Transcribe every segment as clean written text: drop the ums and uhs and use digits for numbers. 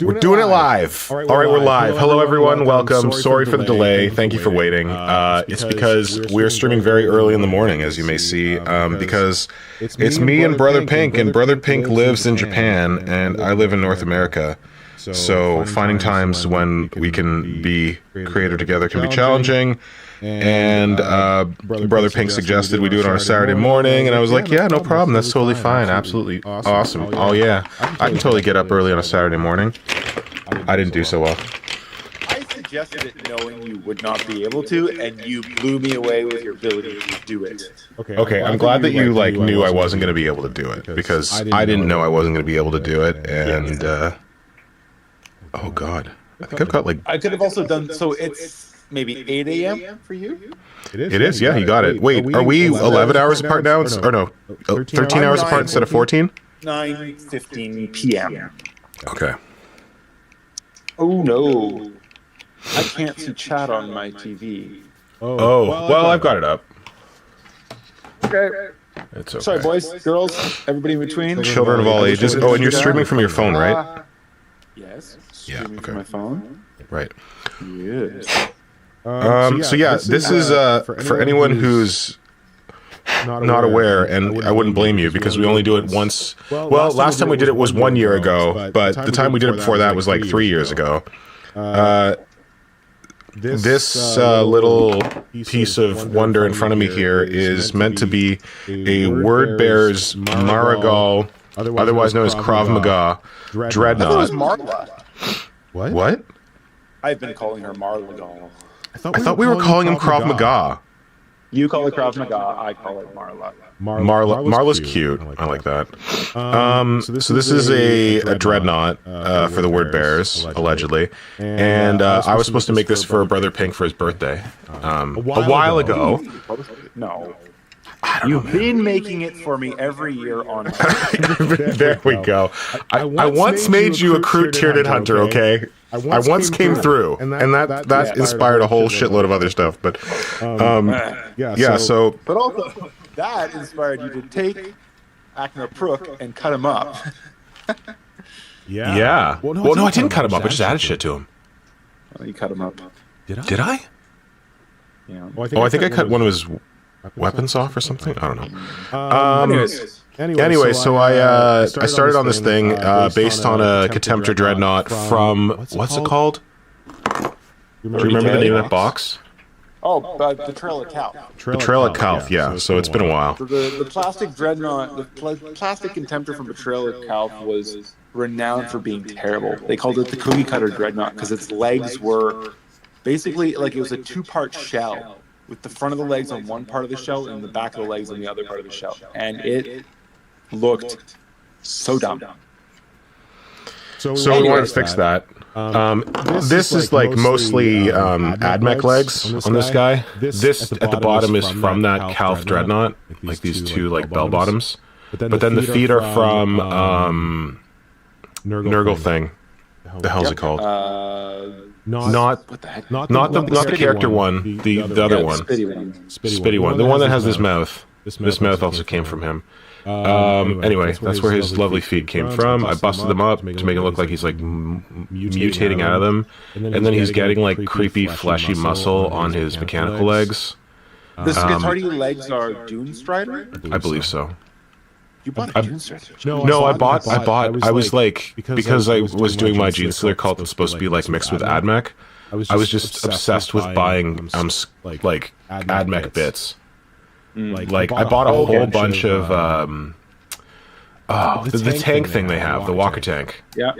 We're doing it live. All right, we're live. Hello, everyone. Welcome. Sorry for the delay. Thank you for waiting. It's because we're streaming very early in the morning, as you may see, because it's me and Brother Pink, and Brother Pink lives in Japan, and I live in North America. So finding times when we can be creative together can be challenging. And Brother Pink suggested we do it on a Saturday morning, and I was like, yeah, no problem. That's totally fine. Absolutely awesome. Oh, yeah. I can totally get up early on a Saturday morning. I didn't do so well. I suggested it knowing you would not be able to, and you blew me away with your ability to do it. Okay, I'm glad that you knew I wasn't going to be able to do it, because I didn't know I wasn't going to be able to do it, and oh god, I think I've got I could have also done so. It's maybe 8 a.m. for you. It is. Yeah, you got it. Wait, are we 11 hours apart now? Or no, 13 hours apart instead of 14? 9:15 p.m. Okay. Oh no, I can't see chat on my TV. Oh, well, I've got it up. Okay. It's okay. Sorry, boys, girls, everybody in between. Children of all ages. Oh, and you're streaming from your phone, right? Yes. Yeah. Okay. From my phone. Right. Yes. So yeah, this is for anyone who's not aware, and I wouldn't blame you because we only do it once. Well, last time we did it was 1 year ago, but the time we did it before that was like 3 years ago. This little piece of wonder in front of me here is meant to be a word bear's Mhara Gal, otherwise known as Krav Maga, dreadnought. I thought it was Marla. What? I've been calling her Mhara Gal. I thought we were calling him Krav Maga. You call it Krav Maga, I call it Marla. Marla's cute. I like that. So this is a dreadnought for the word bearers, allegedly. And I was supposed to make this for Brother Pink for his birthday a while ago. No. You've been making it for me every year on. There we go. I once made you a crude tiered hunter, okay? I once came through, and that inspired a whole shitload of other stuff. But yeah, so. But also, that inspired you to take Acna Prook and cut him up. Yeah. Well, no, I didn't cut him up. I just added shit to him. Well, you cut him up. Did I? Yeah. Oh, I think I cut one of his weapons off or something. I don't know. Anyway, so I started on this thing based on a Contemptor dreadnought from what's it called? Do you remember the name of that box? Oh, the Trail of Calf. The Trail of Calf, yeah. So it's been a while. The plastic dreadnought, the plastic Contemptor from the Trail of Calf was renowned for being terrible. They called it the cookie cutter dreadnought because its legs were basically like it was a two-part shell, with the front of the legs on one part of the shell and the back of the legs on the other part of the shell. And it looked so dumb. So we want to fix that. This is like mostly AdMech legs on this guy. This at the bottom is from that Calf dreadnought, like these two like bell bottoms. But then the feet are from Nurgle thing. The hell's it called? Not the character one, the other one. Spitty one. The one that has this mouth. This mouth also came from him. Anyway, that's where his lovely feet came from. I busted them up to make it look like he's like mutating out of them. And then he's getting like creepy fleshy muscle on his mechanical legs. The Skittardi legs are Dune Strider? I believe so. You bought a Dune Strider? No, I bought. I was like, because I was doing my Gene Stealer cult that was supposed to be like mixed with AdMech. I was just obsessed with buying like AdMech bits. Like I bought a whole bunch of the tank thing they have, the walker tank. Yeah.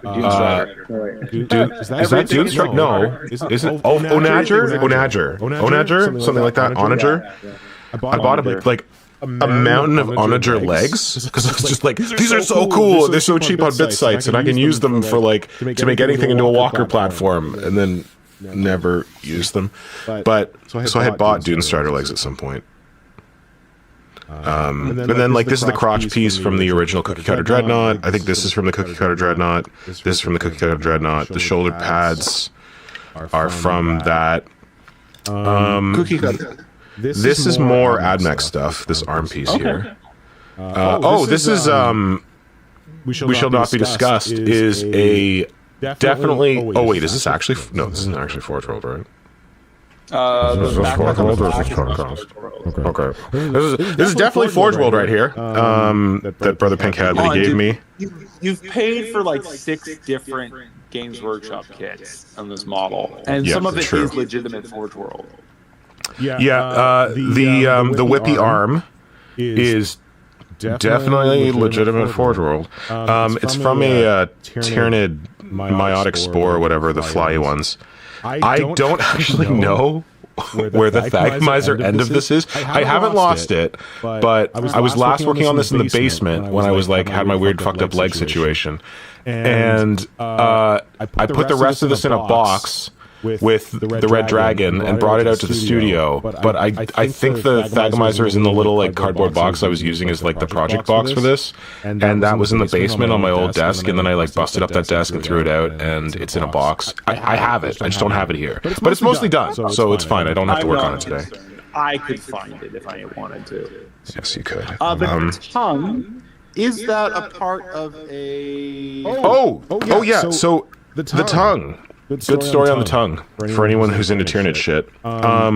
Dune Strider. Is that Dune Strider? No, isn't Onager, something like that. Onager. I bought a mountain of Onager legs because I was just like, these are so cool. They're so cheap on bit sites, and I can use them for like to make anything into a walker platform, and then never used them. But so I had bought Dune Strider legs at some point. And then like this is the crotch piece from the original Cookie Cutter Dreadnought. I think this is from the Cookie Cutter Dreadnought. This is from the Cookie Cutter Dreadnought. The shoulder pads are from that. Cookie Cutter. This is more AdMech stuff. This arm piece here. This is we shall not be discussed is a definitely. Oh wait, is this actually? No, this isn't actually Forge World, right? Okay. This is definitely Forge World right here. That Brother Pink had that he gave me. You've paid for like 6 different Games Workshop kits on this model, and some of it is legitimate Forge World. Yeah, the whippy arm is definitely legitimate Forge World. It's from a Tyranid Meiotic Spore or whatever, the flyy ones. I don't actually know where the Thagomizer end of this is. I haven't lost it, but I was last working on this in the basement when I was like had my weird fucked up leg situation, and I put the rest of this in a box with the Red Dragon and brought it out to the studio. But I think the Thagomizer is in the little like cardboard box I was using as like the project box for this, and that was in the basement on my old desk, and then I like busted up that desk and threw it out, and it's in a box. I have it. I just don't have it here, but it's mostly done, so it's fine. I don't have to work on it today. I could find it if I wanted to. Yes, you could. The tongue, is that a part of a? Oh yeah. So the tongue. Good story on the tongue for anyone who's into Tyranid shit. I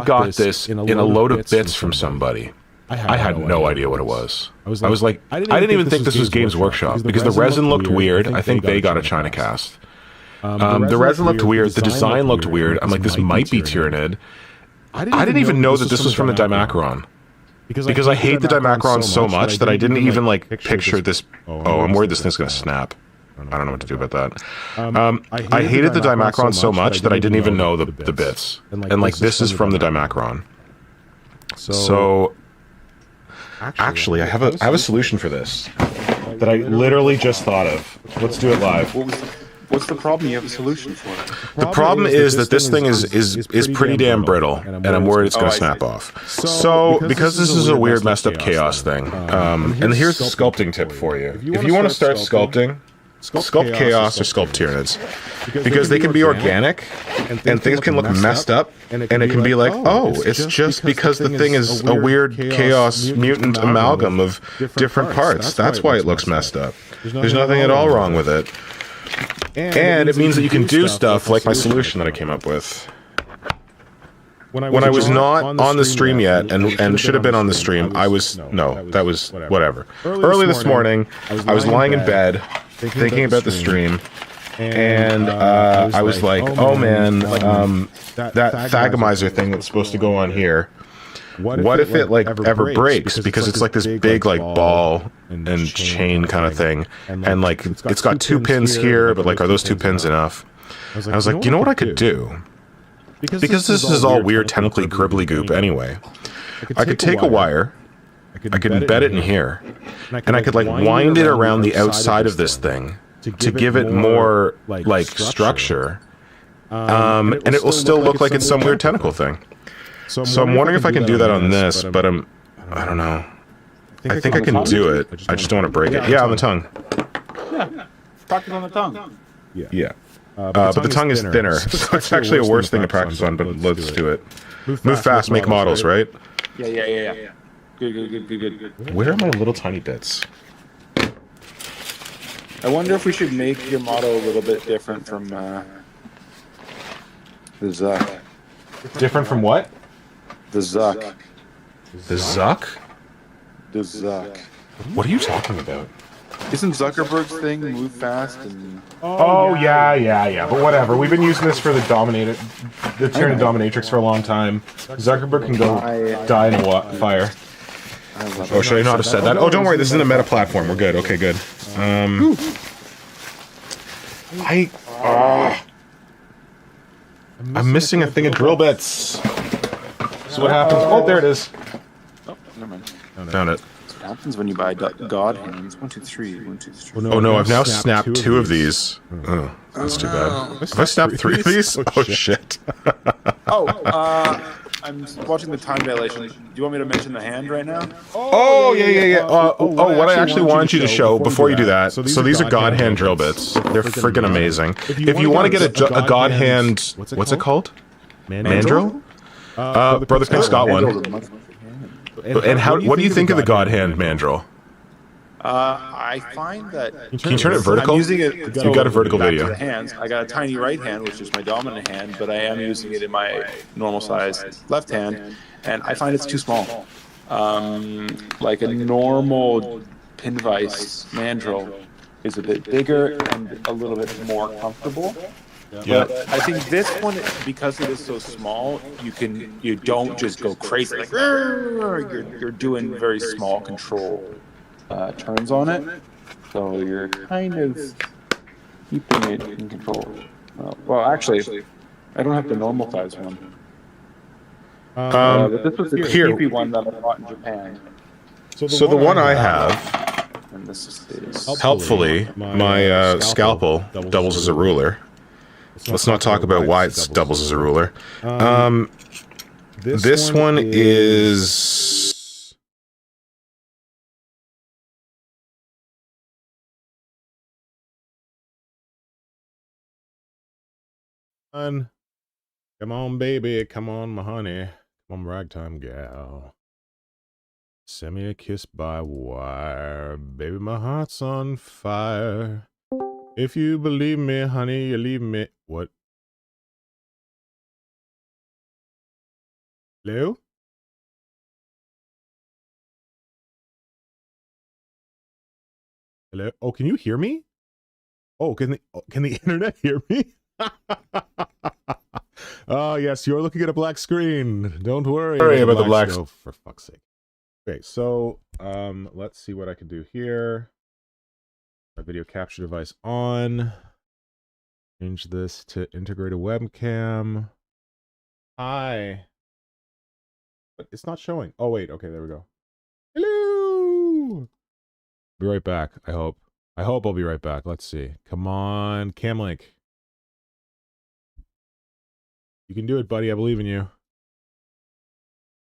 got this in a load of bits from somebody. I had no idea what it was. I was like, I didn't even think this was Games Workshop because the resin looked weird. I think they got a China cast. The resin looked weird. The design looked weird. I'm like, this might be Tyranid. I didn't even know that this was from the Dimacron. Because I hate the Dimacron so much that I didn't even like picture this. Oh, I'm worried this thing's gonna snap. I don't know what to do about that. I hated the Dimacron so much that I didn't even know the bits. And like this is from the Dimacron. So actually, I have a solution for this that I literally just thought of. Let's do it live. What's the problem? You have a solution for it. The problem is that this thing is pretty damn brittle, and I'm worried it's going to snap off. So, because this is a weird, messed up chaos thing, and here's the sculpting tip for you. If you want to start sculpting, sculpt chaos or sculpt Tyranids, because they can be organic and things can look messed up, and it can be like, oh, it's just because the thing is a weird chaos mutant amalgam of different parts. That's why it looks messed up. There's nothing at all wrong with it. And it means that you can do stuff like my solution that I came up with. When I was not on the stream yet, and should have been on the stream, that was whatever. Early this morning, I was lying in bed, thinking about the stream, and I was like, oh man, that Thagomizer thing that's supposed to go on here, what if it like ever breaks? Because it's like this big like ball and chain kind of thing, and like it's got 2 pins here, but like are those 2 pins enough? I was like, you know what I could do? Because this is all weird tentacly gribbly goop anyway. I could take a wire, I could embed it in here, and I could like wind it around the outside of this thing to give it more like structure, and it will still look like it's some weird tentacle thing. So I'm wondering if I can do that on this, but I don't know. I think I can do it. I just don't want to break it. Yeah, on the tongue. Yeah, practice on the tongue. Yeah. But the tongue is thinner, so it's actually a worse thing to practice on, but let's do it. Move fast, make models, right? Yeah. Good. Where are my little tiny bits? I wonder if we should make your model a little bit different from the Zuck. Different from what? The Zuck. The Zuck? The Zuck. What are you talking about? Isn't Zuckerberg's thing move fast and? Oh yeah. But whatever. We've been using this for the Tyranid dominatrix for a long time. Zuckerberg can go die in a fire. Oh, should I not have said that? Oh, don't worry. This isn't a meta platform. We're good. Okay, good. I'm missing a thing of drill bits. So what happens? Oh, there it is. Oh, never mind. Found it. What happens when you buy Godhands? 1, 2, 3. 1, 2, 3. Oh no, I've now snapped 2 of these. Oh, that's too bad. Have I snapped 3 of these? Oh shit. I'm watching the time dilation. Do you want me to mention the hand right now? Oh yeah. What I actually wanted you to show before you do that. So these are Godhand drill bits. They're freaking amazing. If you want to get a Godhand, what's it called? Mandril? Brother Pink's got one. And what do you think of the Godhand Mandril? I find that Can you turn it vertical? I'm using it. You've got a vertical back video. to the hands. I got a tiny right hand, which is my dominant hand, but I am using it in my normal size left hand, and I find it's too small. Like a normal pin vise mandrel is a bit bigger and a little bit more comfortable. Yeah. But I think this one, because it is so small, you don't just go crazy. Like you're doing very small control turns on it, so you're kind of keeping it in control. Well, actually, I don't have the normal size one. But this was the cheapy one that I bought in Japan. So the one I have, And this is helpfully, my scalpel doubles as a ruler. Let's not talk about why it doubles as a ruler. This one is... Come on, baby. Come on, my honey. Come on, ragtime gal. Send me a kiss by wire. Baby, my heart's on fire. If you believe me, honey, you leave me... What? Hello? Hello? Oh, can you hear me? Oh, can the internet hear me? Oh, yes, you're looking at a black screen. Don't worry about the black... Oh, for fuck's sake. Okay, so, let's see what I can do here. My video capture device on. Change this to integrate a webcam. Hi. But it's not showing. Oh, wait. Okay, there we go. Hello! Be right back, I hope. I hope I'll be right back. Let's see. Come on, Camlink. You can do it, buddy. I believe in you.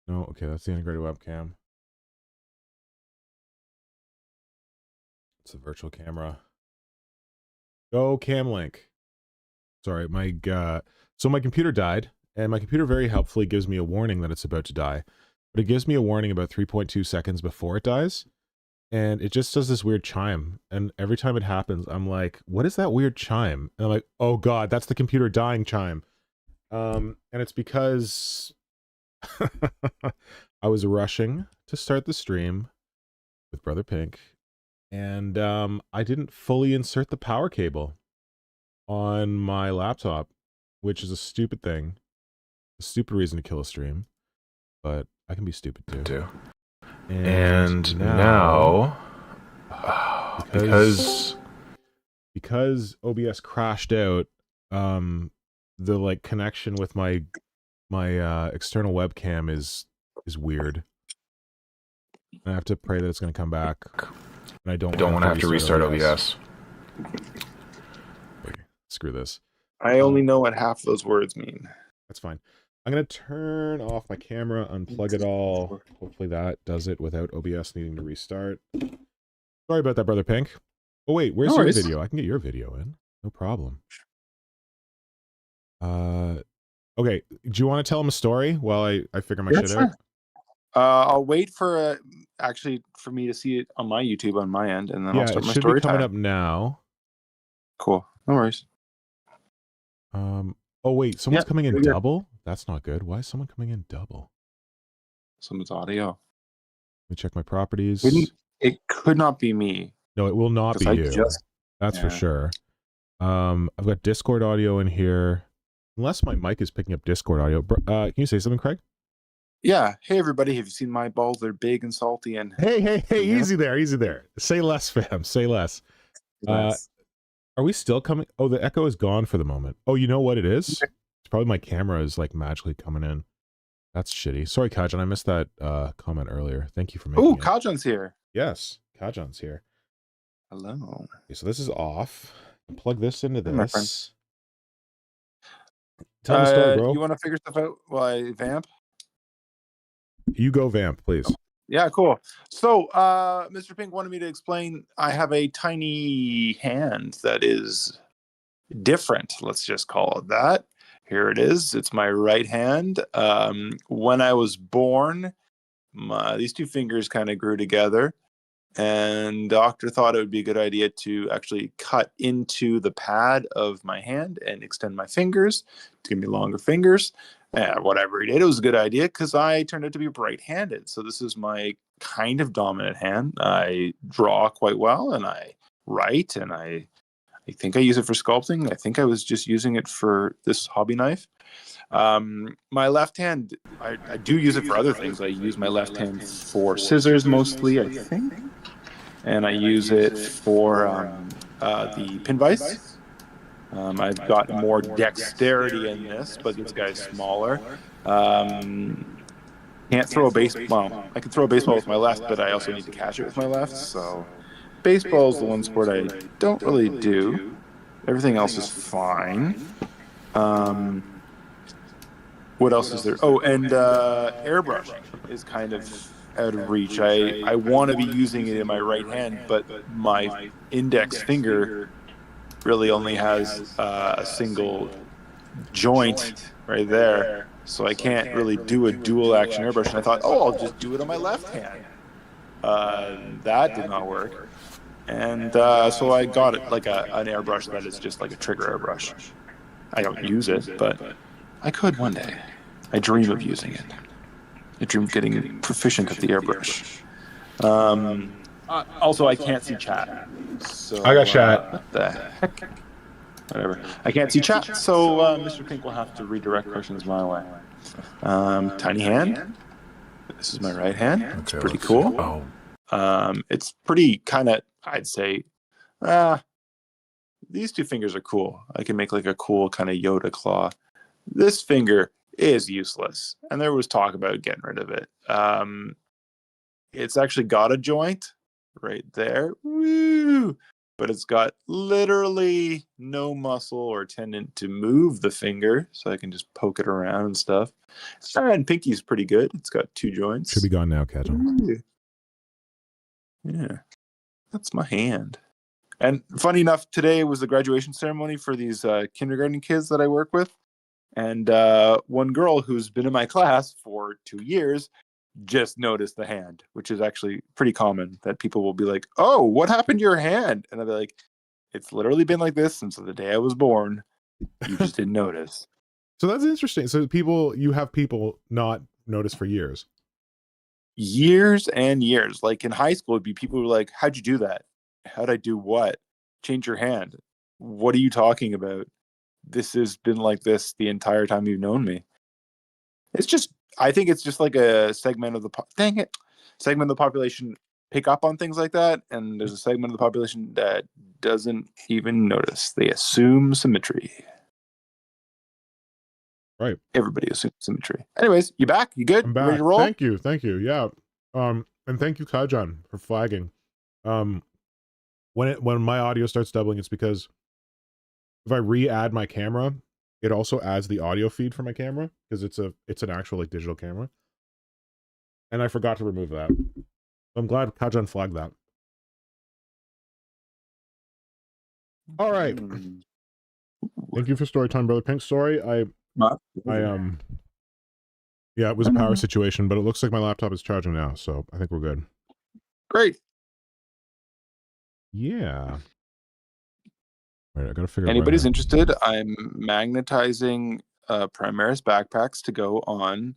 No, okay, that's the integrated webcam. It's a virtual camera. Go, Camlink. Sorry, so my computer died, and my computer very helpfully gives me a warning that it's about to die. But it gives me a warning about 3.2 seconds before it dies. And it just does this weird chime. And every time it happens, I'm like, what is that weird chime? And I'm like, oh god, that's the computer dying chime. And it's because I was rushing to start the stream with Brother Pink. And I didn't fully insert the power cable on my laptop, which is a stupid thing. A stupid reason to kill a stream. But I can be stupid too. And now because OBS crashed out, the like connection with my external webcam is weird. I have to pray that it's going to come back. And I don't want to have to restart OBS. Okay, screw this. I only know what half those words mean. That's fine. I'm going to turn off my camera, unplug it all. Hopefully that does it without OBS needing to restart. Sorry about that, Brother Pink. Oh, wait, where's your video? I can get your video in. No problem. Okay, do you want to tell him a story while I figure my shit out? I'll wait for actually for me to see it on my YouTube on my end, and then I'll start my story. It should be coming up now. Cool. No worries. Oh, wait, someone's coming in double? That's not good. Why is someone coming in double? Someone's audio. Let me check my properties. It could not be me. No, it will not be you. That's for sure. I've got Discord audio in here. Unless my mic is picking up Discord audio. Can you say something, Craig? Yeah. Hey, everybody. Have you seen my balls? They're big and salty. And hey, easy there. Say less, fam. Say less. Are we still coming? Oh, the echo is gone for the moment. Oh, you know what it is? It's probably my camera is like magically coming in. That's shitty. Sorry, Kajan. I missed that comment earlier. Thank you for making it. Kajan's here. Yes, Kajan's here. Hello. Okay, so this is off. Plug this into this. My friend. Tell me a story, bro. You want to figure stuff out while I vamp? You go vamp, please. Yeah, cool. So, Mr. Pink wanted me to explain. I have a tiny hand that is different. Let's just call it that. Here it is. It's my right hand. When I was born, these two fingers kind of grew together. and doctor thought it would be a good idea to actually cut into the pad of my hand and extend my fingers to give me longer fingers. And whatever he did, it was a good idea because I turned out to be right-handed. So this is my kind of dominant hand. I draw quite well, and I write, and I think I use it for sculpting. I think I was just using it for this hobby knife. My left hand, I do use it for other things. I use my left hand for scissors mostly, I think. And I use it for the pin vise. I've got more dexterity in this, but this guy's smaller. Can't throw a baseball. Well, I can throw a baseball with my left, but I also need to catch it with my left. So baseball is the one sport I don't really do. Everything else is fine. What else is there? Oh, and airbrushing is kind of out of reach. I want to be using it in my right hand, but my index finger really only has a single joint right there, so I can't really do a dual action airbrush. And I thought, oh, I'll just do it on my left hand. That did not work, and so I got it like an airbrush that is just like a trigger airbrush. I don't use it, but I could one day. I dream of using it. I dream of getting proficient at the airbrush. Also, I can't see chat. So, I got chat. What the heck? Whatever. I can't see chat, so Mr. Pink will have to redirect questions my way. Tiny hand. This is my right hand. It's pretty cool. Oh. It's pretty kind of, I'd say, these two fingers are cool. I can make like a cool kind of Yoda claw. This finger is useless, and there was talk about getting rid of it. It's actually got a joint right there. Woo! But it's got literally no muscle or tendon to move the finger, so I can just poke it around and stuff. And pinky's pretty good. It's got two joints. Should be gone now, Kajan. Yeah, that's my hand. And funny enough, today was the graduation ceremony for these kindergarten kids that I work with. And one girl who's been in my class for 2 years just noticed the hand, which is actually pretty common, that people will be like, oh, what happened to your hand? And I'll be like, it's literally been like this since the day I was born. You just didn't notice. So that's interesting. So you have people not notice for years. Years and years. Like in high school, it'd be people who were like, how'd you do that? How'd I do what? Change your hand. What are you talking about? This has been like this the entire time you've known me. It's just, I think it's just like a segment of the segment of the population pick up on things like that, and there's a segment of the population that doesn't even notice. They assume symmetry. Right. Everybody assumes symmetry. Anyways, you back? You good? I'm back. You ready to roll? Thank you. Yeah. And thank you, Kajan, for flagging. When my audio starts doubling, it's because if I re-add my camera, it also adds the audio feed for my camera because it's an actual like digital camera. And I forgot to remove that. I'm glad Kajan flagged that. All right. Thank you for story time, Brother Pink. Sorry, yeah, it was a power situation, but it looks like my laptop is charging now, so I think we're good. Great. Yeah. All right, I gotta figure out. Anybody's interested, I'm magnetizing Primaris backpacks to go on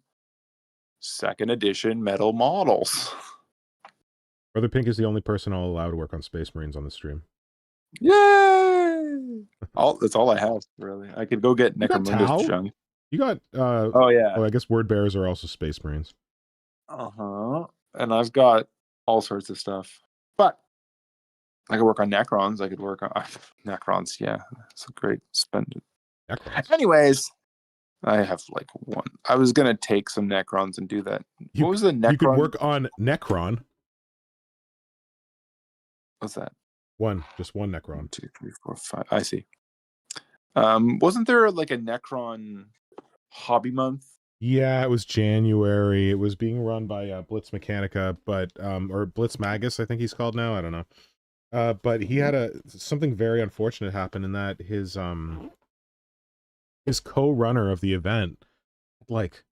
2nd edition metal models. Brother Pink is the only person I'll allow to work on Space Marines on the stream. Yay! That's all I have, really. I could go get Necromundus junk. You got oh yeah. Oh, I guess Word Bearers are also Space Marines. And I've got all sorts of stuff. But I could work on Necrons. I could work on Necrons. Yeah, it's a great spend. Necrons. Anyways, I have like one. I was gonna take some Necrons and do that. What was the Necron? You could work on Necron. What's that? Just one Necron. 1, 2, 3, 4, 5. I see. Wasn't there like a Necron hobby month? Yeah, it was January. It was being run by Blitz Mechanica, but or Blitz Magus, I think he's called now. I don't know. But he had something very unfortunate happen in that his co-runner of the event, like,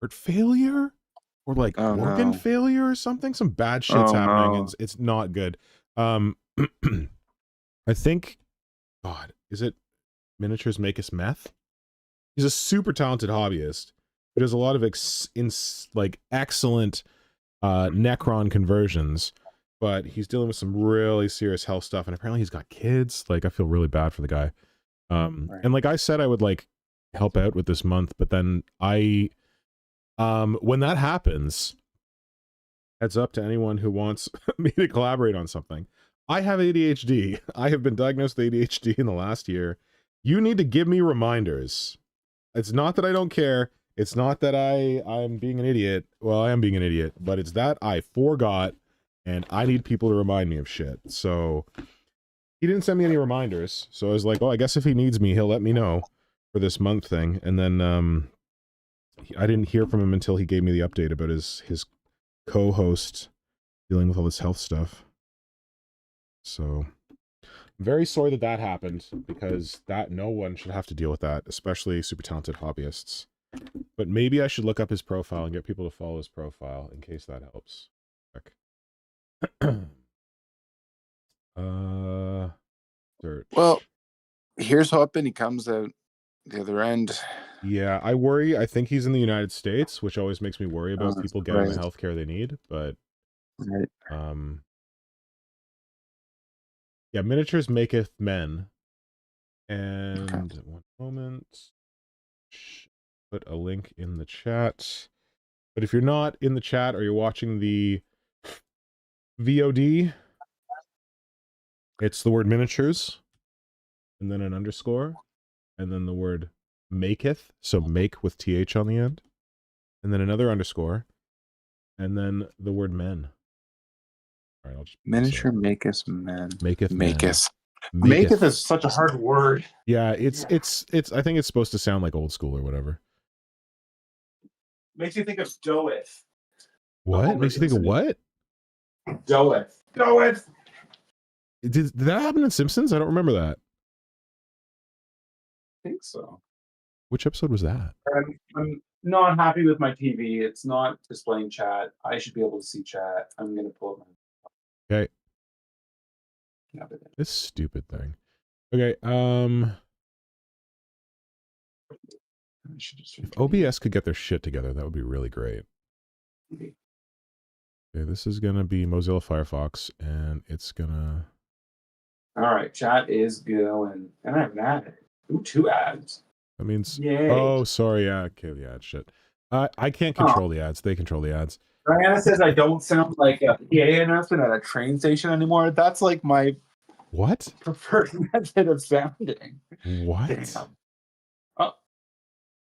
heart failure, or like organ failure or something. Some bad shit's happening. And it's not good. I think, God, is it Miniatures Make Us Meth? He's a super talented hobbyist who does a lot of excellent Necron conversions, but he's dealing with some really serious health stuff, and apparently he's got kids. Like, I feel really bad for the guy. And like I said, I would like help out with this month, but then when that happens, heads up to anyone who wants me to collaborate on something. I have ADHD. I have been diagnosed with ADHD in the last year. You need to give me reminders. It's not that I don't care. It's not that I'm being an idiot. Well, I am being an idiot, but it's that I forgot, and I need people to remind me of shit. So he didn't send me any reminders. So I was like, well, I guess if he needs me, he'll let me know for this month thing. And then I didn't hear from him until he gave me the update about his co-host dealing with all this health stuff. So I'm very sorry that that happened, because no one should have to deal with that, especially super talented hobbyists. But maybe I should look up his profile and get people to follow his profile in case that helps. Search. Well, here's hoping he comes out the other end. Yeah, I worry. I think he's in the United States, which always makes me worry about people getting the healthcare they need. But yeah, Miniatures Maketh Men. And one moment. Put a link in the chat. But if you're not in the chat or you're watching the VOD, it's the word miniatures, and then an underscore, and then the word maketh, so make with TH on the end, and then another underscore, and then the word men. All right, I'll just Miniature Maketh Men. Maketh. Maketh is such a hard word. Yeah, it's I think it's supposed to sound like old school or whatever. Makes you think of doeth. What? Makes you think of what? Doeth. Doeth. Did that happen in Simpsons? I don't remember that. I think so. Which episode was that? I'm not happy with my TV. It's not displaying chat. I should be able to see chat. I'm going to pull up my... Okay. This stupid thing. Okay, if OBS could get their shit together, that would be really great. Okay, this is gonna be Mozilla Firefox, and it's gonna... Alright, chat is going. And I have an ad. Ooh, 2 ads. That means... Yay. Oh, sorry, yeah, okay, the ad shit. I can't control the ads. They control the ads. Diana says I don't sound like a PA announcement at a train station anymore. That's like my... What? Preferred method of sounding. What? Damn. Oh.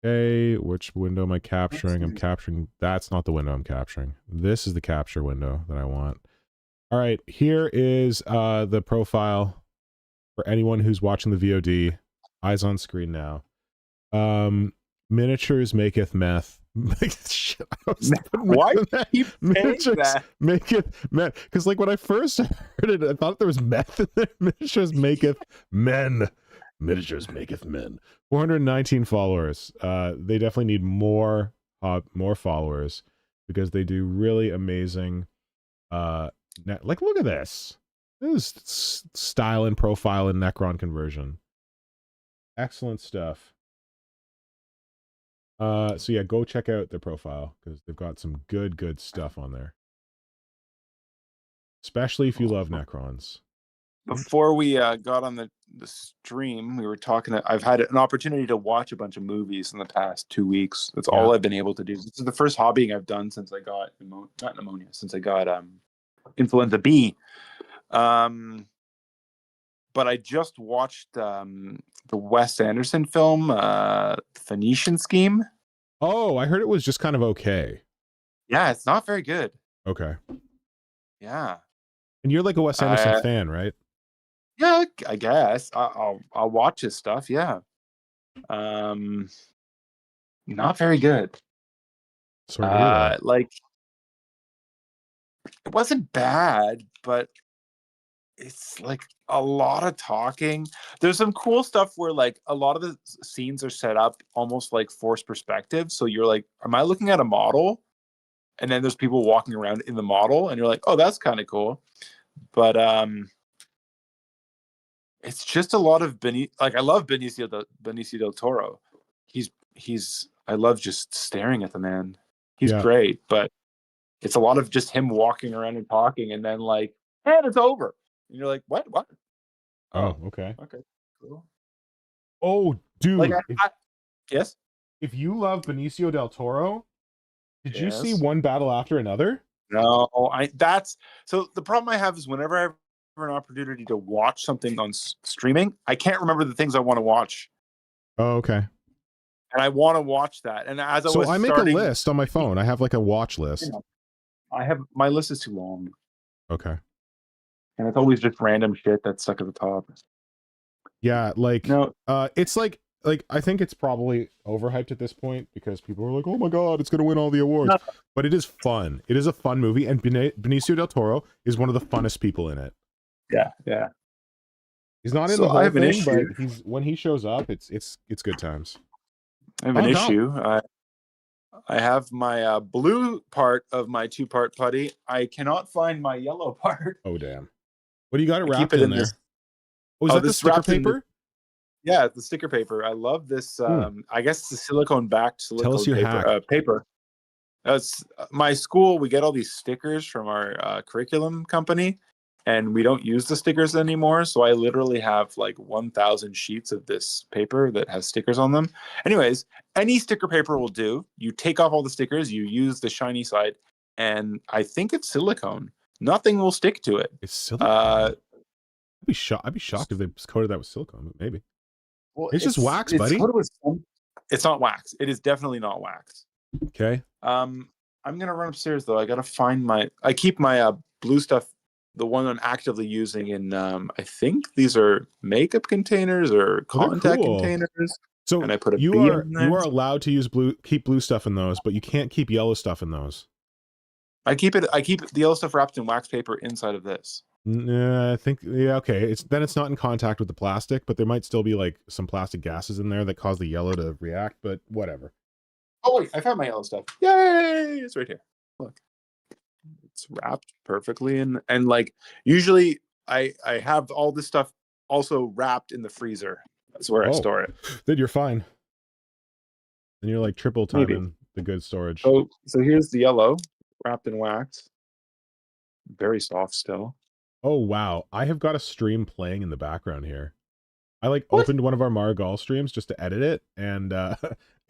Okay, which window am I capturing? I'm capturing... That's not the window I'm capturing. This is the capture window that I want. All right, here is the profile for anyone who's watching the VOD. Eyes on screen now. Miniatures Maketh Meth. Shit, why keep Miniatures Maketh Meth? Because like when I first heard it, I thought there was meth in there. Miniatures Maketh Men. Miniatures Maketh Men. 419 followers. They definitely need more followers, because they do really amazing. Like, look at this. This is style and profile and Necron conversion. Excellent stuff. So yeah, go check out their profile, because they've got some good stuff on there. Especially if you love Necrons. Before we got on the stream, we were talking. I've had an opportunity to watch a bunch of movies in the past 2 weeks. That's all I've been able to do. This is the first hobbying I've done since I got since I got influenza B. But I just watched the Wes Anderson film, Phoenician Scheme. Oh, I heard it was just kind of okay. Yeah, it's not very good. Okay. Yeah. And you're like a Wes Anderson fan, right? Yeah, I guess. I'll watch his stuff, yeah. Not very good. Like, it wasn't bad, but it's like a lot of talking. There's some cool stuff where like a lot of the scenes are set up almost like forced perspective. So you're like, am I looking at a model? and then there's people walking around in the model, and you're like, oh, that's kind of cool. But it's just a lot of I love Benicio del Toro. I love just staring at the man. He's great, but it's a lot of just him walking around and talking, and then like, and it's over, and you're like, what? Oh, okay, cool. Oh, dude, like yes. If you love Benicio del Toro, did you see One Battle After Another? No, so the problem I have is whenever I have an opportunity to watch something on streaming, I can't remember the things I want to watch. Oh, okay. And I want to watch that. And as I make a list on my phone. I have like a watch list. My list is too long. Okay. And it's always just random shit that's stuck at the top. Yeah, it's like I think it's probably overhyped at this point because people are like, oh my god, it's gonna win all the awards. But it is fun. It is a fun movie, and Benicio del Toro is one of the funnest people in it. Yeah. He's not in the whole thing, but when he shows up, it's good times. I have an issue. I have my blue part of my 2-part putty. I cannot find my yellow part. Oh damn! What do you got it wrapped in there? Oh, is that the sticker paper? Yeah, the sticker paper. I love this. I guess it's a silicone-backed paper. My school, we get all these stickers from our curriculum company, and we don't use the stickers anymore. So I literally have like 1,000 sheets of this paper that has stickers on them. Anyways, any sticker paper will do. You take off all the stickers, you use the shiny side, and I think it's silicone. Nothing will stick to it. It's silicone. I'd be shocked if they coated that with silicone. Maybe. Well, it's just wax, buddy. It's not wax. It is definitely not wax. Okay. I'm gonna run upstairs though. I gotta find I keep my blue stuff, the one I'm actively using in. I think these are makeup containers or contact containers. So and I put you are allowed to keep blue stuff in those, but you can't keep yellow stuff in those. I keep the yellow stuff wrapped in wax paper inside of this. I think okay. It's not in contact with the plastic, but there might still be like some plastic gases in there that cause the yellow to react. But whatever. Oh wait, I found my yellow stuff. Yay! It's right here. Look, it's wrapped perfectly, and like usually I have all this stuff also wrapped in the freezer. That's where I store it. Then you're fine. Then you're like triple timing the good storage. So here's the yellow wrapped in wax. Very soft still. Oh wow, I have got a stream playing in the background here. I opened one of our Mhara Gal streams just to edit it, and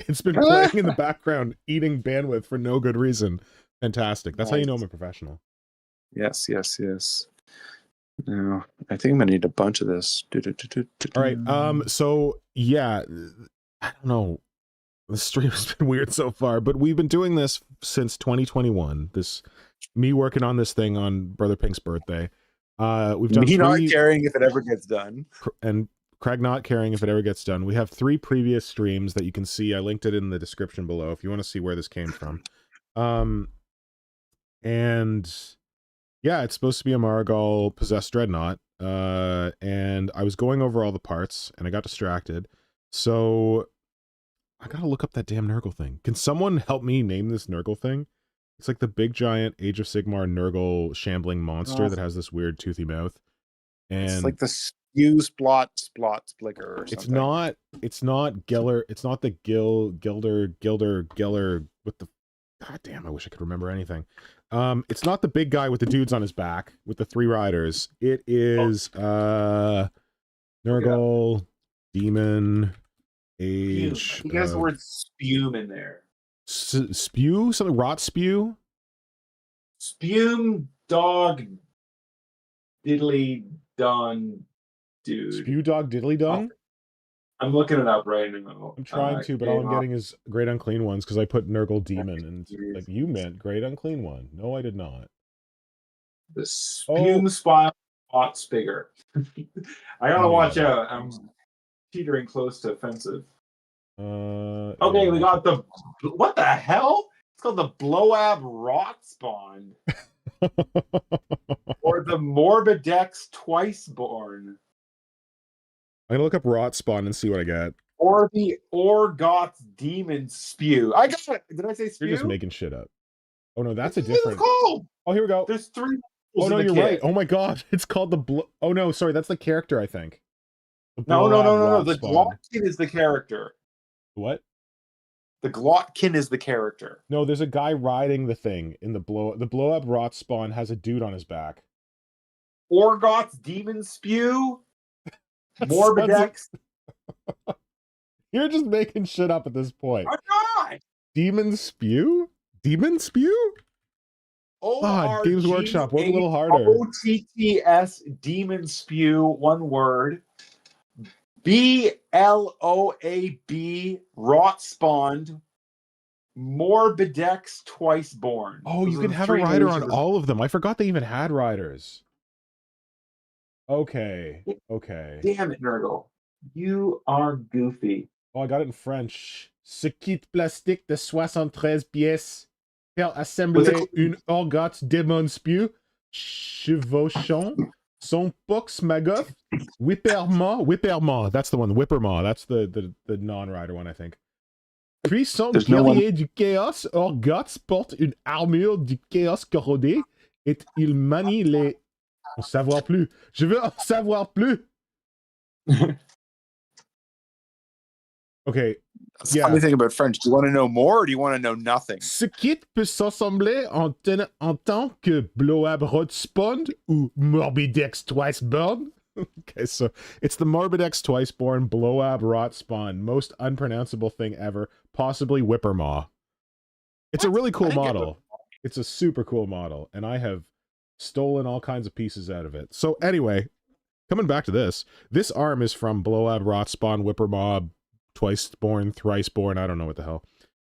it's been playing in the background, eating bandwidth for no good reason. Fantastic. That's how you know I'm a professional. Yes. No, I think I'm gonna need a bunch of this. All right. So yeah, I don't know. The stream has been weird so far, but we've been doing this since 2021. Me working on this thing on Brother Pink's birthday. We've done me not caring if it ever gets done, and Craig not caring if it ever gets done. We have 3 previous streams that you can see. I linked it in the description below if you want to see where this came from. And yeah, it's supposed to be a Mhara Gal possessed dreadnought. And I was going over all the parts and I got distracted. So I gotta look up that damn Nurgle thing. Can someone help me name this Nurgle thing? It's like the big giant Age of Sigmar Nurgle shambling monster that has this weird toothy mouth. And it's like the spew splot splicker or something. It's not Giller. It's not the Gilder with the. God damn! I wish I could remember anything. It's not the big guy with the dudes on his back with the 3 riders. It is Nurgle Demon Age. He has the word spume in there. Spew? Something? Rot spew? Spume dog diddly dun dude. Spew dog diddly dun? I'm looking it up right now. I'm trying to, but all I'm getting is Great Unclean Ones because I put Nurgle Demon and like you meant Great Unclean One. No, I did not. The Spume Spot Spigger. I gotta watch out. I'm teetering close to offensive. Okay, we got the what the hell? It's called the Bloab Rot Spawn. Or the Morbidex Twiceborn. I'm gonna look up Rot Spawn and see what I get. Or the Orgoth Demon Spew. I got it. Did I say spew? You're just making shit up. Oh no, that's a What is it different. called? Oh, here we go. There's 3. Oh no, in the you're kit. right. Oh my god, it's called the Oh no, sorry, that's the character, I think. No. The Spawn. Glockkin is the character. What? The Glockkin is the character. No, there's a guy riding the thing in the blow up rot spawn has a dude on his back. Orgoth's Demon Spew. Morbidex. You're just making shit up at this point. I'm not. Demon Spew? Demon Spew? God, Games Workshop, work a little harder. OTTS Demon Spew, one word. BLOAB Rot Spawned. Morbidex Twice Born. Oh, you can have a rider on all of them. I forgot they even had riders. Okay. Damn it, Nurgle. You are goofy. Oh, I got it in French. Ce kit plastique de 73 pièces faire assembler une Orgoth Demon Spew chevauchant son Pox Magoth Whippermaw. That's the one. Whippermaw. That's the non-rider one, I think. Puissant guerrier du chaos, Orgoth porte une armure du chaos corrodée et il manie les... En savoir plus. Je veux en savoir plus. Okay. That's the funny thing about French. Do you want to know more or do you want to know nothing? Ce kit peut s'assembler en tant que Blow-Ab Rot Spawned ou Morbidex Twice Born. Okay, so it's the Morbidex Twice Born Blow-Ab Rot Spawn. Most unpronounceable thing ever. Possibly Whippermaw. It's a really cool model. It's a super cool model. And I have stolen all kinds of pieces out of it. So anyway, coming back to this. This arm is from Blow-Ab Rot Spawn, Whippermaw, Twice Born, Thrice Born, I don't know what the hell.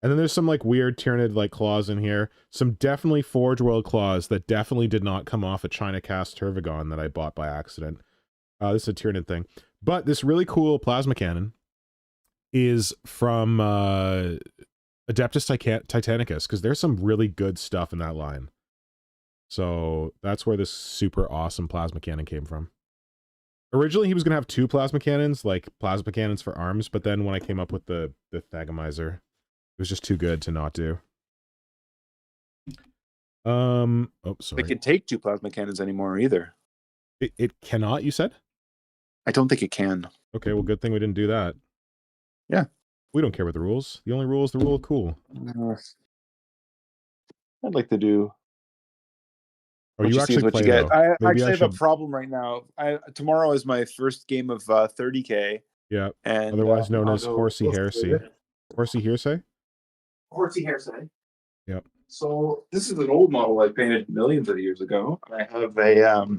And then there's some like weird Tyranid like claws in here. Some definitely Forge World claws that definitely did not come off a China cast Turvagon that I bought by accident. This is a Tyranid thing. But this really cool plasma cannon is from Adeptus Titanicus, because there's some really good stuff in that line. So that's where this super awesome plasma cannon came from. Originally, he was going to have 2 plasma cannons, like plasma cannons for arms, but then when I came up with the Thagomizer, it was just too good to not do. Oh, sorry. It can take 2 plasma cannons anymore either. It cannot, you said? I don't think it can. Okay, well, good thing we didn't do that. Yeah. We don't care about the rules. The only rule is the rule of cool. I'd like to do... Or you actually play, though. I actually have a problem right now. Tomorrow is my first game of 30K. Yeah, and otherwise known as Horsey Heresy. Horsey Hearsay? Horsey Hearsay. Yep. So this is an old model I painted millions of years ago. I have a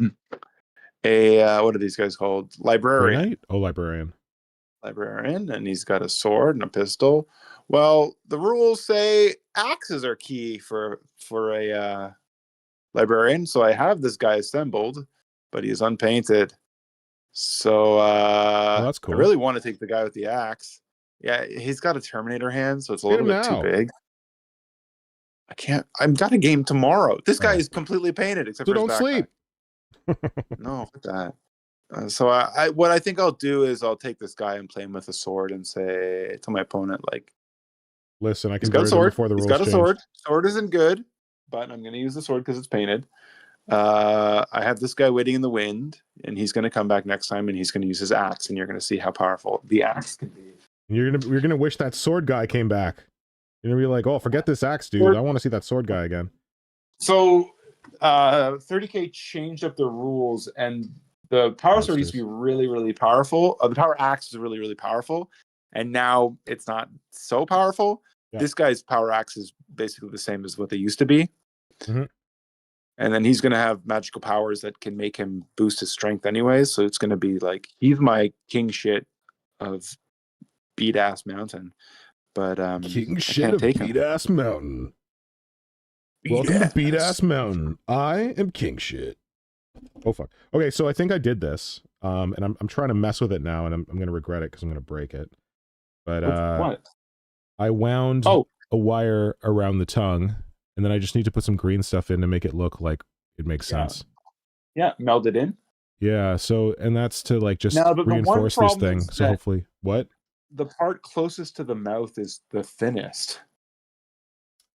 what are these guys called? Librarian. Oh, Librarian. Librarian, and he's got a sword and a pistol. Well, the rules say axes are key for a Librarian, so I have this guy assembled, but he is unpainted. So that's cool. I really want to take the guy with the axe. Yeah, he's got a Terminator hand, so it's a little bit too big. I can't. I've got a game tomorrow. This guy is completely painted except for his backpack. Sleep. No, fuck that. So what I think I'll do is I'll take this guy and play him with a sword and say to my opponent, like, listen, I can he's got a sword. Before the rules he's got a change. sword. Sword isn't good, but I'm going to use the sword because it's painted. I have this guy waiting in the wind, and he's going to come back next time, and he's going to use his axe, and you're going to see how powerful the axe can be. You're gonna wish that sword guy came back. You're gonna be like, oh, forget this axe, dude. I want to see that sword guy again. So, 30K changed up the rules, and the power sword used to be really, really powerful. The power axe was really, really powerful, and now it's not so powerful. Yeah. This guy's power axe is basically the same as what they used to be. Mm-hmm. And then he's going to have magical powers that can make him boost his strength anyways. So it's going to be like, he's my king shit of Beat Ass Mountain. But king shit of Beat Ass Mountain. Welcome to Beat Ass Mountain. I am king shit. Oh fuck. Okay, so I think I did this. And I'm trying to mess with it now, and I'm gonna regret it because I'm gonna break it. But what? I wound a wire around the tongue, and then I just need to put some green stuff in to make it look like it makes sense. Yeah, meld it in. Yeah, so, and that's to like just reinforce this thing. So hopefully, what? The part closest to the mouth is the thinnest.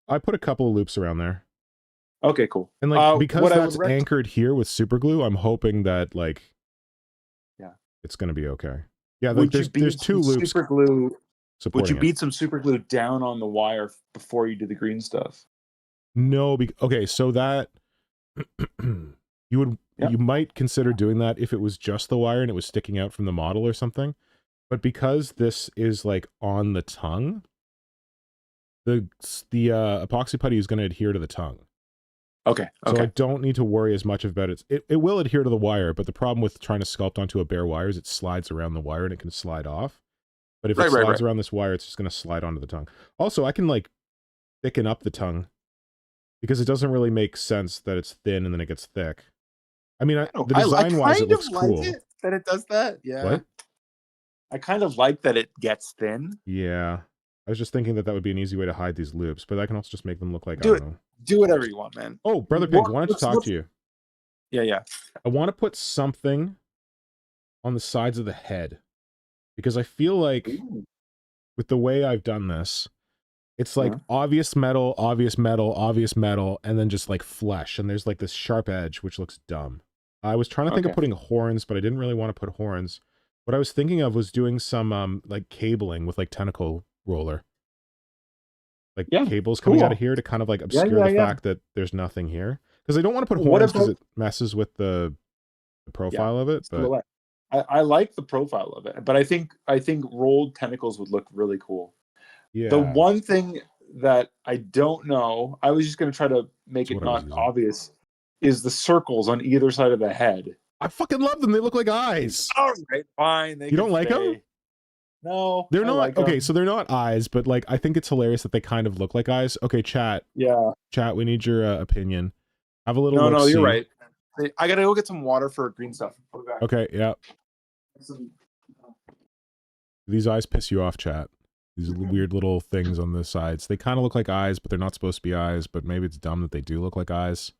I put a couple of loops around there. Okay, cool. And like because that's anchored here with super glue, I'm hoping that like it's gonna be okay. Yeah, like there's two loops. Super glue. Would you It. beat some super glue down on the wire before you do the green stuff? No, okay, so that you might consider doing that if it was just the wire and it was sticking out from the model or something. But because this is like on the tongue, the epoxy putty is going to adhere to the tongue. Okay. So I don't need to worry as much about it. It will adhere to the wire, but the problem with trying to sculpt onto a bare wire is it slides around the wire and it can slide off. But if it slides around this wire, it's just going to slide onto the tongue. Also, I can like thicken up the tongue because it doesn't really make sense that it's thin and then it gets thick. I mean, the design-wise, it looks cool. That it does that, yeah. What? I kind of like that it gets thin. Yeah. I was just thinking that would be an easy way to hide these loops, but I can also just make them look like, Do whatever you want, man. Oh, Brother Pig, I wanted to talk to you. Yeah. I want to put something on the sides of the head. Because I feel like, with the way I've done this, it's like obvious metal, obvious metal, obvious metal, and then just like flesh. And there's like this sharp edge, which looks dumb. I was trying to think of putting horns, but I didn't really want to put horns. What I was thinking of was doing some like cabling with like tentacle roller. Like cables coming out of here to kind of like obscure the fact that there's nothing here. Because I don't want to put horns because it messes with the profile of it. But I like the profile of it, but I think rolled tentacles would look really cool. Yeah. The one thing that I don't know, I was just going to try to make it not obvious, is the circles on either side of the head. I fucking love them. They look like eyes. All right, fine. You don't like them? No, they're not. Like okay, so they're not eyes, but like I think it's hilarious that they kind of look like eyes. Okay, chat. Yeah, chat. We need your opinion. Have a little. No, you're right. I gotta go get some water for green stuff. Okay, yeah. These eyes piss you off, chat. These weird little things on the sides. They kind of look like eyes, but they're not supposed to be eyes. But maybe it's dumb that they do look like eyes.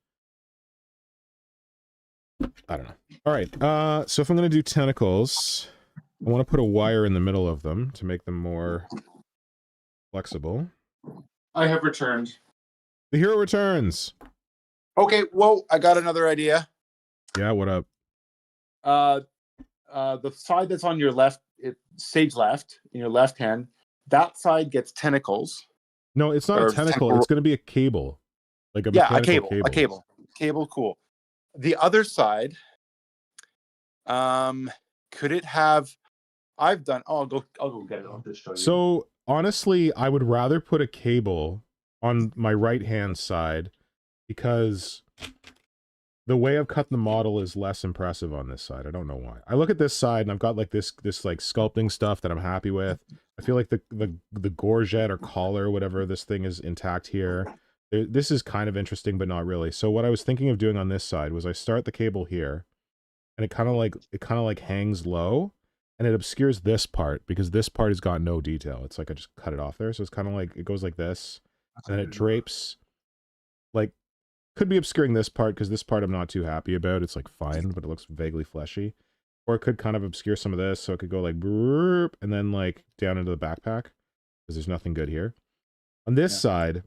I don't know. All right. So if I'm gonna do tentacles, I want to put a wire in the middle of them to make them more flexible. I have returned. The hero returns. Okay, whoa, I got another idea. Yeah, what up? The side that's on your left, stage left, in your left hand, that side gets tentacles. No, it's not a tentacle. It's going to be a cable. Like a mechanical cable. A cable. Cable, cool. The other side, could it have... I'll go get it. I'll just show you. So, honestly, I would rather put a cable on my right-hand side because the way I've cut the model is less impressive on this side. I don't know why. I look at this side and I've got like this like sculpting stuff that I'm happy with. I feel like the gorget or collar, whatever this thing is intact here. This is kind of interesting, but not really. So what I was thinking of doing on this side was I start the cable here and it kind of like hangs low. And it obscures this part because this part has got no detail. It's like I just cut it off there. So it's kind of like, it goes like this. And then it drapes. Like, could be obscuring this part because this part I'm not too happy about. It's like fine, but it looks vaguely fleshy. Or it could kind of obscure some of this. So it could go like, burp, and then like down into the backpack because there's nothing good here. On this side,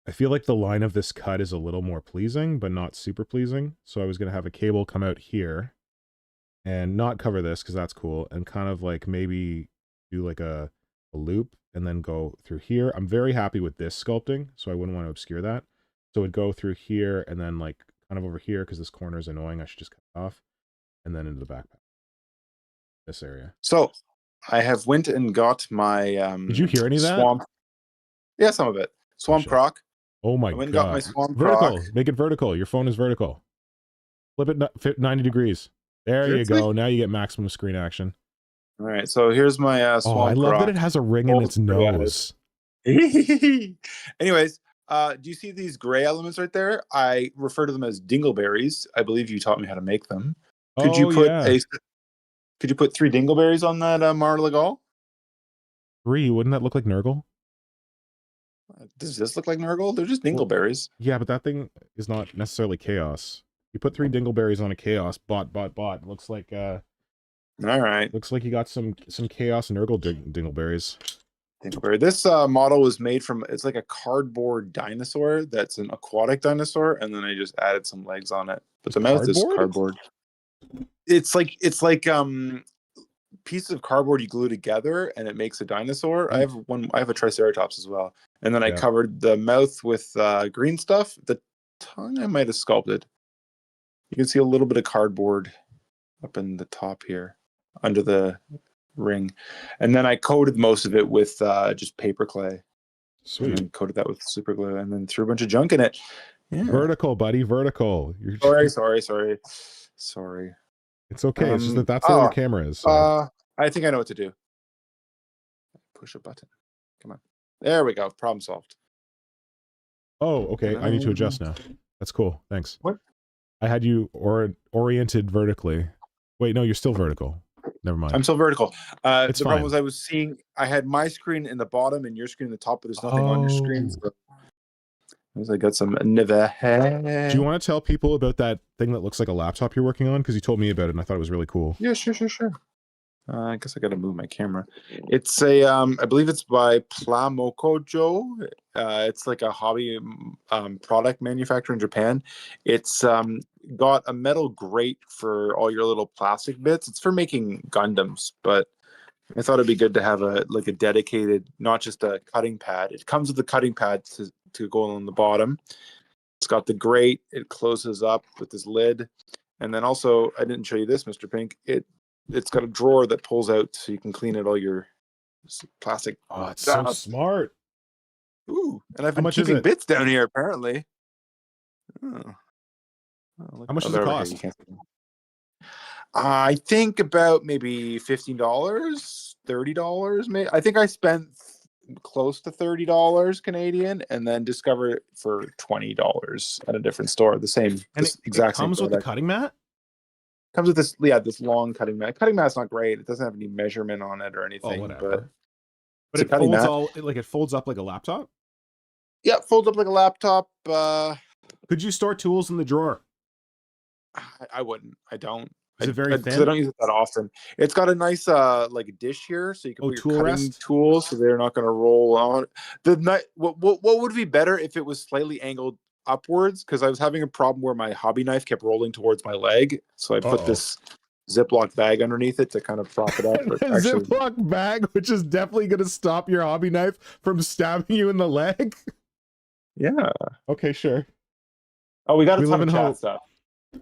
I feel like the line of this cut is a little more pleasing, but not super pleasing. So I was going to have a cable come out here. And not cover this because that's cool, and kind of like maybe do like a loop and then go through here. I'm very happy with this sculpting, so I wouldn't want to obscure that. So it'd go through here and then like kind of over here because this corner is annoying. I should just cut it off and then into the backpack. This area. So I have went and got my Did you hear any of that? Swamp. Yeah, some of it. Swamp Crock. Oh my god. Got my Swamp vertical. Crock. Make it vertical. Your phone is vertical. Flip it 90 degrees. There you go. Now you get maximum screen action. All right. So here's my Swamp I love Crock. that it has a ring in its nose. Anyways, do you see these gray elements right there? I refer to them as dingleberries. I believe you taught me how to make them. Could you put 3 dingleberries on that Mhara Gal? 3? Wouldn't that look like Nurgle? Does this look like Nurgle? They're just dingleberries. Yeah, but that thing is not necessarily chaos. You put 3 dingleberries on a chaos bot. Looks like all right. Looks like you got some chaos Nurgle dingleberries. think over here. This model was made from, it's like a cardboard dinosaur that's an aquatic dinosaur, and then I just added some legs on it. But the mouth is cardboard. It's like pieces of cardboard you glue together and it makes a dinosaur. I have a triceratops as well. And then I covered the mouth with green stuff. The tongue I might have sculpted. You can see a little bit of cardboard up in the top here under the ring. And then I coated most of it with just paper clay. Sweet. And then coated that with super glue and then threw a bunch of junk in it. Yeah. Vertical, buddy, vertical. Sorry. It's okay. It's just that's the way your camera is. So. I think I know what to do. Push a button. Come on. There we go. Problem solved. Oh, okay. I need to adjust now. That's cool. Thanks. What? I had you oriented vertically. Wait, no, you're still vertical. Never mind. I'm still vertical. The fine. problem was I had my screen in the bottom and your screen in the top, but there's nothing on your screen. So I got some Nivea. Do you want to tell people about that thing that looks like a laptop you're working on? Because you told me about it and I thought it was really cool. Yeah, sure. I guess I got to move my camera. It's a, I believe it's by Plamokojo. It's like a hobby product manufacturer in Japan. It's got a metal grate for all your little plastic bits. It's for making Gundams, but I thought it'd be good to have a dedicated, not just a cutting pad. It comes with the cutting pad to go on the bottom. It's got the grate. It closes up with this lid, and then also I didn't show you this, Mr. Pink. It's got a drawer that pulls out so you can clean out all your plastic. Oh, it's so smart. Ooh, and I've been keeping bits down here apparently. How much does it cost? I think about maybe $15, $30. Maybe I think I spent close to $30 Canadian, and then discovered it for $20 at a different store. The same, and it comes with the cutting mat. Comes with this long cutting mat. Cutting mat's not great. It doesn't have any measurement on it or anything. But it folds it folds up like a laptop. Yeah, folds up like a laptop. Could you store tools in the drawer? I wouldn't. I don't. Is it very thin? I don't use it that often. It's got a nice dish here, so you can put your cutting tools, so they're not going to roll on. What would be better if it was slightly angled upwards, because I was having a problem where my hobby knife kept rolling towards my leg, so I put this Ziploc bag underneath it to kind of prop it up. Ziploc bag, which is definitely going to stop your hobby knife from stabbing you in the leg. Yeah. Okay, sure. Oh, we got a ton of chat stuff.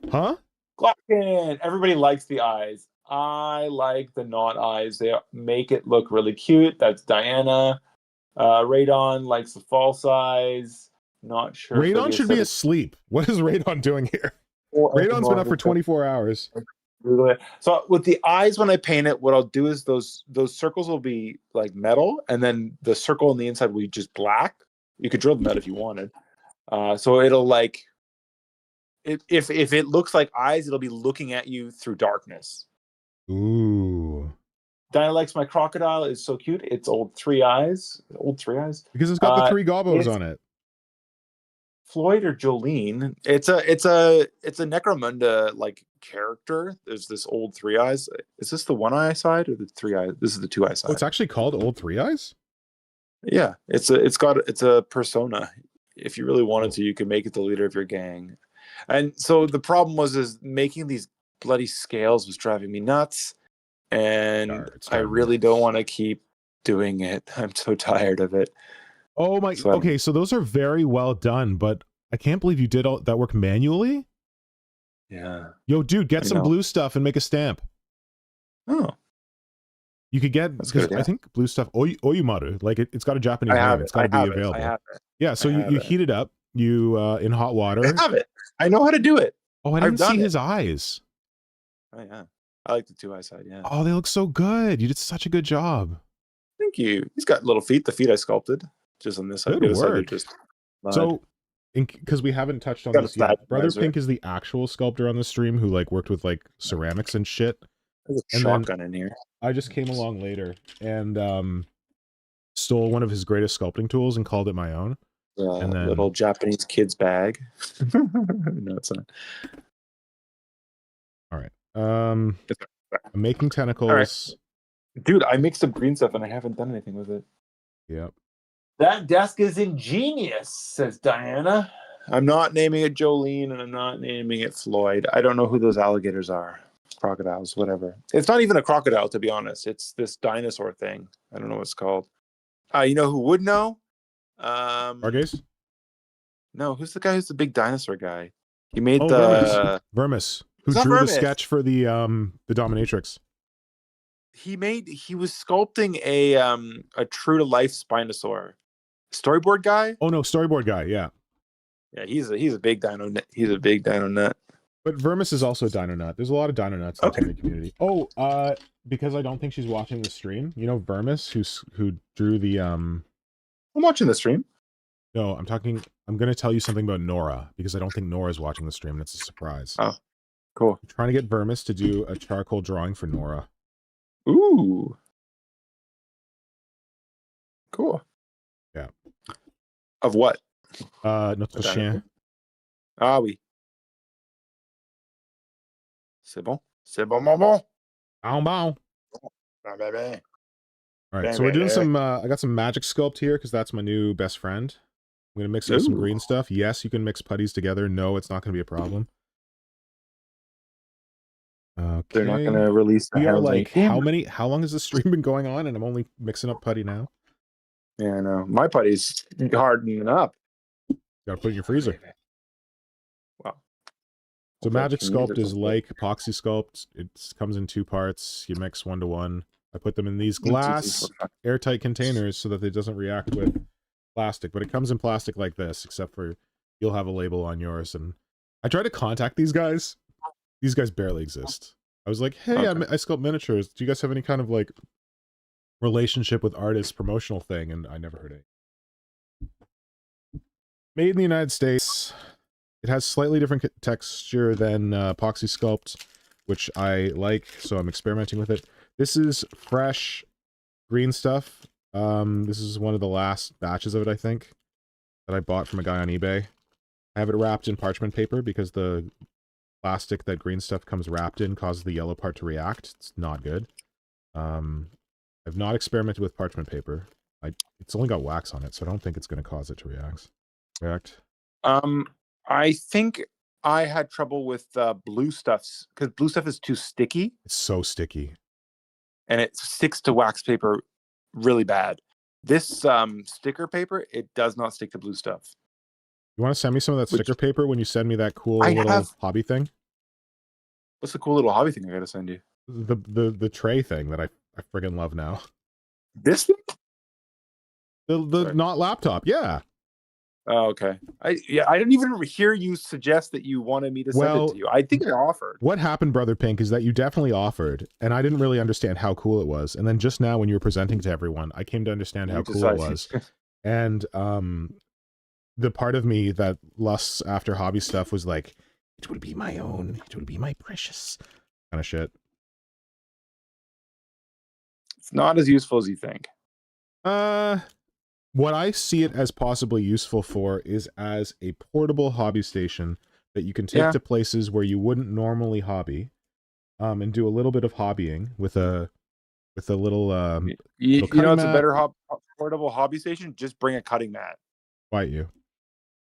Huh? Glockin! Everybody likes the eyes. I like the not eyes. They make it look really cute. That's Diana. Radon likes the false eyes. Not sure. Radon should be asleep. What is Radon doing here? Radon's been up for 24 hours. So with the eyes, when I paint it, what I'll do is those circles will be like metal, and then the circle on the inside will be just black. You could drill them out if you wanted. So it'll if it looks like eyes, it'll be looking at you through darkness. Ooh. Diana likes my crocodile. It's so cute. It's old three eyes. Because it's got the three gobos on it. Floyd or Jolene? It's a Necromunda like character. There's this old three eyes. Is this the one eye side or the three eyes? This is the two eye side. Oh, it's actually called Old Three Eyes? Yeah, it's a persona. If you really wanted to, you could make it the leader of your gang. And so the problem was making these bloody scales was driving me nuts, and I really don't want to keep doing it. I'm so tired of it. Oh my! Okay, so those are very well done, but I can't believe you did all that work manually. Yeah. Yo, dude, get some blue stuff and make a stamp. Oh. You could get, I think blue stuff, Oyumaru, like it's got a Japanese name. It's got to be available. I have it. Yeah, so you heat it up, in hot water. I have it. I know how to do it. Oh, I didn't see his eyes. Oh yeah, I like the two eye side. Yeah. Oh, they look so good. You did such a good job. Thank you. He's got little feet. The feet I sculpted just on this side. Good work. So, because we haven't touched on this yet, Brother Pink is the actual sculptor on the stream who worked with ceramics and shit. There's a shotgun in here. I just came along later and stole one of his greatest sculpting tools and called it my own. And then little Japanese kid's bag. No, it's not. All right. I'm making tentacles. Right. Dude, I mixed up green stuff and I haven't done anything with it. Yep. That desk is ingenious, says Diana. I'm not naming it Jolene, and I'm not naming it Floyd. I don't know who those alligators are. Crocodiles, whatever. It's not even a crocodile, to be honest. It's this dinosaur thing. I don't know what it's called. You know who would know? Stargaze? No, who's the guy who's the big dinosaur guy? He made Vermis. Who drew the sketch for the dominatrix. He was sculpting a true to life Spinosaur. Storyboard guy? Oh no, storyboard guy, yeah. Yeah, he's a big dino he's a big dino nut. But Vermis is also a dino nut. There's a lot of dino nuts in the community. Oh, because I don't think she's watching the stream. You know Vermis, who drew the I'm watching the stream. No, I'm gonna tell you something about Nora, because I don't think Nora's watching the stream, and it's a surprise. Oh, cool. I'm trying to get Vermis to do a charcoal drawing for Nora. Ooh. Cool. Yeah. Of what? Notre chien. Ah oui. C'est bon. C'est bon, mon bon. Bon. All right, so we're doing some, I got some magic sculpt here, because that's my new best friend. I'm going to mix it with some green stuff. Yes, you can mix putties together. No, it's not going to be a problem. Okay. They're not going to release the how long has this stream been going on, and I'm only mixing up putty now? Yeah, I know. My putty's hardening up. Gotta put it in your freezer. Wow. So magic sculpt is like epoxy sculpt. It comes in 2 parts. You mix 1 to 1. I put them in these glass airtight containers so that it doesn't react with plastic, but it comes in plastic like this, except for you'll have a label on yours. And I tried to contact these guys. These guys barely exist. I was like, hey, I sculpt miniatures. Do you guys have any kind of like relationship with artists promotional thing? And I never heard it. Made in the United States. It has slightly different texture than epoxy sculpt, which I like, so I'm experimenting with it. This is fresh Greenstuff. This is one of the last batches of it, I think, that I bought from a guy on eBay. I have it wrapped in parchment paper because the plastic that Greenstuff comes wrapped in causes the yellow part to react. It's not good. I've not experimented with parchment paper. It's only got wax on it, so I don't think it's going to cause it to react. I think I had trouble with blue stuffs because blue stuff is too sticky. It's so sticky. And it sticks to wax paper really bad. This sticker paper, it does not stick to blue stuff. You want to send me some of that sticker paper when you send me that cool little hobby thing? What's the cool little hobby thing I gotta send you? The tray thing that I friggin' love now. This thing? The not laptop, yeah. Oh, okay. I didn't even hear you suggest that you wanted me to send it to you. I think I offered. What happened, Brother Pink, is that you definitely offered, and I didn't really understand how cool it was. And then just now, when you were presenting to everyone, I came to understand how cool it was. And the part of me that lusts after hobby stuff was like, it will be my own. It will be my precious kind of shit. It's not as useful as you think. What I see it as possibly useful for is as a portable hobby station that you can take to places where you wouldn't normally hobby, and do a little bit of hobbying with a little you know it's a better portable hobby station. Just bring a cutting mat. Fight you.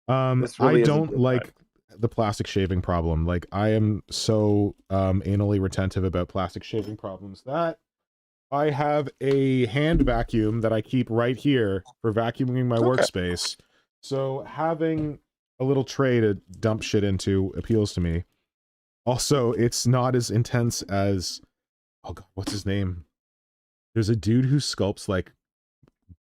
I don't like the plastic shaving problem. Like I am so anally retentive about plastic shaving problems that I have a hand vacuum that I keep right here for vacuuming my workspace. So having a little tray to dump shit into appeals to me. Also, it's not as intense as, oh god, what's his name? There's a dude who sculpts like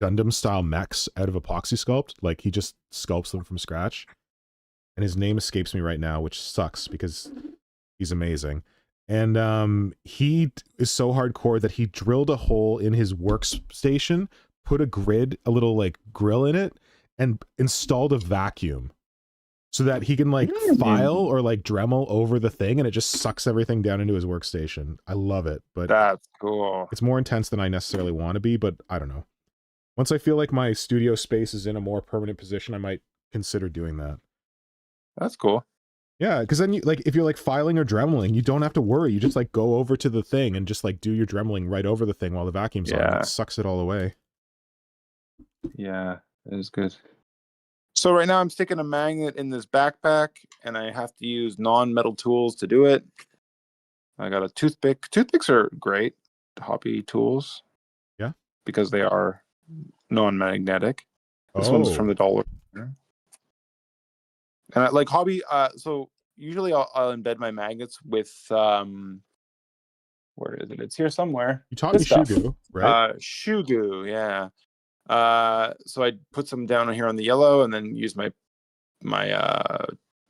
Gundam style mechs out of epoxy sculpt. Like he just sculpts them from scratch. And his name escapes me right now, which sucks because he's amazing. And he is so hardcore that he drilled a hole in his workstation, put a little like grill in it, and installed a vacuum so that he can like file or like Dremel over the thing, and it just sucks everything down into his workstation. I love it, but that's cool. It's more intense than I necessarily want to be, but I don't know. Once I feel like my studio space is in a more permanent position, I might consider doing that. That's cool. Yeah, because then you like if you're like filing or dremeling, you don't have to worry. You just like go over to the thing and just like do your dremeling right over the thing while the vacuum's on. It sucks it all away. Yeah, it is good. So right now I'm sticking a magnet in this backpack, and I have to use non-metal tools to do it. I got a toothpick. Toothpicks are great hobby tools. Yeah. Because they are non-magnetic. This one's from the dollar. And I like hobby. So usually I'll embed my magnets with where is it? It's here somewhere. You taught me Shoe Goo, right? Shoe Goo, yeah. So I put some down here on the yellow, and then use my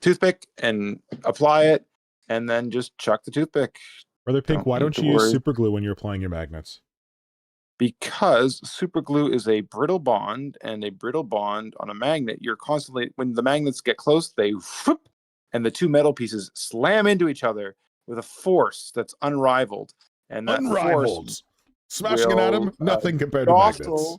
toothpick and apply it, and then just chuck the toothpick. Brother Pink, why don't you use super glue when you're applying your magnets? Because super glue is a brittle bond, and a brittle bond on a magnet, you're constantly, when the magnets get close, they whoop, and the two metal pieces slam into each other with a force that's unrivaled. And that force smashing an atom, nothing compared to magnets.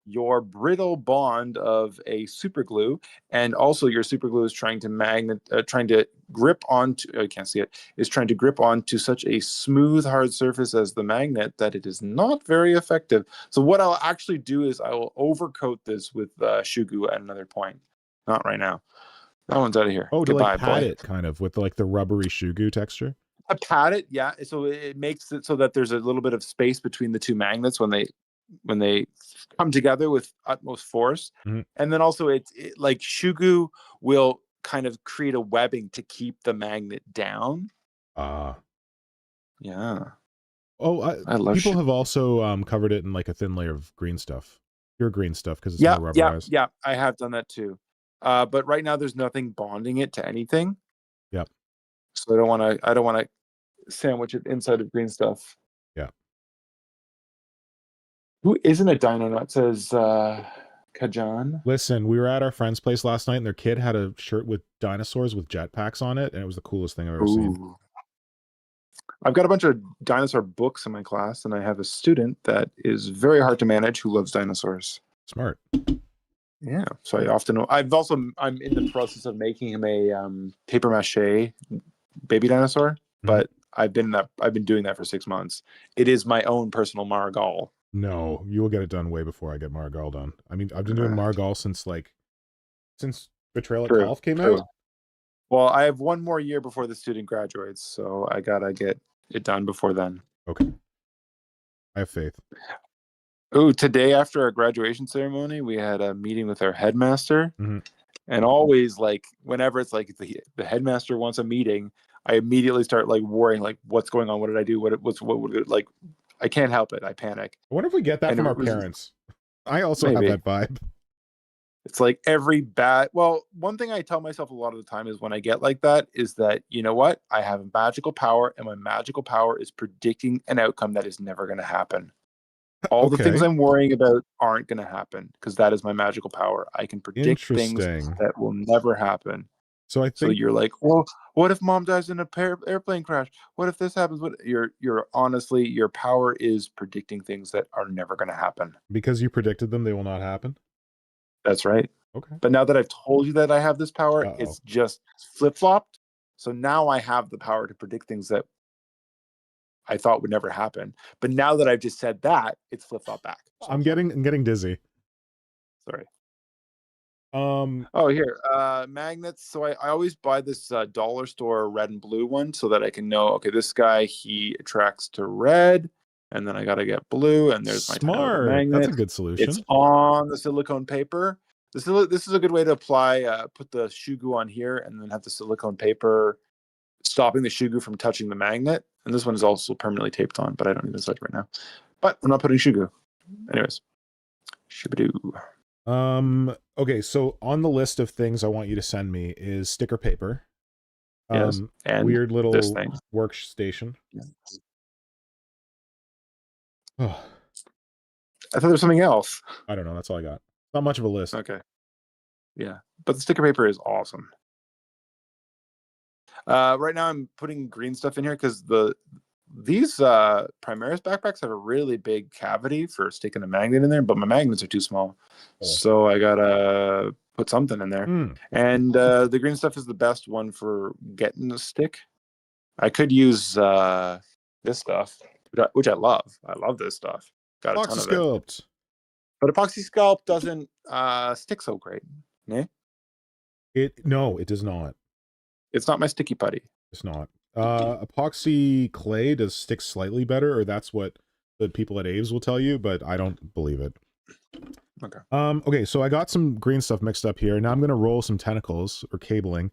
Your brittle bond of a super glue, and also your super glue is trying to grip onto, I can't see it, is trying to grip onto such a smooth, hard surface as the magnet that it is not very effective. So what I'll actually do is I will overcoat this with Shoe Goo at another point. Not right now. That one's out of here. Oh, to like pat it kind of with like the rubbery Shoe Goo texture? I pat it, yeah. So it makes it so that there's a little bit of space between the two magnets when they come together with utmost force. Mm-hmm. And then also it like Shoe Goo will kind of create a webbing to keep the magnet down. Yeah. Oh, I love people have also covered it in like a thin layer of Greenstuff. Pure Greenstuff, because it's more rubberized. Yeah, I have done that too. But right now there's nothing bonding it to anything. Yep. So I don't want to sandwich it inside of Greenstuff. Yeah. Who isn't a dino nut, says Kajan. Listen, we were at our friend's place last night, and their kid had a shirt with dinosaurs with jetpacks on it, and it was the coolest thing I've ever seen. I've got a bunch of dinosaur books in my class, and I have a student that is very hard to manage who loves dinosaurs. Smart. Yeah. So I'm in the process of making him a paper mache baby dinosaur, but I've been doing that for 6 months. It is my own personal Mhara Gal. No, you will get it done way before I get Mhara Gal done. I mean, I've been doing Mhara Gal since Betrayal at Calf came out. Well, I have one more year before the student graduates, so I gotta get it done before then. Okay. I have faith. Oh, today after our graduation ceremony, we had a meeting with our headmaster. Mm-hmm. And always, like, whenever it's like the headmaster wants a meeting, I immediately start like worrying, like, what's going on? What did I do? What would like? I can't help it. I panic. I wonder if we get that from our parents. I also have that vibe. It's like one thing I tell myself a lot of the time is when I get like that is that, you know what? I have a magical power, and my magical power is predicting an outcome that is never going to happen. All the things I'm worrying about aren't going to happen because that is my magical power. I can predict things that will never happen. So you're like, well, what if mom dies in a airplane crash? What if this happens? You're honestly, your power is predicting things that are never going to happen. Because you predicted them, they will not happen? That's right. Okay. But now that I've told you that I have this power, it's just flip-flopped. So now I have the power to predict things that I thought would never happen. But now that I've just said that, it's flip-flop back. So I'm getting dizzy. Sorry. Here, magnets. So I always buy this dollar store red and blue one so that I can know, okay, this guy, he attracts to red, and then I got to get blue, and there's my magnet. That's a good solution. It's on the silicone paper. This is a good way to apply, put the Shoe Goo on here, and then have the silicone paper stopping the Shoe Goo from touching the magnet. And this one is also permanently taped on, but I don't need this right now. But I'm not putting Shoe Goo. Anyways, Shibadoo. Okay, so on the list of things I want you to send me is sticker paper. Yes, and weird little workstation. Yeah. Oh. I thought there was something else. I don't know. That's all I got. Not much of a list. Okay. Yeah, but the sticker paper is awesome. Right now I'm putting Greenstuff in here because these Primaris backpacks have a really big cavity for sticking a magnet in there, but my magnets are too small. So I gotta put something in there. And the Greenstuff is the best one for getting a stick. I could use this stuff, which I love. I love this stuff. Got a ton of it. But epoxy sculpt doesn't stick so great. Eh? No, it does not. It's not my sticky putty. It's not. Epoxy clay does stick slightly better, or that's what the people at Aves will tell you, but I don't believe it. Okay. Okay, so I got some green stuff mixed up here. Now I'm going to roll some tentacles or cabling.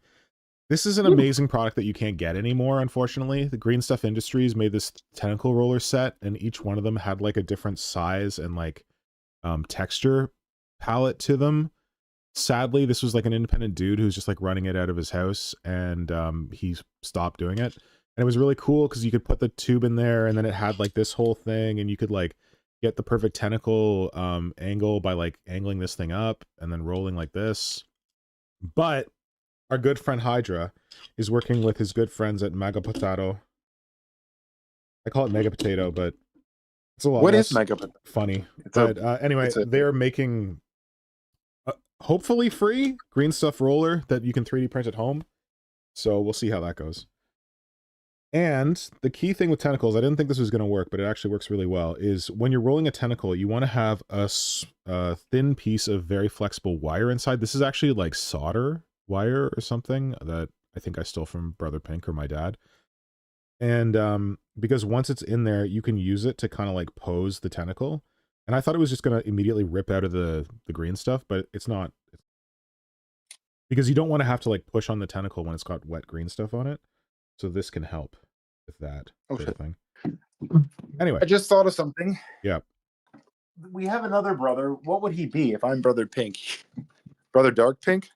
This is an amazing product that you can't get anymore, unfortunately. The Greenstuff Industries made this tentacle roller set, and each one of them had like a different size and like texture palette to them. Sadly, this was like an independent dude who's just like running it out of his house, and he stopped doing it. And it was really cool because you could put the tube in there, and then it had like this whole thing, and you could like get the perfect tentacle angle by like angling this thing up and then rolling like this. But our good friend Hydra is working with his good friends at Mega Potato. I call it Mega Potato, but it's a lot less funny. But anyway, they're making hopefully free green stuff roller that you can 3D print at home. So we'll see how that goes. And the key thing with tentacles, I didn't think this was going to work, but it actually works really well, is when you're rolling a tentacle, you want to have a thin piece of very flexible wire inside. This is actually like solder wire or something that I think I stole from Brother Pink or my dad. And because once it's in there, you can use it to kind of like pose the tentacle. And I thought it was just going to immediately rip out of the green stuff, but it's not. Because you don't want to have to like push on the tentacle when it's got wet green stuff on it. So this can help with that sort of thing. Anyway. I just thought of something. Yeah. We have another brother. What would he be if I'm Brother Pink? Brother Dark Pink?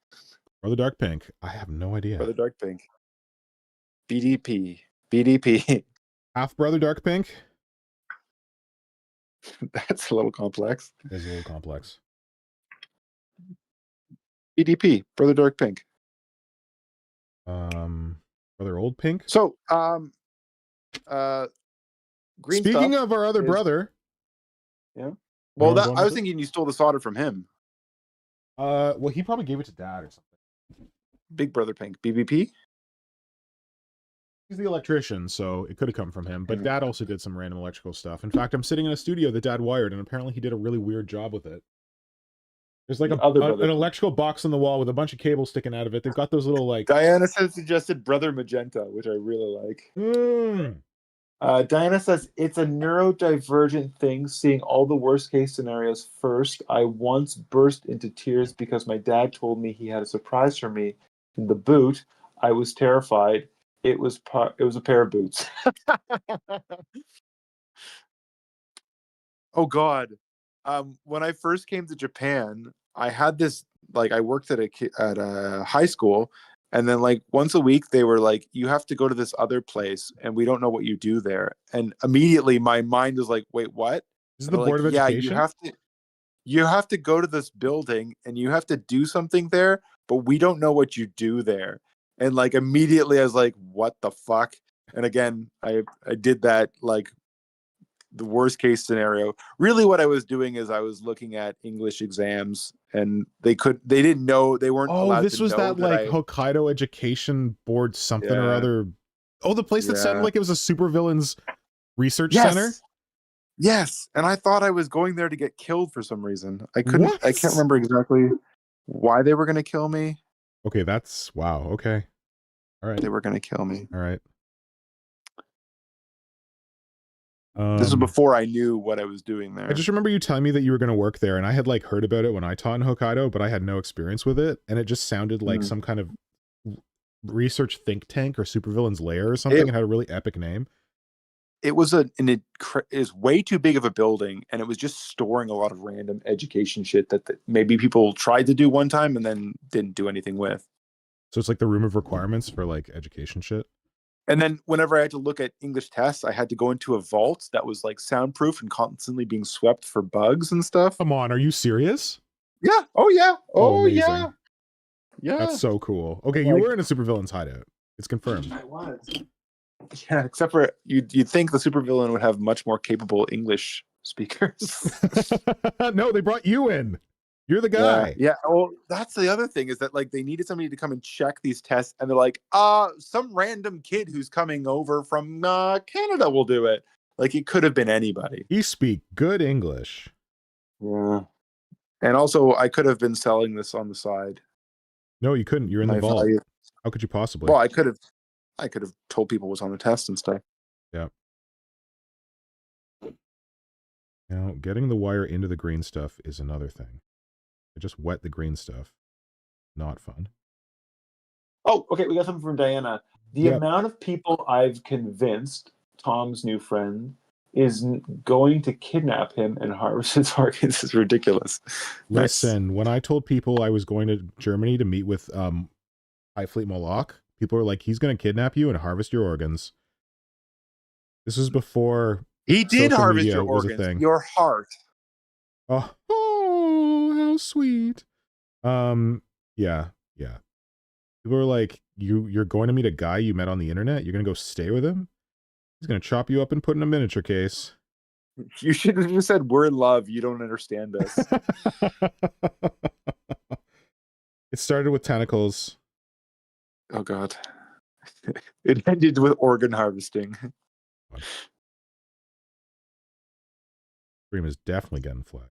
Brother Dark Pink. I have no idea. Brother Dark Pink. BDP. BDP. Half Brother Dark Pink? That's a little complex. It is a little complex. BDP. Brother Dark Pink. Brother Old Pink? So, green Speaking stuff of our other brother. Yeah. Well, I was thinking you stole the solder from him. Well, he probably gave it to Dad or something. Big Brother Pink. BBP? He's the electrician, so it could have come from him. But Dad also did some random electrical stuff. In fact, I'm sitting in a studio that Dad wired, and apparently he did a really weird job with it. There's like an electrical box on the wall with a bunch of cables sticking out of it. They've got those little like... Diana says suggested Brother Magenta, which I really like. Diana says, it's a neurodivergent thing, seeing all the worst case scenarios first. I once burst into tears because my dad told me he had a surprise for me in the boot. I was terrified. It was a pair of boots. Oh God. When I first came to Japan, I had this, like, I worked at a high school, and then like once a week they were like, you have to go to this other place and we don't know what you do there. And immediately my mind was like, wait, what? This is the Board of Education? Yeah, you have to go to this building and you have to do something there, but we don't know what you do there. And like immediately I was like, what the fuck? And again, I did that, like the worst case scenario. Really what I was doing is I was looking at English exams, and they didn't know, they weren't allowed to know. Oh, this was that like Hokkaido Education Board something or other. Oh, the place that sounded like it was a supervillains research center? Yes. And I thought I was going there to get killed for some reason. I can't remember exactly why they were going to kill me. Okay, that's wow. Okay. All right. They were going to kill me. All right. This was before I knew what I was doing there. I just remember you telling me that you were going to work there, and I had like heard about it when I taught in Hokkaido, but I had no experience with it, and it just sounded like some kind of research think tank or supervillains lair or something. It had a really epic name. It was is way too big of a building, and it was just storing a lot of random education shit that maybe people tried to do one time and then didn't do anything with. So it's like the room of requirements for like education shit. And then whenever I had to look at English tests, I had to go into a vault that was like soundproof and constantly being swept for bugs and stuff. Come on, are you serious? Yeah. Oh yeah. Oh yeah. Yeah. That's so cool. Okay, you were in a supervillain's hideout. It's confirmed. I was. Yeah, except for you'd think the supervillain would have much more capable English speakers. No, they brought you in. You're the guy. Yeah. Well, that's the other thing, is that like they needed somebody to come and check these tests, and they're like, some random kid who's coming over from Canada will do it. Like it could have been anybody. You speak good English. Yeah. And also, I could have been selling this on the side. No, you couldn't. You're in the vault. How could you possibly? Well, I could have told people it was on the test and stuff. Yeah. Now, getting the wire into the green stuff is another thing. I just wet the green stuff. Not fun. Oh, okay. We got something from Diana. The amount of people I've convinced, Tom's new friend, is going to kidnap him and harvest his organs is ridiculous. Listen, nice. When I told people I was going to Germany to meet with High Fleet Moloch, people were like, he's going to kidnap you and harvest your organs. This is before he did harvest your organs, your heart. Oh, how sweet. Yeah. People were like, you're going to meet a guy you met on the internet? You're going to go stay with him? He's going to chop you up and put in a miniature case. You should have just said, we're in love. You don't understand us. It started with tentacles. Oh, God. It ended with organ harvesting. Stream is definitely getting flagged.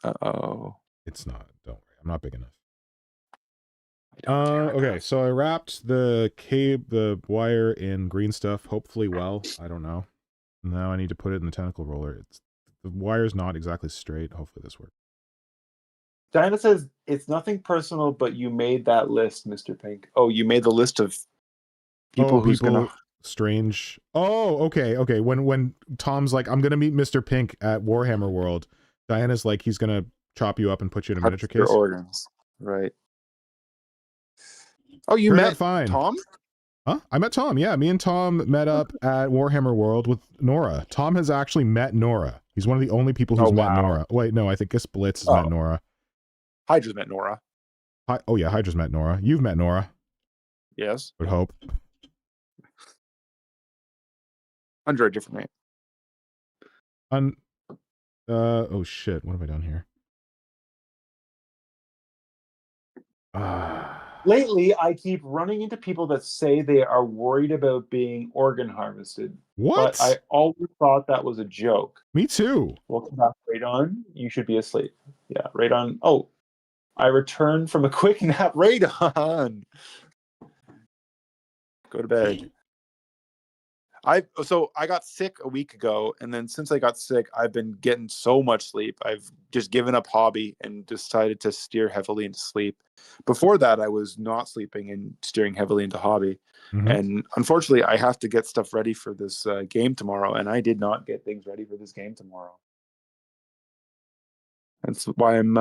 Uh-oh. It's not. Don't worry. I'm not big enough. Okay, so I wrapped the wire in green stuff, hopefully well. I don't know. Now I need to put it in the tentacle roller. The wire's not exactly straight. Hopefully this works. Diana says, it's nothing personal, but you made that list, Mr. Pink. Oh, you made the list of people who's gonna... Strange. Oh, okay. When Tom's like, I'm gonna meet Mr. Pink at Warhammer World, Diana's like, he's gonna chop you up and put you in a miniature case. Your organs. Right. Oh, you met Tom? Huh? I met Tom, yeah. Me and Tom met up at Warhammer World with Nora. Tom has actually met Nora. He's one of the only people who's met Nora. Wait, no, I think Blitz has met Nora. Hydra's met Nora. Oh, yeah, Hydra's met Nora. You've met Nora. Yes. Would hope. Under a different name. Oh, shit. What have I done here? Lately, I keep running into people that say they are worried about being organ harvested. What? But I always thought that was a joke. Me too. Welcome back, Radon. You should be asleep. Yeah, Radon. Oh, I returned from a quick nap. Radon! Go to bed. So I got sick a week ago, and then since I got sick, I've been getting so much sleep. I've just given up hobby and decided to steer heavily into sleep. Before that, I was not sleeping and steering heavily into hobby. Mm-hmm. And unfortunately, I have to get stuff ready for this game tomorrow, and I did not get things ready for this game tomorrow. That's why I'm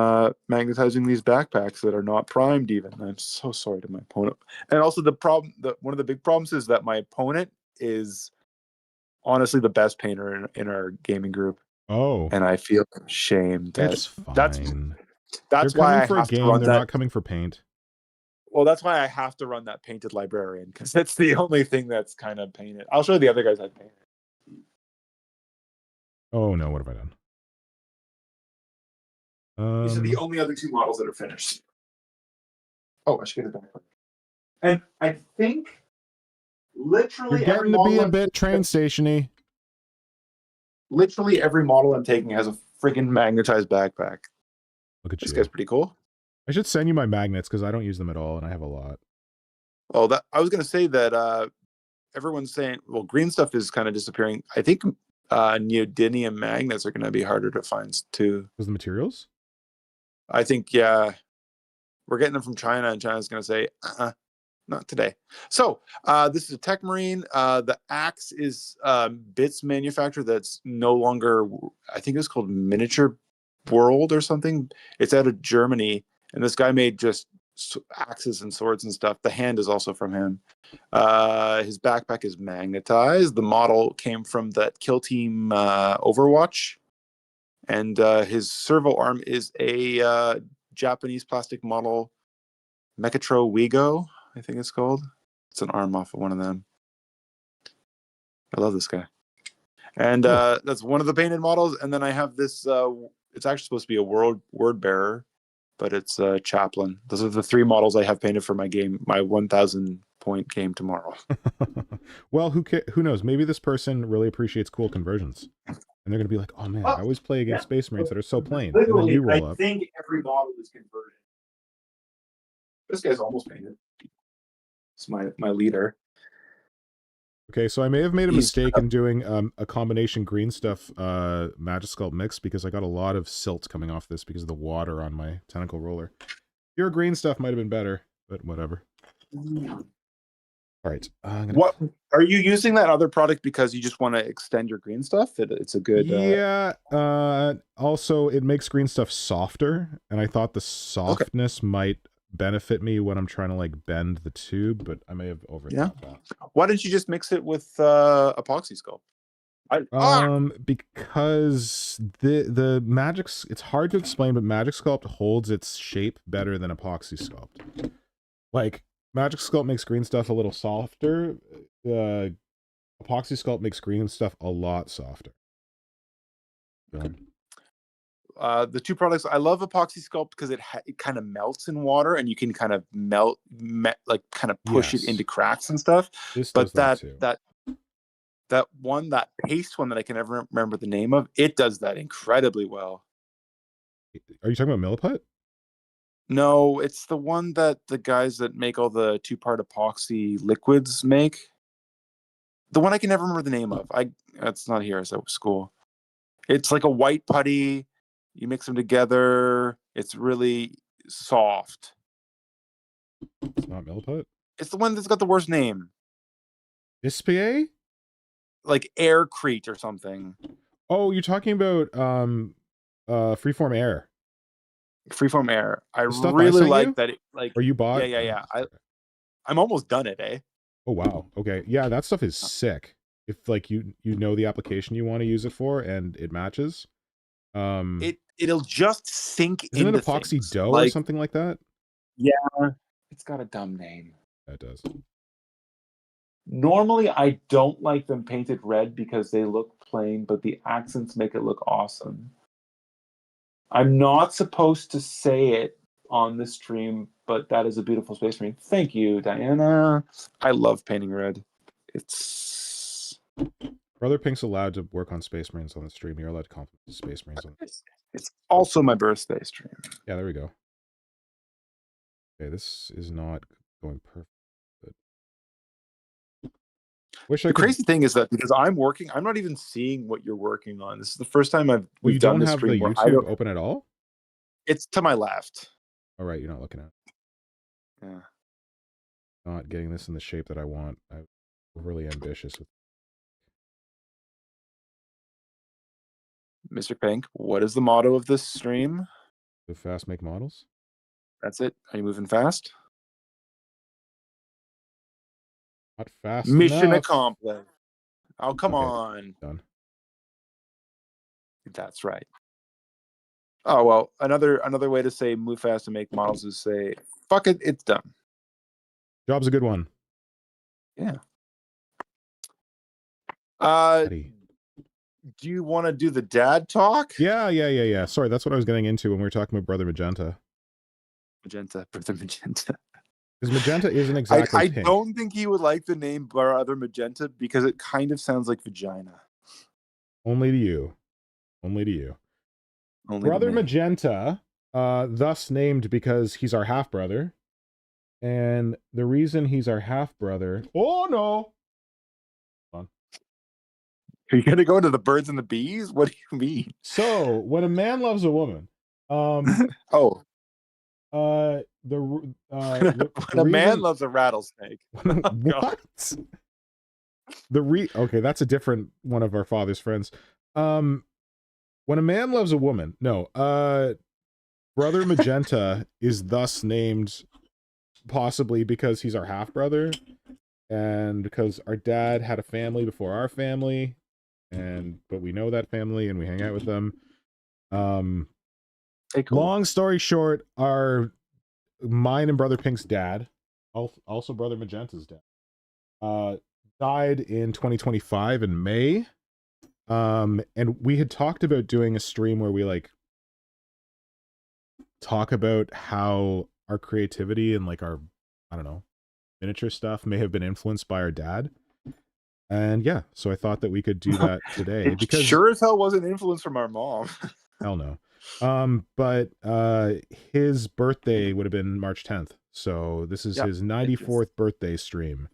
magnetizing these backpacks that are not primed even. I'm so sorry to my opponent. And also one of the big problems is that my opponent is honestly the best painter in our gaming group. Oh. And I feel ashamed. That's fine. That's why I have to run that. They're not coming for paint. Well, that's why I have to run that painted librarian, because that's the only thing that's kind of painted. I'll show you the other guys I painted. Oh no, what have I done? These are the only other two models that are finished. Oh, I should get it back. And I think literally you're getting to be a bit train stationy. Literally every model I'm taking has a friggin' magnetized backpack. Look at this guy's pretty cool. I should send you my magnets because I don't use them at all, and I have a lot. Oh, I was going to say that everyone's saying, well, green stuff is kind of disappearing. I think neodymium magnets are going to be harder to find too. Was the materials? I think, yeah. We're getting them from China, and China's going to say, not today. So this is a Tech Marine. The axe is bits manufacturer that's no longer, I think it's called Miniature World or something. It's out of Germany, and this guy made just axes and swords and stuff. The hand is also from him. His backpack is magnetized. The model came from that Kill Team Overwatch, and his servo arm is a Japanese plastic model, Mechatro Wigo, I think it's called. It's an arm off of one of them. I love this guy. And that's one of the painted models. And then I have this, it's actually supposed to be a word bearer. but it's Chaplin. Those are the 3 models I have painted for my game, my 1,000 point game tomorrow. Well, who knows? Maybe this person really appreciates cool conversions, and they're gonna be like, "Oh man, I always play against Space Marines that are so plain." And then you roll up. I think every model is converted. This guy's almost painted. It's my leader. Okay, so I may have made a mistake in doing a combination Greenstuff Magic Sculpt mix because I got a lot of silt coming off this because of the water on my tentacle roller. Your Greenstuff might have been better, but whatever. All right. What are you using that other product because you just want to extend your Greenstuff? It's a good. Yeah. Also, it makes Greenstuff softer, and I thought the softness might benefit me when I'm trying to like bend the tube, but I may have overthought that. Why didn't you just mix it with Epoxy Sculpt? Because the Magic, it's hard to explain, but Magic Sculpt holds its shape better than Epoxy Sculpt. Like, Magic Sculpt makes Greenstuff a little softer. Epoxy Sculpt makes Greenstuff a lot softer. The 2 products, I love Epoxy Sculpt because it kind of melts in water, and you can kind of like kind of push it into cracks and stuff. But that paste one that I can never remember the name of, it does that incredibly well. Are you talking about Milliput? No, it's the one that the guys that make all the 2-part epoxy liquids make. The one I can never remember the name of. That's not here. It's at school. It's like a white putty. You mix them together. It's really soft. It's not Milliput? It's the one that's got the worst name. Ispia? Like Aircrete or something. Oh, you're talking about Freeform Air. Freeform Air. I really like that. Or you bought? Yeah. I'm almost done it, eh? Oh wow. Okay. Yeah, that stuff is sick. If like you know the application you want to use it for and it matches. It'll just sink into into it epoxy things. dough or something like that? Yeah. It's got a dumb name. That does. Normally I don't like them painted red because they look plain, but the accents make it look awesome. I'm not supposed to say it on the stream, but that is a beautiful Space Marine. Thank you, Diana. I love painting red. It's... Brother Pink's allowed to work on Space Marines on the stream. You're allowed to compliment the Space Marines on It's also my birthday stream. Yeah, there we go. Okay, this is not going perfect. The crazy thing is that because I'm working, I'm not even seeing what you're working on. This is the first time we've done this stream. You don't have the YouTube open at all? It's to my left. All right, you're not looking at it. Yeah. Not getting this in the shape that I want. I'm overly ambitious with. Mr. Pink, what is the motto of this stream? The fast make models? That's it. Are you moving fast? Not fast Mission enough. accomplished. Oh, come on. Done. That's right. Oh, well, another way to say move fast and make models is say, fuck it, it's done. Job's a good one. Yeah. Do you want to do the dad talk? Yeah. Sorry, that's what I was getting into when we were talking about Brother Magenta. Brother Magenta. Because Magenta isn't exactly I pink. don't think he would like the name Brother Magenta because it kind of sounds like vagina. Only to you. Only to you. Only Brother to Magenta, thus named because he's our half-brother. And the reason he's our half-brother... Oh, no! Hold on. Are you going to go into the birds and the bees? What do you mean? So, when a man loves a woman... when a man loves a rattlesnake. What? Okay, that's a different one of our father's friends. When a man loves a woman, Brother Magenta is thus named possibly because he's our half brother, and because our dad had a family before our family, but we know that family and we hang out with them. Hey, cool. Long story short, mine and Brother Pink's dad, also Brother Magenta's dad, died in 2025 in May. And we had talked about doing a stream where we like talk about how our creativity and like our, I don't know, miniature stuff may have been influenced by our dad. And yeah, so I thought that we could do that today because sure as hell wasn't influenced from our mom. hell no. But his birthday would have been March 10th. So this is his 94th birthday stream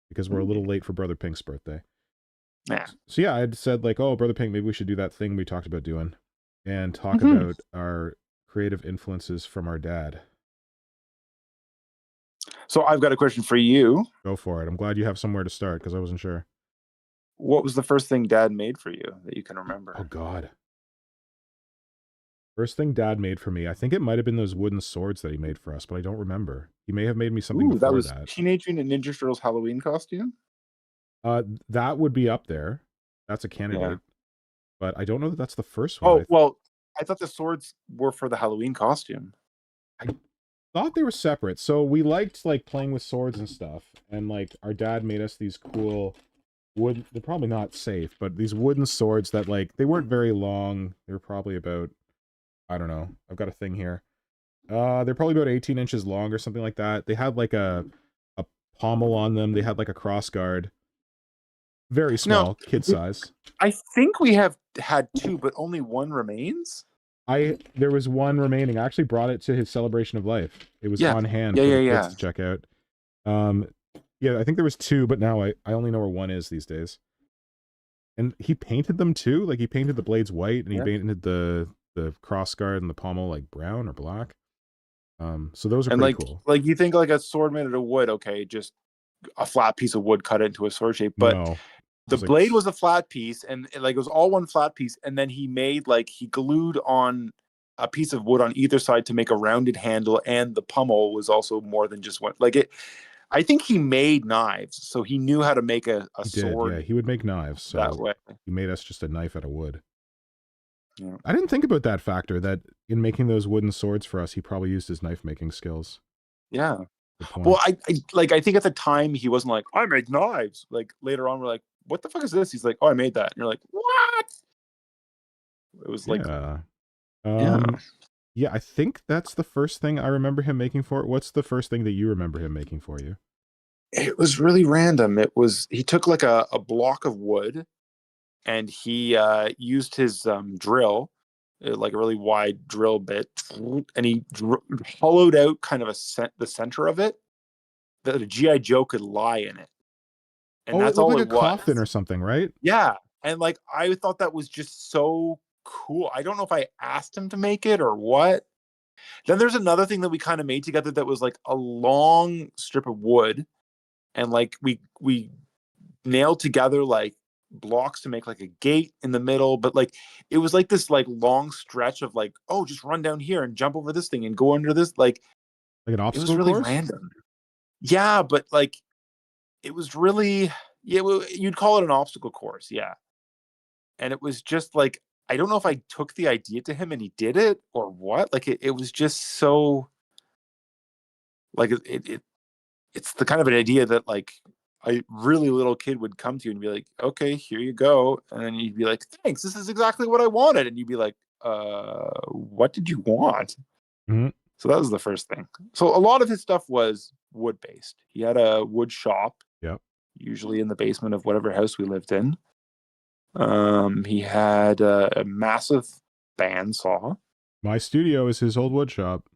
because we're a little late for Brother Pink's birthday. Yeah. So yeah, I'd said like, oh, Brother Pink, maybe we should do that thing we talked about doing and talk about our creative influences from our dad. So I've got a question for you. Go for it. I'm glad you have somewhere to start because I wasn't sure. What was the first thing Dad made for you that you can remember? Oh, God. First thing Dad made for me, I think it might have been those wooden swords that he made for us, but I don't remember. He may have made me something before that. Was Teenage Mutant Ninja Turtles Halloween costume? That would be up there. That's a candidate. Yeah. But I don't know that that's the first one. Oh, well, I thought the swords were for the Halloween costume. I thought they were separate. So we liked like playing with swords and stuff, and like our dad made us these cool wood, they're probably not safe, but these wooden swords that like they weren't very long. They were probably about, I don't know, I've got a thing here. They're probably about 18 inches long or something like that. They had like a pommel on them. They had like a cross guard. Very small, kid size. I think we have had two, but only one remains. There was one remaining. I actually brought it to his celebration of life. It was on hand for the kids to check out. Yeah, I think there was two, but now I only know where one is these days. And he painted them too. Like he painted the blades white, and he painted the cross guard and the pommel like brown or black. So those are pretty cool. Like you think like a sword made out of wood, okay, just a flat piece of wood cut into a sword shape, but no. The blade was a flat piece, and like it was all one flat piece, and then he made like he glued on a piece of wood on either side to make a rounded handle, and the pommel was also more than just one. Like it, I think he made knives, so he knew how to make a sword. Yeah, he would make knives. So that way, he made us just a knife out of wood. Yeah. I didn't think about that factor. That in making those wooden swords for us, he probably used his knife making skills. Yeah. Well, I think at the time he wasn't like I make knives. Like later on, we're like, what the fuck is this? He's like, oh, I made that. And you're like, what? It was like, yeah, I think that's the first thing I remember him making for it. What's the first thing that you remember him making for you? It was really random. It was, he took like a block of wood and he used his drill, like a really wide drill bit, and he hollowed out kind of the center of it that a G.I. Joe could lie in it. And that's all like a coffin or something, right? Yeah. And like I thought that was just so cool. I don't know if I asked him to make it or what. Then there's another thing that we kind of made together that was like a long strip of wood, and like we nailed together like blocks to make like a gate in the middle, but like it was like this like long stretch of like, oh, just run down here and jump over this thing and go under this, like an obstacle course? It was really course? random. Yeah, but like it was really, you'd call it an obstacle course, yeah. And it was just like, I don't know if I took the idea to him and he did it or what. Like it was just so, like it's the kind of an idea that like a really little kid would come to you and be like, okay, here you go. And then you'd be like, thanks, this is exactly what I wanted. And you'd be like, what did you want? Mm-hmm. So that was the first thing. So a lot of his stuff was wood-based. He had a wood shop. Yep. Usually in the basement of whatever house we lived in. He had a massive bandsaw. My studio is his old wood shop.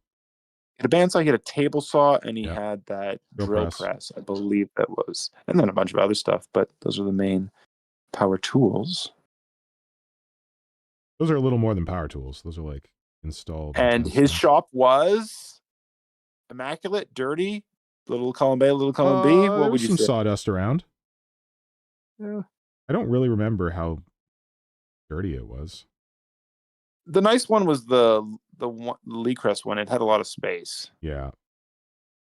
He had a bandsaw, he had a table saw, and he had that drill press, I believe that was. And then a bunch of other stuff, but those are the main power tools. Those are a little more than power tools. Those are like installed. And his shop was immaculate, dirty, little column A, little column B. What would you say? Some sawdust around. Yeah. I don't really remember how dirty it was. The nice one was the Lee Crest one. It had a lot of space. Yeah.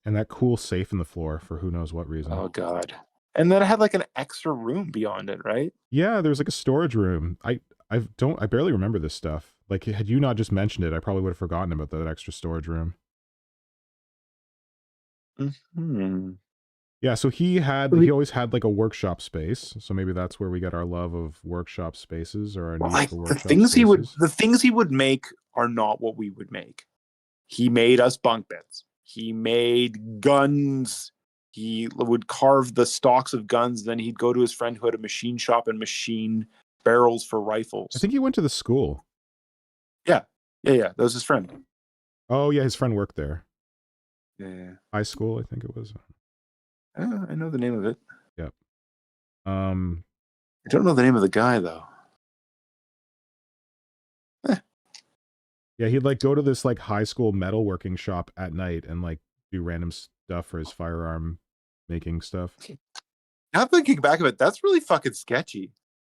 And that cool safe in the floor for who knows what reason. Oh, God. And then it had like an extra room beyond it, right? Yeah, there was like a storage room. I barely remember this stuff. Like, had you not just mentioned it, I probably would have forgotten about that extra storage room. Mm-hmm. Yeah, so he always had like a workshop space. So maybe that's where we got our love of workshop spaces, or our need for workshop spaces. The things he would make are not what we would make. He made us bunk beds. He made guns. He would carve the stocks of guns. Then he'd go to his friend who had a machine shop and machine barrels for rifles. I think he went to the school. Yeah. That was his friend. Oh, yeah, his friend worked there. Yeah. High school, I think it was. I know the name of it. Yep. I don't know the name of the guy, though. Yeah, he'd like go to this like high school metalworking shop at night and like do random stuff for his firearm making stuff. Now thinking back of it, that's really fucking sketchy.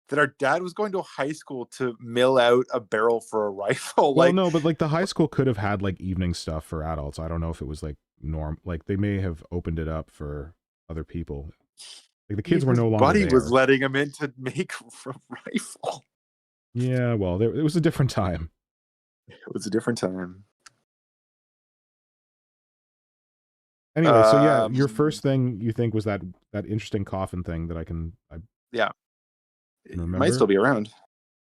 That our dad was going to a high school to mill out a barrel for a rifle. Well, no, but like the high school could have had like evening stuff for adults. I don't know if it was like like they may have opened it up for other people. Like the kids were no longer Buddy there. was letting him in to make a rifle. Yeah, well, it was a different time. It was a different time. Anyway, so yeah, your first thing you think was that interesting coffin thing that I It might still be around.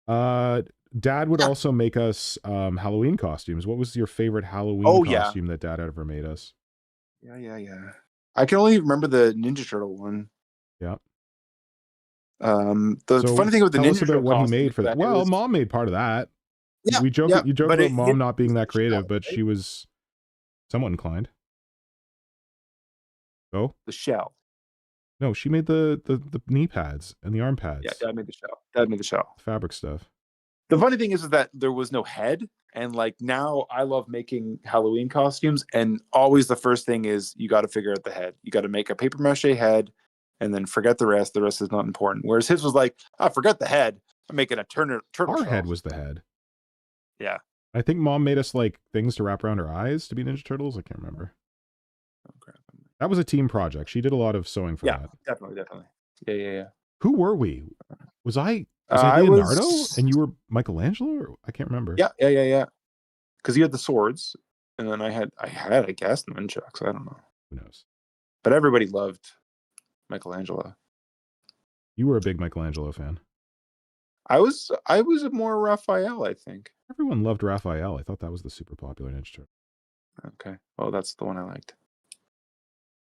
Dad would also make us Halloween costumes. What was your favorite Halloween costume that Dad ever made us? Yeah. I can only remember the Ninja Turtle one. Yeah. The funny thing with the Ninja Turtle what he made for that. Well, Mom made part of that. Yeah, you joke about Mom not being that creative, but she was somewhat inclined. Oh, the shell. No, she made the knee pads and the arm pads. Yeah, Dad made the shell. Fabric stuff. The funny thing is that there was no head, and like now I love making Halloween costumes, and always the first thing is you got to figure out the head. You got to make a paper mache head, and then forget the rest. The rest is not important. Whereas his was like, forget the head. I'm making a turtle. Our head was the head. Yeah. I think Mom made us like things to wrap around her eyes to be Ninja Turtles. I can't remember. Oh crap. That was a team project. She did a lot of sewing for that. Definitely. Yeah. Who were we? Was I Leonardo and you were Michelangelo? Or I can't remember. Yeah. Because you had the swords, and then I had, I guess, nunchucks. I don't know. Who knows? But everybody loved Michelangelo. You were a big Michelangelo fan. I was more Raphael, I think. Everyone loved Raphael. I thought that was the super popular Ninja Turtle. Okay. Well, that's the one I liked.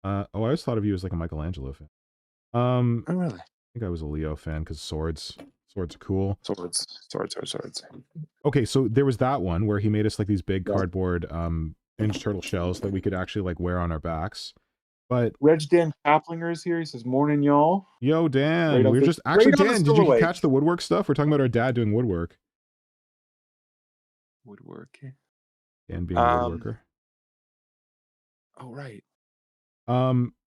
I always thought of you as like a Michelangelo fan. Oh, really? I think I was a Leo fan because swords are cool. Swords. Okay, so there was that one where he made us like these big cardboard Ninja Turtle shells that we could actually like wear on our backs. But Reg Dan Kaplinger is here. He says, "Morning, y'all." Yo, Dan. We're just actually Dan. Did you catch the woodwork stuff? We're talking about our dad doing woodwork. Dan being a woodworker. Oh, right.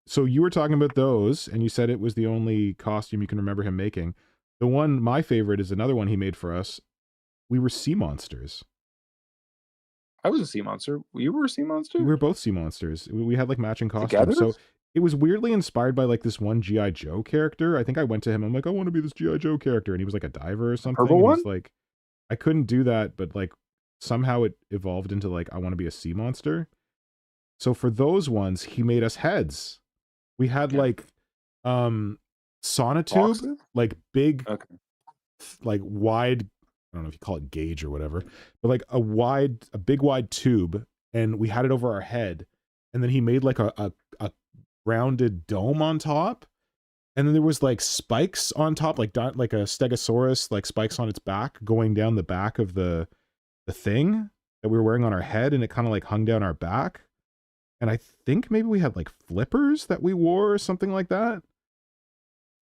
So you were talking about those, and you said it was the only costume you can remember him making. The one, my favorite, is another one he made for us. We were sea monsters. I was a sea monster. You were a sea monster? We were both sea monsters. We had like matching costumes. Together? So it was weirdly inspired by like this one G.I. Joe character. I think I went to him. I'm like, I want to be this G.I. Joe character. And he was like a diver or something. Purple one? Like, I couldn't do that, but like somehow it evolved into like, I want to be a sea monster. So for those ones, he made us heads. We had like sonotube, like big, like wide, I don't know if you call it gauge or whatever, but like a big wide tube, and we had it over our head, and then he made like a rounded dome on top, and then there was like spikes on top, like a stegosaurus, like spikes on its back going down the back of the thing that we were wearing on our head, and it kind of like hung down our back. And I think maybe we had like flippers that we wore or something like that.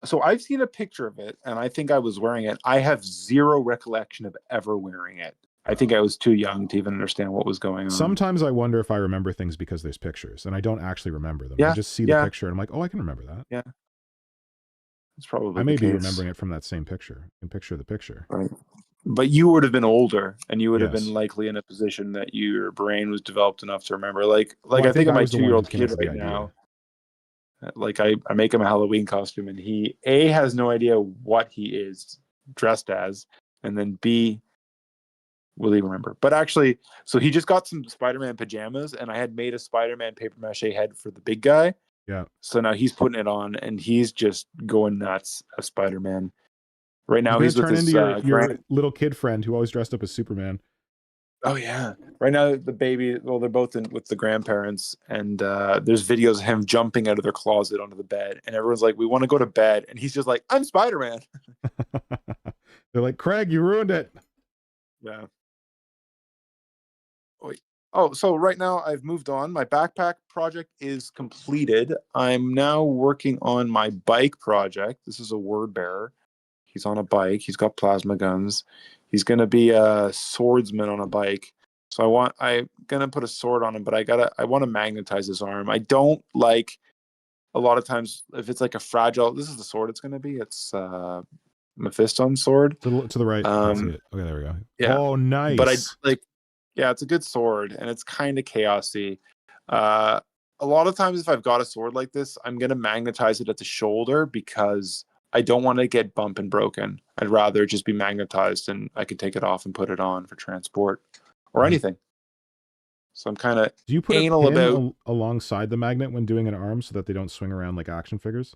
So I've seen a picture of it, and I think I was wearing it. I have zero recollection of ever wearing it. I think I was too young to even understand what was going on. Sometimes I wonder if I remember things because there's pictures, and I don't actually remember them. I just see the picture, and I'm like, oh, I can remember that. Yeah. It's probably I may be remembering it from that same picture. I can picture the picture. Right. But you would have been older, and you would have been likely in a position that your brain was developed enough to remember. Like I think of my 2-year-old kid right now. Like I make him a Halloween costume, and he A, has no idea what he is dressed as, and then B, will he remember? But actually, so he just got some Spider-Man pajamas, and I had made a Spider-Man paper mache head for the big guy. Yeah. So now he's putting it on, and he's just going nuts as Spider-Man. Right now, he's with turn his into your little kid friend who always dressed up as Superman. Oh yeah. Right now the baby, well, they're both in with the grandparents, and there's videos of him jumping out of their closet onto the bed, and everyone's like, "We want to go to bed," and he's just like, "I'm Spider-Man." They're like, Craig, you ruined it. Yeah. Oh, so right now I've moved on. My backpack project is completed. I'm now working on my bike project. This is a word bearer. He's on a bike. He's got plasma guns. He's gonna be a swordsman on a bike. So I'm gonna put a sword on him, but I want to magnetize his arm. I don't like a lot of times if it's like a fragile. This is the sword it's gonna be. It's Mephiston's sword. To the right. I see it. Okay, there we go. Yeah. Oh, nice. But I like, yeah, it's a good sword, and it's kind of chaosy. A lot of times, if I've got a sword like this, I'm gonna magnetize it at the shoulder because I don't want to get bumped and broken. I'd rather just be magnetized, and I could take it off and put it on for transport or anything. So I'm kind of Do you put anal a pin about alongside the magnet when doing an arm so that they don't swing around like action figures?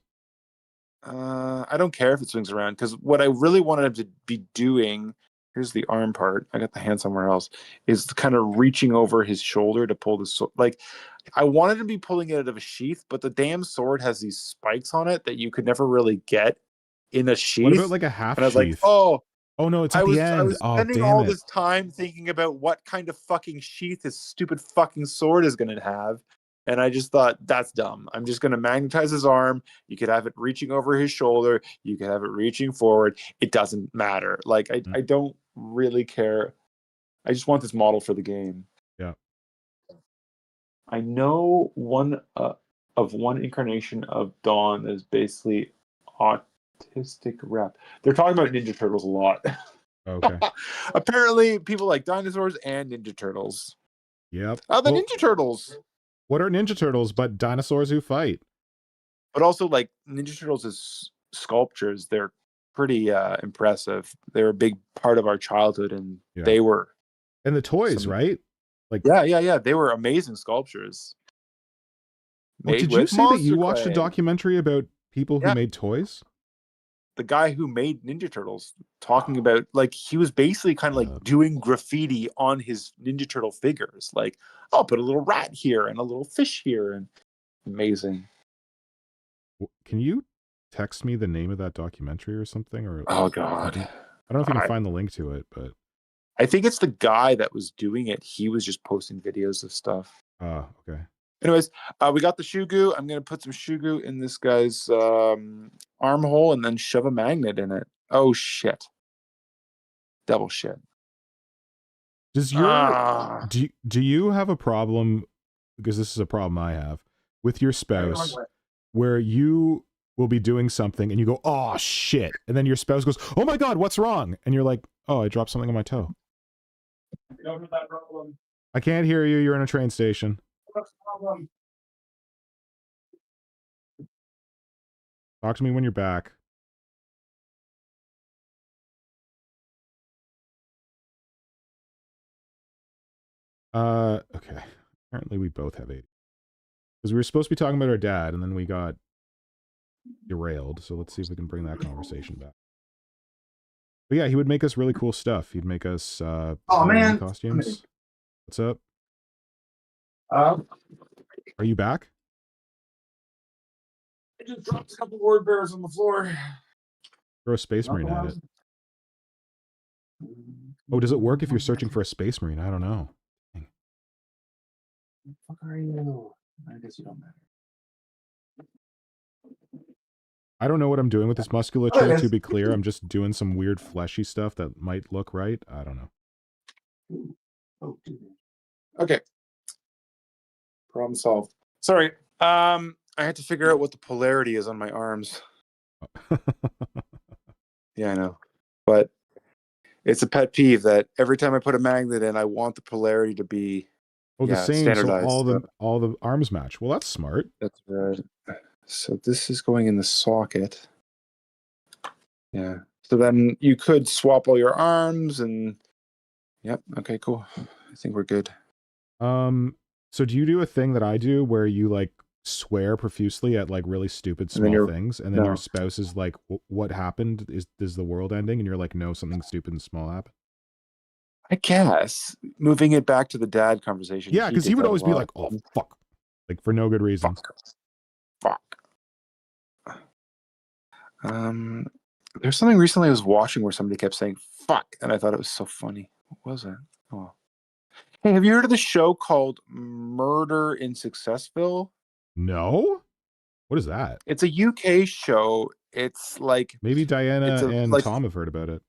I don't care if it swings around, because what I really wanted him to be doing, here's the arm part, I got the hand somewhere else, is kind of reaching over his shoulder to pull the sword. Like, I wanted to be pulling it out of a sheath, but the damn sword has these spikes on it that you could never really get in a sheath. What about like a half and I was sheath? like, oh no, it's at the end. I was Oh, spending damn all it. this time thinking about what kind of fucking sheath his stupid fucking sword is going to have. And I just thought, that's dumb. I'm just going to magnetize his arm. You could have it reaching over his shoulder. You could have it reaching forward. It doesn't matter. Like, I don't really care. I just want this model for the game. Yeah. I know one incarnation of Dawn is basically autistic rep. They're talking about Ninja Turtles a lot. Okay. Apparently, people like dinosaurs and Ninja Turtles. Yep. The Ninja Turtles. What are Ninja Turtles but dinosaurs who fight? But also, like, Ninja Turtles is sculptures. They're pretty impressive. They're a big part of our childhood, and they were. And the toys, right? Like, yeah. They were amazing sculptures. Did you say that you watched a documentary about people who made toys? The guy who made Ninja Turtles talking about, like, he was basically kind of like doing graffiti on his Ninja Turtle figures. Like, I'll put a little rat here and a little fish here, and amazing. Can you text me the name of that documentary or something? Or oh god, I don't know if you can find the link to it, but I think it's the guy that was doing it. He was just posting videos of stuff. Oh, okay. Anyways, we got the Shoe Goo. I'm gonna put some Shoe Goo in this guy's armhole and then shove a magnet in it. Oh shit! Double shit. Does your do you have a problem, because this is a problem I have, with your spouse, where you will be doing something and you go, oh shit, and then your spouse goes, oh my god, what's wrong? And you're like, oh, I dropped something on my toe. I don't have that problem. I can't hear you. You're in a train station. What's the problem? Talk to me when you're back. Okay. Apparently we both have 80. Because we were supposed to be talking about our dad, and then we got derailed. So let's see if we can bring that conversation back. But yeah, he would make us really cool stuff. He'd make us oh man, costumes. What's up? Are you back? I just dropped a couple word bears on the floor. Throw a Space Marine at it. Oh, does it work if you're searching for a Space Marine? I don't know. Dang. What the fuck are you? I guess you don't matter. I don't know what I'm doing with this musculature, to be clear. I'm just doing some weird fleshy stuff that might look right. I don't know. Okay. Problem solved. Sorry. I had to figure out what the polarity is on my arms. Yeah, I know. But it's a pet peeve that every time I put a magnet in, I want the polarity to be the same, standardized. So all the arms match. Well, that's smart. That's right. So this is going in the socket. Yeah. So then you could swap all your arms and yep. Okay, cool. I think we're good. So do you do a thing that I do where you like swear profusely at like really stupid small things, and then your spouse is like, what happened? Is the world ending? And you're like, no, something stupid and small happened? I guess moving it back to the dad conversation. Yeah, because he would always be like, "Oh fuck," like for no good reason. Fuck. There's something recently I was watching where somebody kept saying "fuck," and I thought it was so funny. What was it? Oh, hey, have you heard of the show called Murder in Successville? No, what is that? It's a UK show. It's like maybe Diana and Tom have heard about it.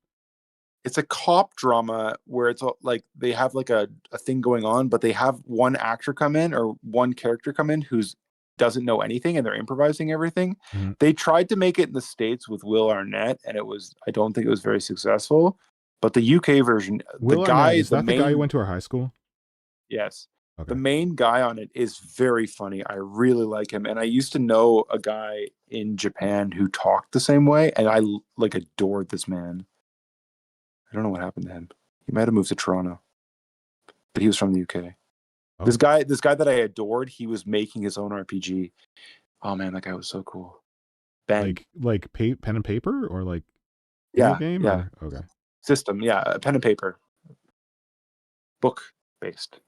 It's a cop drama where it's like they have like a thing going on, but they have one actor come in or one character come in who's doesn't know anything and they're improvising everything. Mm-hmm. They tried to make it in the States with Will Arnett and I don't think it was very successful. But the UK version, Will Arnett, is that the guy who went to our high school? Yes. Okay. The main guy on it is very funny. I really like him. And I used to know a guy in Japan who talked the same way, and I like adored this man. I don't know what happened to him. He might have moved to Toronto, but he was from the UK. Oh. This guy that I adored, he was making his own RPG. Oh man, that guy was so cool. Ben. Like pen and paper or like game? Yeah. Or? Okay. System, yeah, pen and paper. Book based.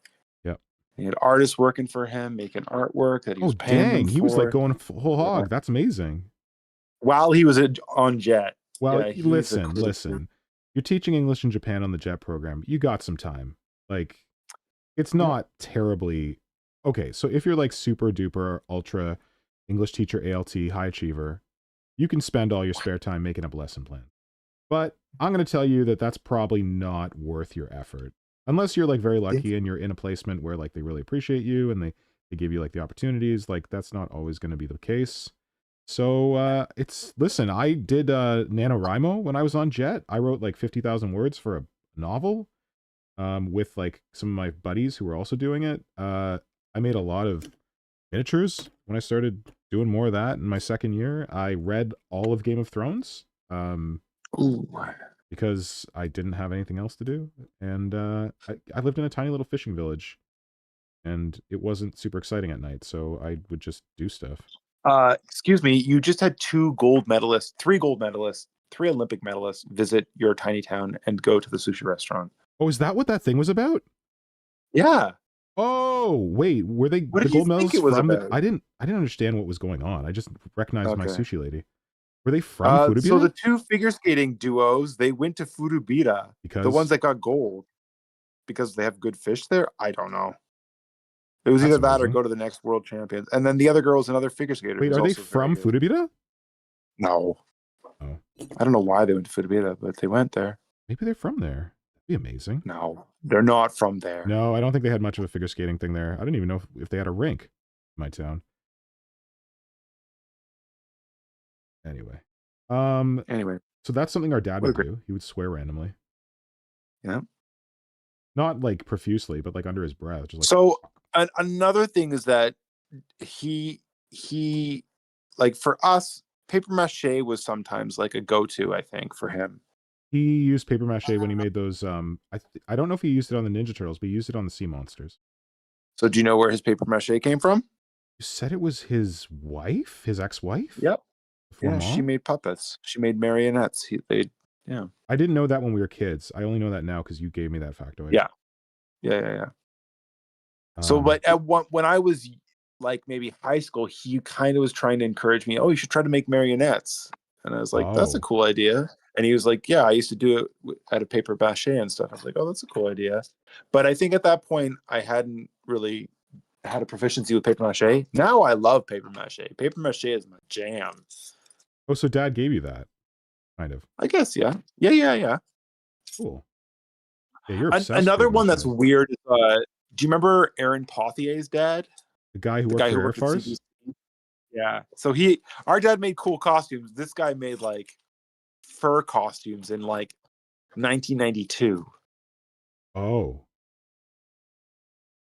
Yep. He had artists working for him, making artwork that he was paying them for. He was like going whole hog. Yeah. That's amazing. While he was on Jet. Well, yeah, listen. You're teaching English in Japan on the JET program. You got some time. Like, it's not terribly... Okay, so if you're like super duper ultra English teacher ALT high achiever, you can spend all your spare time making up a lesson plan. But I'm going to tell you that that's probably not worth your effort. Unless you're like very lucky and you're in a placement where like they really appreciate you and they give you like the opportunities, like that's not always going to be the case. So listen, I did NaNoWriMo when I was on Jet. I wrote like 50,000 words for a novel with like some of my buddies who were also doing it. I made a lot of miniatures when I started doing more of that in my second year. I read all of Game of Thrones because I didn't have anything else to do. And I lived in a tiny little fishing village and it wasn't super exciting at night. So I would just do stuff. Excuse me, you just had 3 gold medalists, 3 Olympic medalists visit your tiny town and go to the sushi restaurant. Oh, is that what that thing was about? Yeah. Oh, wait, were they the gold medalists from the... I didn't understand what was going on. I just recognized my sushi lady. Were they from Furubira? So the 2 figure skating duos, they went to Furubira. The ones that got gold. Because they have good fish there? I don't know. It was either that or go to the next world champions. And then the other girl is another figure skater. Wait, are they from Furubira? No. Oh. I don't know why they went to Furubira, but they went there. Maybe they're from there. That'd be amazing. No, they're not from there. No, I don't think they had much of a figure skating thing there. I didn't even know if they had a rink in my town. Anyway. So that's something our dad would do. He would swear randomly. Yeah. Not like profusely, but like under his breath. Just like, so another thing is that he like for us, paper mache was sometimes like a go-to, I think, for him. He used paper mache when he made those. I don't know if he used it on the Ninja Turtles, but he used it on the Sea Monsters. So do you know where his paper mache came from? You said it was his wife, his ex-wife? Yep. Yeah, she made puppets. She made marionettes. Yeah. I didn't know that when we were kids. I only know that now because you gave me that factoid. Yeah. So, but when I was like maybe high school, he kind of was trying to encourage me. Oh, you should try to make marionettes. And I was like, that's a cool idea. And he was like, yeah, I used to do it at a paper mache and stuff. I was like, oh, that's a cool idea. But I think at that point, I hadn't really had a proficiency with paper mache. Now I love paper mache. Paper mache is my jam. Oh, so Dad gave you that, kind of. I guess, yeah. Yeah. Cool. Yeah, you're obsessed. Another one that's weird is, do you remember Aaron Pothier's dad? The guy who worked for Airfars? Yeah. So our dad made cool costumes. This guy made like fur costumes in like 1992. Oh.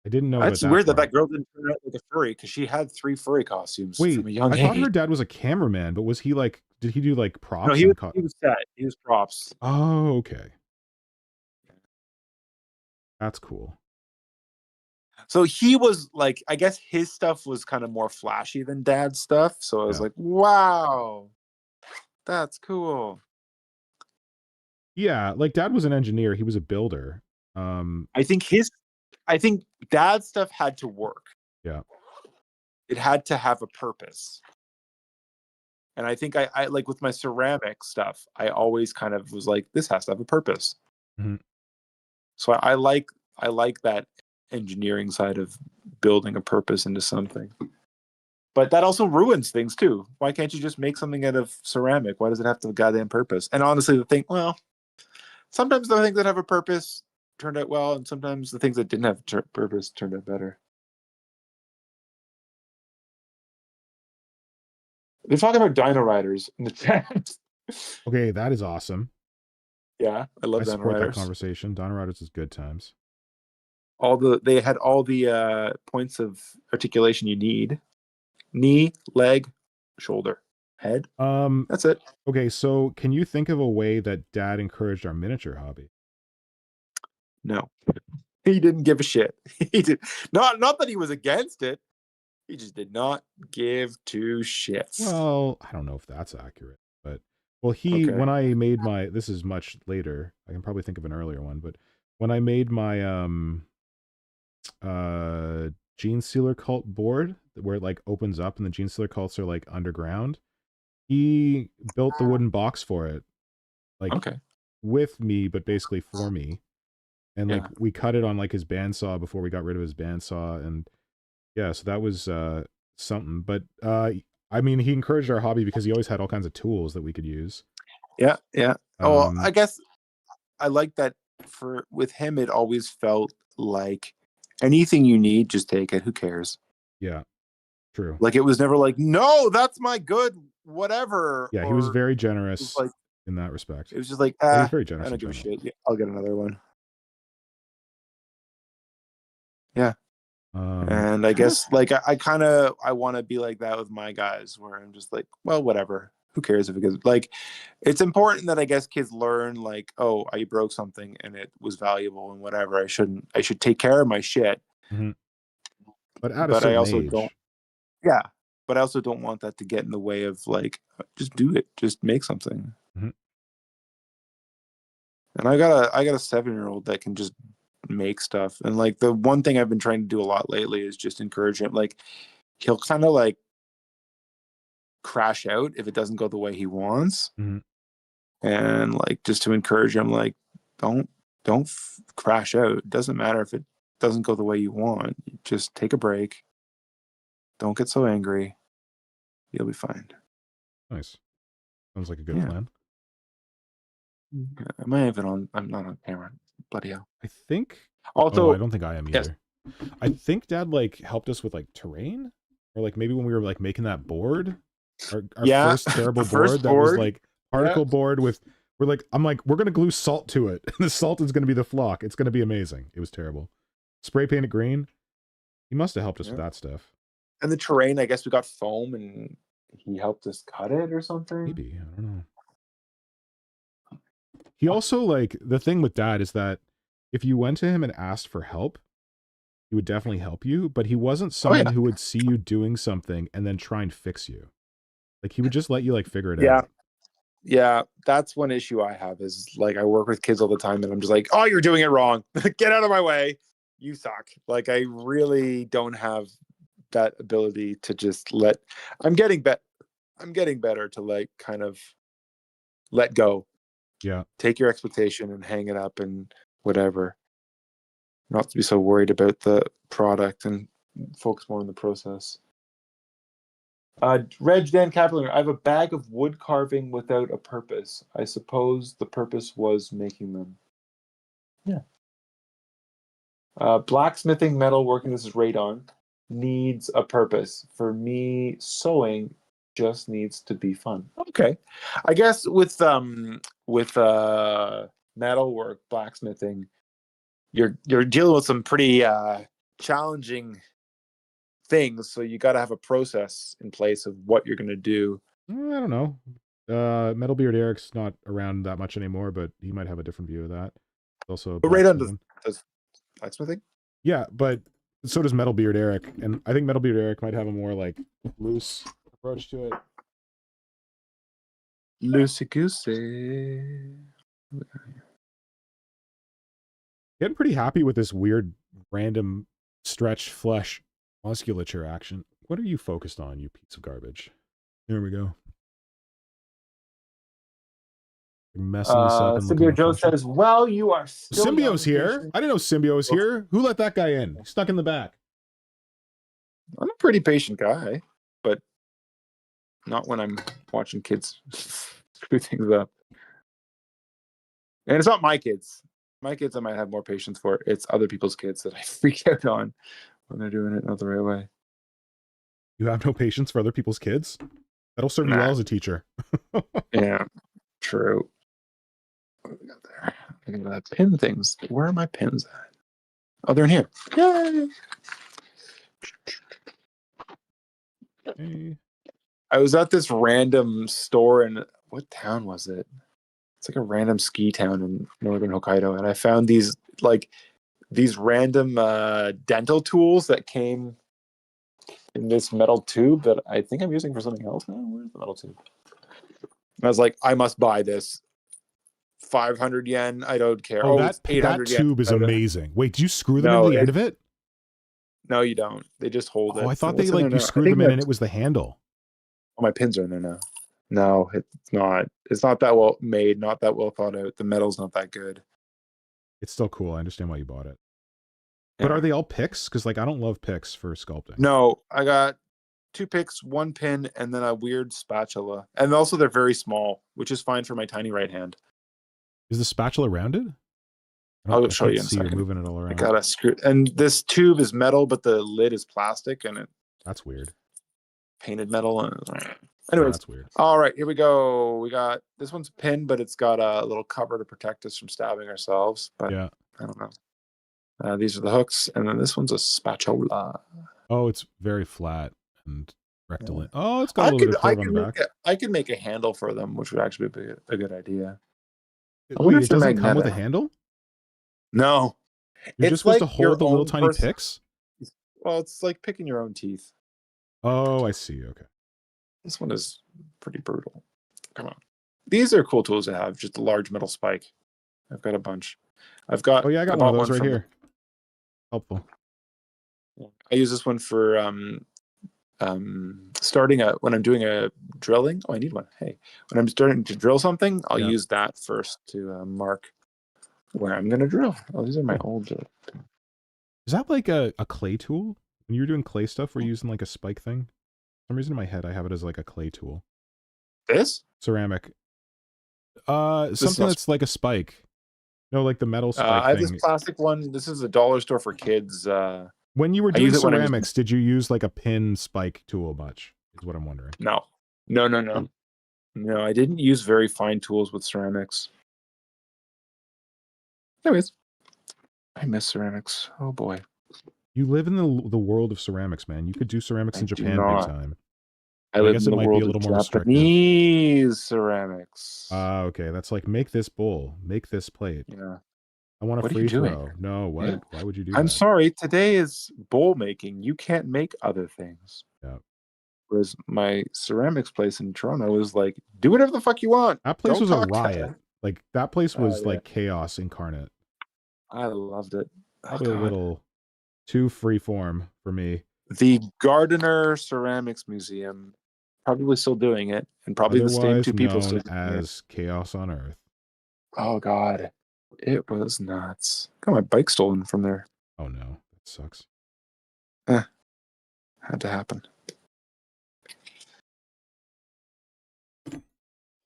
I didn't know. That's weird that girl didn't turn out like a furry because she had 3 furry costumes. Wait, from a young I thought her dad was a cameraman, but was he like? Did he do like props? No, he was set. He was props. Oh, okay. That's cool. So he was like, I guess his stuff was kind of more flashy than Dad's stuff. So I was like, wow, that's cool. Yeah, like Dad was an engineer. He was a builder. I think Dad's stuff had to work. Yeah. It had to have a purpose. And I think I like with my ceramic stuff, I always kind of was like, this has to have a purpose. Mm-hmm. So I like that engineering side of building a purpose into something. But that also ruins things too. Why can't you just make something out of ceramic? Why does it have to have a goddamn purpose? And honestly, sometimes the things that have a purpose turned out well, and sometimes the things that didn't have a purpose turned out better. They're talking about Dino Riders in the chat. Okay, that is awesome. Yeah, I love Dino support Riders. that conversation. Dino Riders is good times. They had all the points of articulation you need: knee, leg, shoulder, head. That's it. Okay, so can you think of a way that Dad encouraged our miniature hobby? No, he didn't give a shit. He did not that he was against it. He just did not give two shits. Well, I don't know if that's accurate, but when I made my, this is much later, I can probably think of an earlier one, but when I made my gene sealer cult board where it like opens up and the gene sealer cults are like underground, he built the wooden box for it, like with me, but basically for me. And like we cut it on like his bandsaw before we got rid of his bandsaw, and yeah, so that was something. But I mean, he encouraged our hobby because he always had all kinds of tools that we could use. Yeah. I guess I like that. With him, it always felt like anything you need, just take it. Who cares? Yeah, true. Like it was never like, no, that's my good whatever. Yeah, he was very generous in that respect. It was just like, he's very generous. I don't give a shit. Yeah, I'll get another one. Yeah. And I guess like I want to be like that with my guys, where I'm just like, well, whatever. Who cares if it goes? Like, it's important that I guess kids learn like, oh, I broke something and it was valuable and whatever. I should take care of my shit. Mm-hmm. But at a certain I also age. don't. Yeah, but I also don't want that to get in the way of like, just do it, just make something. Mm-hmm. And I got a 7-year-old that can just make stuff. And like the one thing I've been trying to do a lot lately is just encourage him. Like he'll kind of like crash out if it doesn't go the way he wants. Mm-hmm. And like just to encourage him, like don't crash out. It doesn't matter if it doesn't go the way you want. Just take a break. Don't get so angry. You'll be fine. Nice. Sounds like a good plan. Am I even on? I'm not on camera. Bloody hell. I think. Also, I don't think I am either. Yes. I think Dad like helped us with like terrain, or like maybe when we were like making that board, our first terrible board that was like particle board with. I'm like, we're gonna glue salt to it, and the salt is gonna be the flock. It's gonna be amazing. It was terrible. Spray paint it green. He must have helped us with that stuff. And the terrain, I guess we got foam, and he helped us cut it or something. Maybe, I don't know. He also, like, the thing with Dad is that if you went to him and asked for help, he would definitely help you, but he wasn't someone who would see you doing something and then try and fix you. Like, he would just let you, like, figure it out. Yeah, that's one issue I have is, like, I work with kids all the time, and I'm just like, oh, you're doing it wrong. Get out of my way. You suck. Like, I really don't have that ability to just let... I'm getting better to, like, kind of let go. Yeah. Take your expectation and hang it up and whatever. Not to be so worried about the product and focus more on the process. Reg Dan Kaplan, I have a bag of wood carving without a purpose. I suppose the purpose was making them. Yeah. Blacksmithing, metalworking, this is radon, needs a purpose. For me, sewing just needs to be fun. Okay. I guess with metalwork, blacksmithing, you're dealing with some pretty challenging things, so you got to have a process in place of what you're going to do. I don't know. Metalbeard Eric's not around that much anymore, but he might have a different view of that. Also, but radon does blacksmithing. Yeah, but so does Metalbeard Eric, and I think Metalbeard Eric might have a more like loose approach to it. Loosey goosey. Getting pretty happy with this weird, random stretch flesh musculature action. What are you focused on, you piece of garbage? There we go. Messing this up and Symbio Joe says, well, you are still Symbio's here. patient. I didn't know Symbio was here. Who let that guy in? He's stuck in the back. I'm a pretty patient guy, but not when I'm watching kids screw things up. And it's not my kids. My kids I might have more patience for. It's other people's kids that I freak out on when they're doing it not the right way. You have no patience for other people's kids? That'll serve you well as a teacher. Yeah, true. What do we got there? I got pin things. Where are my pins at? Oh, they're in here. Yay! Hey. I was at this random store in, what town was it? It's like a random ski town in northern Hokkaido, and I found these random dental tools that came in this metal tube that I think I'm using for something else now. Where's the metal tube? And I was like, I must buy this. 500 yen. I don't care. Oh, it's 800 that tube yen. is amazing. Wait, do you screw them into the end of it? No, you don't. They just hold it. Oh, I thought you screwed them in and it was the handle. Oh, my pins are in there now. No, it's not. It's not that well made, not that well thought out. The metal's not that good. It's still cool. I understand why you bought it. Yeah. But are they all picks? Because I don't love picks for sculpting. No, I got 2 picks, 1 pin, and then a weird spatula. And also they're very small, which is fine for my tiny right hand. Is the spatula rounded? I'll show you in a second. You're moving it all around. I got a screw, and this tube is metal, but the lid is plastic, and that's weird. Painted metal. Anyways, that's weird. All right, here we go. We got this one's pinned, but it's got a little cover to protect us from stabbing ourselves. But yeah, I don't know. These are the hooks, and then this one's a spatula. Oh, it's very flat and rectal. Yeah. Oh, it's got a little bit of curve on the back. I could make a handle for them, which would actually be a good idea. Wait, it doesn't come with a handle? No. You're just supposed to hold the little tiny picks? Well, it's like picking your own teeth. Oh, I see. Okay. This one is pretty brutal. Come on. These are cool tools to have. Just a large metal spike. I've got a bunch. I've got. Oh yeah, I got one of those right here. Helpful. I use this one for starting when I'm doing a drilling. Oh, I need one. Hey, when I'm starting to drill something, I'll use that first to mark where I'm gonna drill. Oh, these are my old. Is that like a clay tool? When you're doing clay stuff, we're using like a spike thing. For some reason in my head, I have it as like a clay tool. This? Ceramic. Something that's like a spike. No, like the metal spike I have thing. this plastic one. This is a dollar store for kids. When you were doing ceramics, did you use like a pin spike tool much? Is what I'm wondering. No, I didn't use very fine tools with ceramics. Anyways, I miss ceramics. Oh boy. You live in the world of ceramics, man. You could do ceramics in Japan big time. I guess it might be a little more Japanese ceramics. Okay. That's like, make this bowl, make this plate. Yeah. I want a free throw. No, what? Yeah. Why would you do that? I'm sorry. Today is bowl making. You can't make other things. Yeah. Whereas my ceramics place in Toronto is like, do whatever the fuck you want. That place was a riot. Like, that place was like chaos incarnate. I loved it. Probably a little too freeform for me. The Gardiner Ceramics Museum, probably still doing it, and probably the same 2 people still doing as Chaos on Earth. Oh God, it was nuts. Got my bike stolen from there. Oh no, that sucks. Had to happen.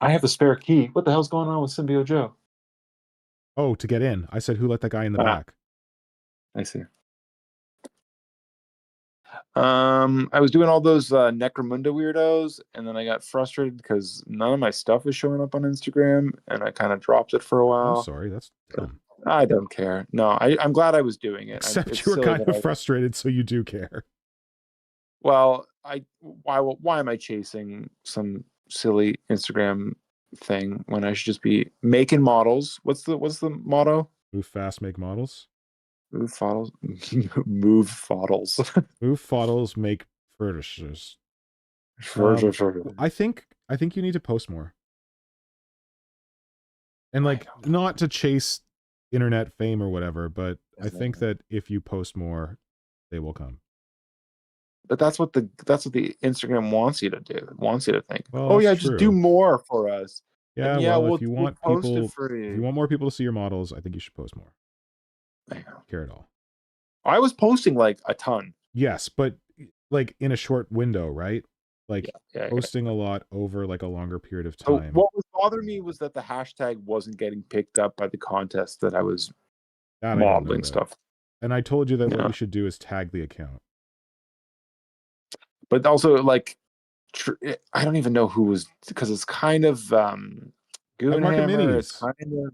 I have the spare key. What the hell's going on with Symbio Joe? Oh, to get in. I said, who let that guy in the back? I see. I was doing all those Necromunda weirdos, and then I got frustrated because none of my stuff was showing up on Instagram, and I kind of dropped it for a while. I'm sorry, that's dumb. I don't care. No, I'm glad I was doing it. Except you were kind of frustrated, so you do care. Well, why am I chasing some silly Instagram thing when I should just be making models? What's the motto? Move fast, make models. Move foddles. Move foddles. Move foddles, make furnitures. I think you need to post more. And like, not to chase internet fame or whatever, but I think that if you post more, they will come. But that's what the Instagram wants you to do. It wants you to think, Well, oh that's yeah, true. just do more for us. Yeah, and yeah, well, if you want post people, it for you. if you want more people to see your models, I think you should post more. I know. Care at all. I was posting like a ton. Yes, but like in a short window, right? Like posting a lot over like a longer period of time. So what was bothering me was that the hashtag wasn't getting picked up by the contest that I was modeling stuff. And I told you that what you should do is tag the account. But also, like, I don't even know who was, because it's kind of Goonhammer. It's kind of,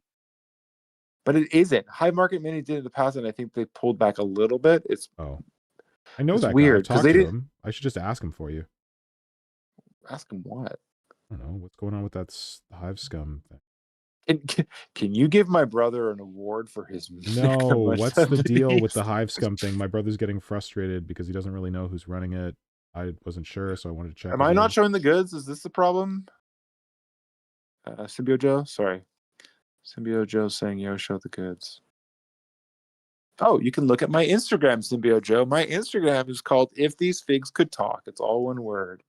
but it isn't. High Market Mini did in the past, and I think they pulled back a little bit. I know that weird because they didn't. I should just ask him for you. Ask him what? I don't know what's going on with that Hive Scum thing. Can you give my brother an award for his? No, what's the deal with the Hive Scum thing? My brother's getting frustrated because he doesn't really know who's running it. I wasn't sure, so I wanted to check. Am I not showing the goods? Is this the problem? Symbio Joe, sorry. Symbio Joe saying, yo, show the goods. Oh, you can look at my Instagram, Symbio Joe. My Instagram is called If These Figs Could Talk. It's all one word.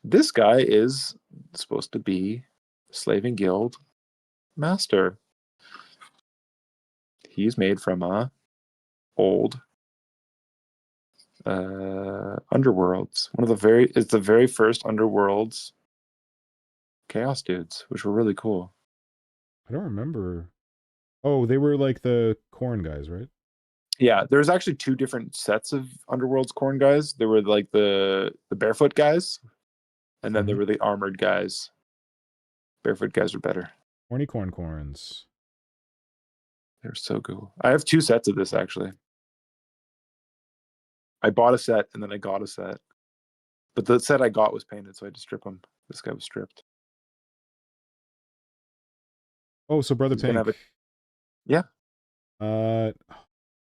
This guy is supposed to be Slaving Guild Master. He's made from a old Underworlds. It's the very first Underworlds Chaos dudes, which were really cool. I don't remember. Oh, they were like the corn guys, right? Yeah, there's actually two different sets of Underworld's corn guys. There were like the barefoot guys, and then there were the armored guys. Barefoot guys are better. Corny corns. They're so cool. I have two sets of this, actually. I bought a set, and then I got a set. But the set I got was painted, so I had to strip them. This guy was stripped. Oh, so Brother Pink. Yeah. There's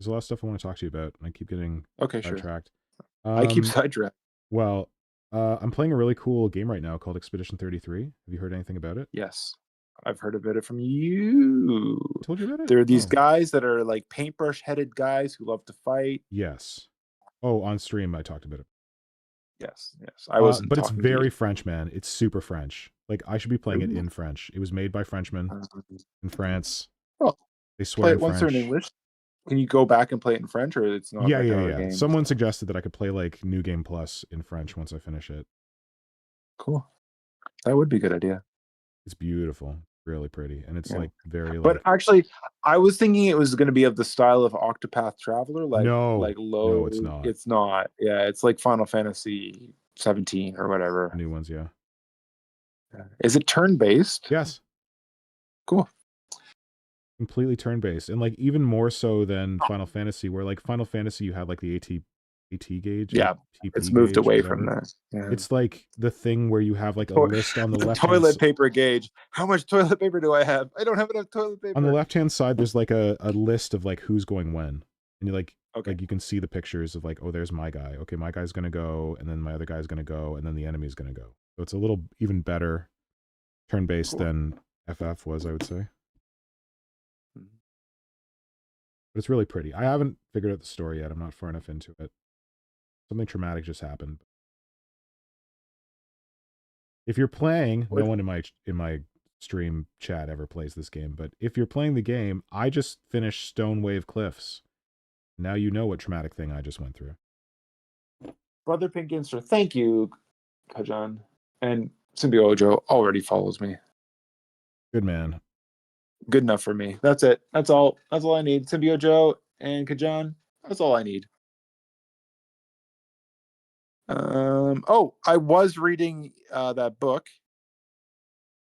a lot of stuff I want to talk to you about, and I keep getting sidetracked. Sure. I keep sidetracked. Well, I'm playing a really cool game right now called Expedition 33. Have you heard anything about it? Yes. I've heard about it from you. I told you about it? There are these guys that are like paintbrush-headed guys who love to fight. Yes. Oh, on stream I talked about it. Yes. I wasn't. But it's very French, man. It's super French. Like I should be playing it in French. It was made by Frenchmen in France. Oh, they swear in French. Once they're in English, can you go back and play it in French, or it's not? Yeah. Someone suggested that I could play like New Game Plus in French once I finish it. Cool. That would be a good idea. It's beautiful, really pretty, and it's like very. But actually, I was thinking it was going to be of the style of Octopath Traveler, like low. No, it's not. It's not. Yeah, it's like Final Fantasy 17 or whatever. New ones, yeah. Is it turn-based? Yes. Cool. Completely turn-based, and like even more so than Final Fantasy, where like Final Fantasy you had like the AT gauge. Yeah, it's moved away from that. Yeah. It's like the thing where you have like a list on the left. Toilet paper gauge. How much toilet paper do I have? I don't have enough toilet paper. On the left-hand side, there's like a list of like who's going when, and you like you can see the pictures of like, oh, there's my guy. Okay, my guy's gonna go, and then my other guy's gonna go, and then the enemy's gonna go. So it's a little even better turn-based than FF was, I would say. But it's really pretty. I haven't figured out the story yet. I'm not far enough into it. Something traumatic just happened. If you're playing, no one in my stream chat ever plays this game, but if you're playing the game, I just finished Stone Wave Cliffs. Now you know what traumatic thing I just went through. Brother Pink Insta, thank you, Kajan. And Symbio Ojo already follows me. Good man. Good enough for me. That's it. That's all I need. Symbio Joe and Kajan. That's all I need. I was reading that book.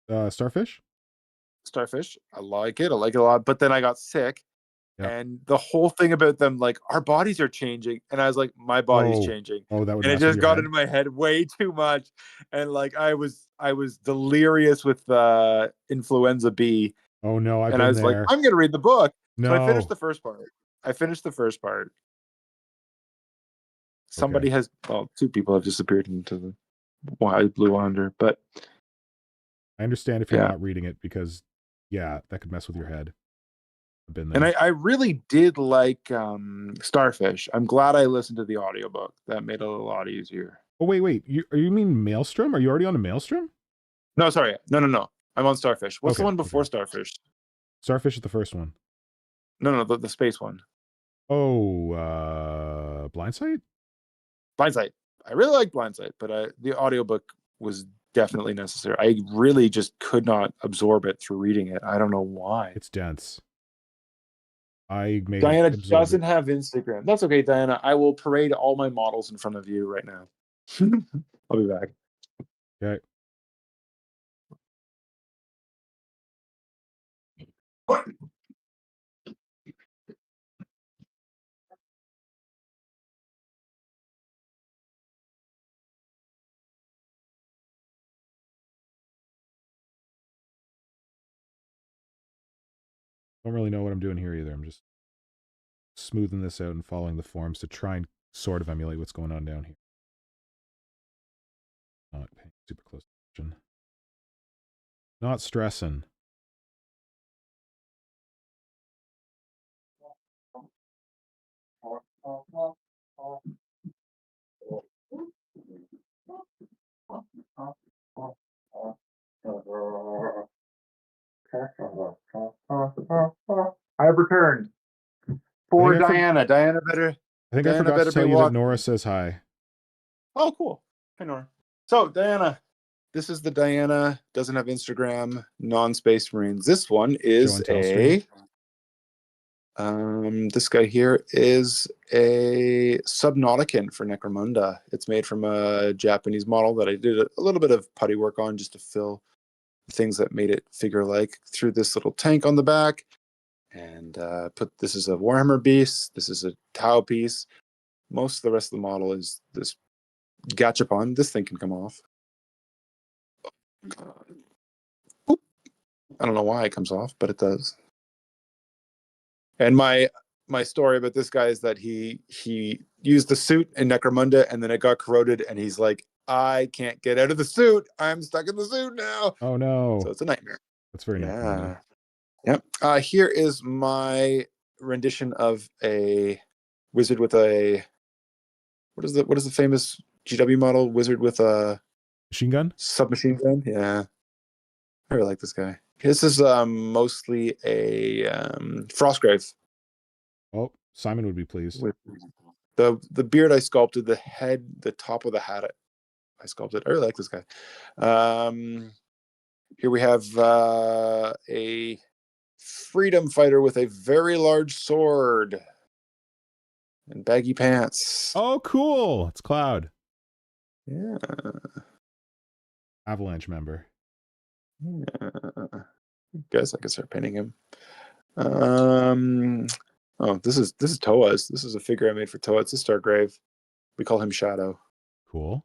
Starfish? I like it a lot. But then I got sick. Yep. And the whole thing about them, like, our bodies are changing. And I was like, my body's changing. Oh, that would. And it just got into my head way too much. And like I was delirious with influenza B. Oh no, I was like, I'm gonna read the book. No. So I finished the first part. Somebody has, two people have disappeared into the wide blue under, but I understand if you're not reading it because, yeah, that could mess with your head. I've been there. And I really did like Starfish. I'm glad I listened to the audiobook. That made it a lot easier. Oh, wait. You mean Maelstrom? Are you already on a Maelstrom? No, sorry. No. I'm on Starfish. What's the one before Starfish? Starfish is the first one. No, the space one. Oh, Blindsight? Blindsight. I really like Blindsight, but the audiobook was definitely necessary. I really just could not absorb it through reading it. I don't know why. It's dense. Diana doesn't have Instagram. That's okay, Diana. I will parade all my models in front of you right now. I'll be back. Okay. What? Don't really know what I'm doing here either. I'm just smoothing this out and following the forms to try and sort of emulate what's going on down here. Not paying super close attention. Not stressing. I've returned. For Diana. Diana better. I think I forgot to tell you that Nora says hi. Oh, cool. Hi, Nora. So, Diana, this is the Diana, doesn't have Instagram, non-Space Marines. This one is this guy here is a Subnauticon for Necromunda. It's made from a Japanese model that I did a little bit of putty work on just to fill things that made it figure-like through this little tank on the back. And this is a Warhammer beast. This is a Tau piece. Most of the rest of the model is this Gachapon. This thing can come off. Oop. I don't know why it comes off, but it does. And my story about this guy is that he used the suit in Necromunda and then it got corroded and he's like, I can't get out of the suit. I'm stuck in the suit now. Oh no. So it's a nightmare. That's very nice. Yep. Here is my rendition of a wizard with a what is the famous GW model? Wizard with a machine gun? Submachine gun? Yeah. I really like this guy. This is mostly a Frostgrave. Oh, Simon would be pleased. With the beard I sculpted, the head, the top of the hat I sculpted. I really like this guy. Here we have a freedom fighter with a very large sword and baggy pants. Oh, cool. It's Cloud. Yeah. Avalanche member. Yeah. I guess I could start painting him. Oh, this is Toa's. This is a figure I made for Toa. It's a Stargrave. We call him Shadow. Cool.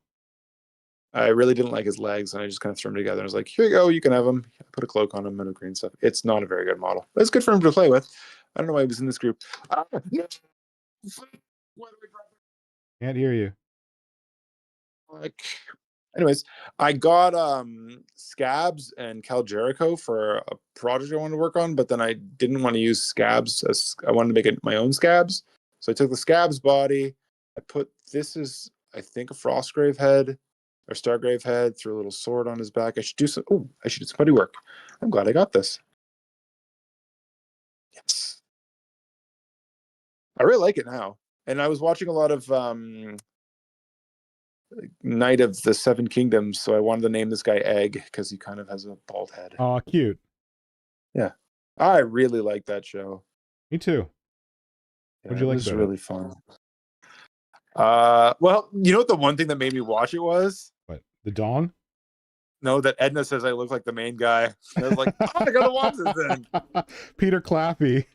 I really didn't like his legs, and I just kind of threw them together. I was like, here you go, you can have him. I put a cloak on him and a green stuff. It's not a very good model, but it's good for him to play with. I don't know why he was in this group. Can't hear you. Anyways, I got scabs and Cal Jericho for a project I wanted to work on, but then I didn't want to use scabs. I wanted to make it my own scabs. So I took the scabs body. This is, I think, a Frostgrave head or Stargrave head, threw a little sword on his back. I should do some putty work. I'm glad I got this. Yes. I really like it now. And I was watching a lot of Knight of the Seven Kingdoms, so I wanted to name this guy Egg because he kind of has a bald head. Oh, cute. Yeah. I really like that show. Me too. What'd you like about it? It was really fun. Well, you know what the one thing that made me watch it was? What? The Dong? No, that Edna says I look like the main guy. And I was like, oh, I gotta watch this thing. Peter Claffey.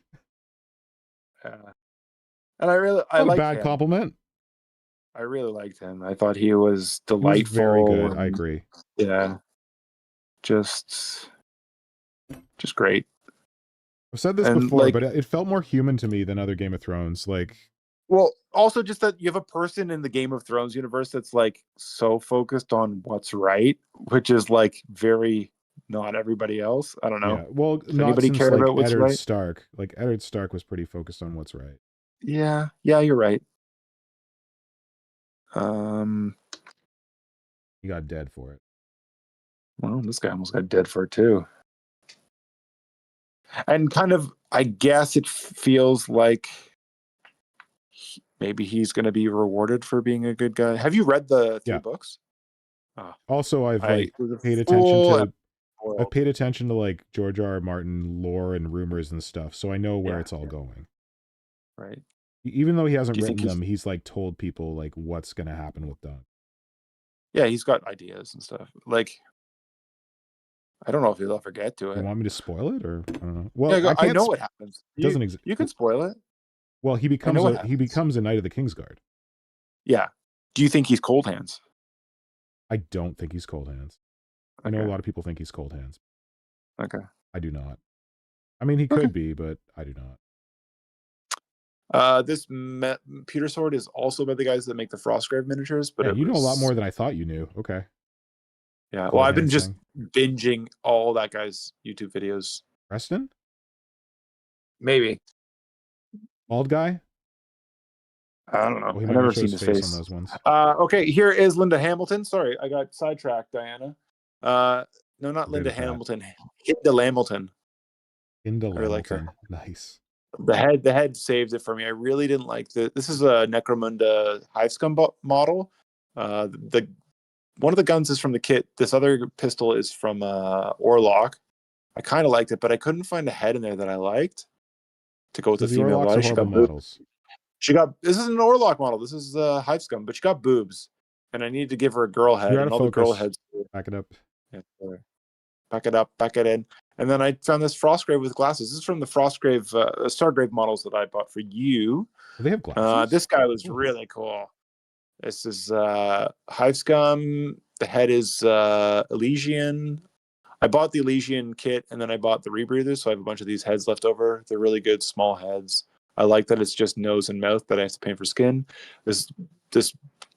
And I like bad compliment. I really liked him. I thought he was delightful. He was very good. I agree. Yeah. Just great. I've said this before, but it felt more human to me than other Game of Thrones. Well, also just that you have a person in the Game of Thrones universe that's like so focused on what's right, which is like very not everybody else. I don't know. Yeah, well, Does not anybody since care like about what's Eddard right? Stark. Like Eddard Stark was pretty focused on what's right. Yeah, you're right. He got dead for it. Well, this guy almost got dead for it too. And kind of, I guess it feels like maybe he's going to be rewarded for being a good guy. Have you read the 3 books? Also, I've I paid attention to. I've paid attention to like George R. R. Martin lore and rumors and stuff, so I know where it's all going. Right. Even though he hasn't written them, he's like told people like what's going to happen with them. Yeah, he's got ideas and stuff. Like, I don't know if he'll ever get to it. You want me to spoil it, or I don't know? Well, yeah, I know what happens. It doesn't exist. You can spoil it. Well, he becomes a Knight of the Kingsguard. Yeah. Do you think he's Cold Hands? I don't think he's Cold Hands. I know a lot of people think he's Cold Hands. Okay. I do not. I mean, he could be, but I do not. This pewter sword is also by the guys that make the Frostgrave miniatures, but you know a lot more than I thought you knew. Okay. Yeah, well, I've been just binging all that guy's YouTube videos. Preston? Maybe. Bald guy? I don't know. I've never seen his face. On those ones. Okay, here is Linda Hamilton. Sorry, I got sidetracked, Diana. No, not Linda Hamilton. Hinda Lamilton. Hinda Lamilton. I like her. Nice. The head saved it for me. I really didn't like this is a Necromunda Hivescum model. One of the guns is from the kit. This other pistol is from Orlok. I kind of liked it, but I couldn't find a head in there that I liked to go with the female body. She got models. This is an Orlok model. This is Hivescum, but she got boobs, and I needed to give her a girl head. And all the girl heads. Back it up. Yeah, back it up. Back it in. And then I found this Frostgrave with glasses. This is from the Frostgrave, Stargrave models that I bought for you. Do they have glasses? This guy was really cool. This is Hivescum. The head is Elysian. I bought the Elysian kit, and then I bought the Rebreathers, so I have a bunch of these heads left over. They're really good, small heads. I like that it's just nose and mouth that I have to paint for skin. This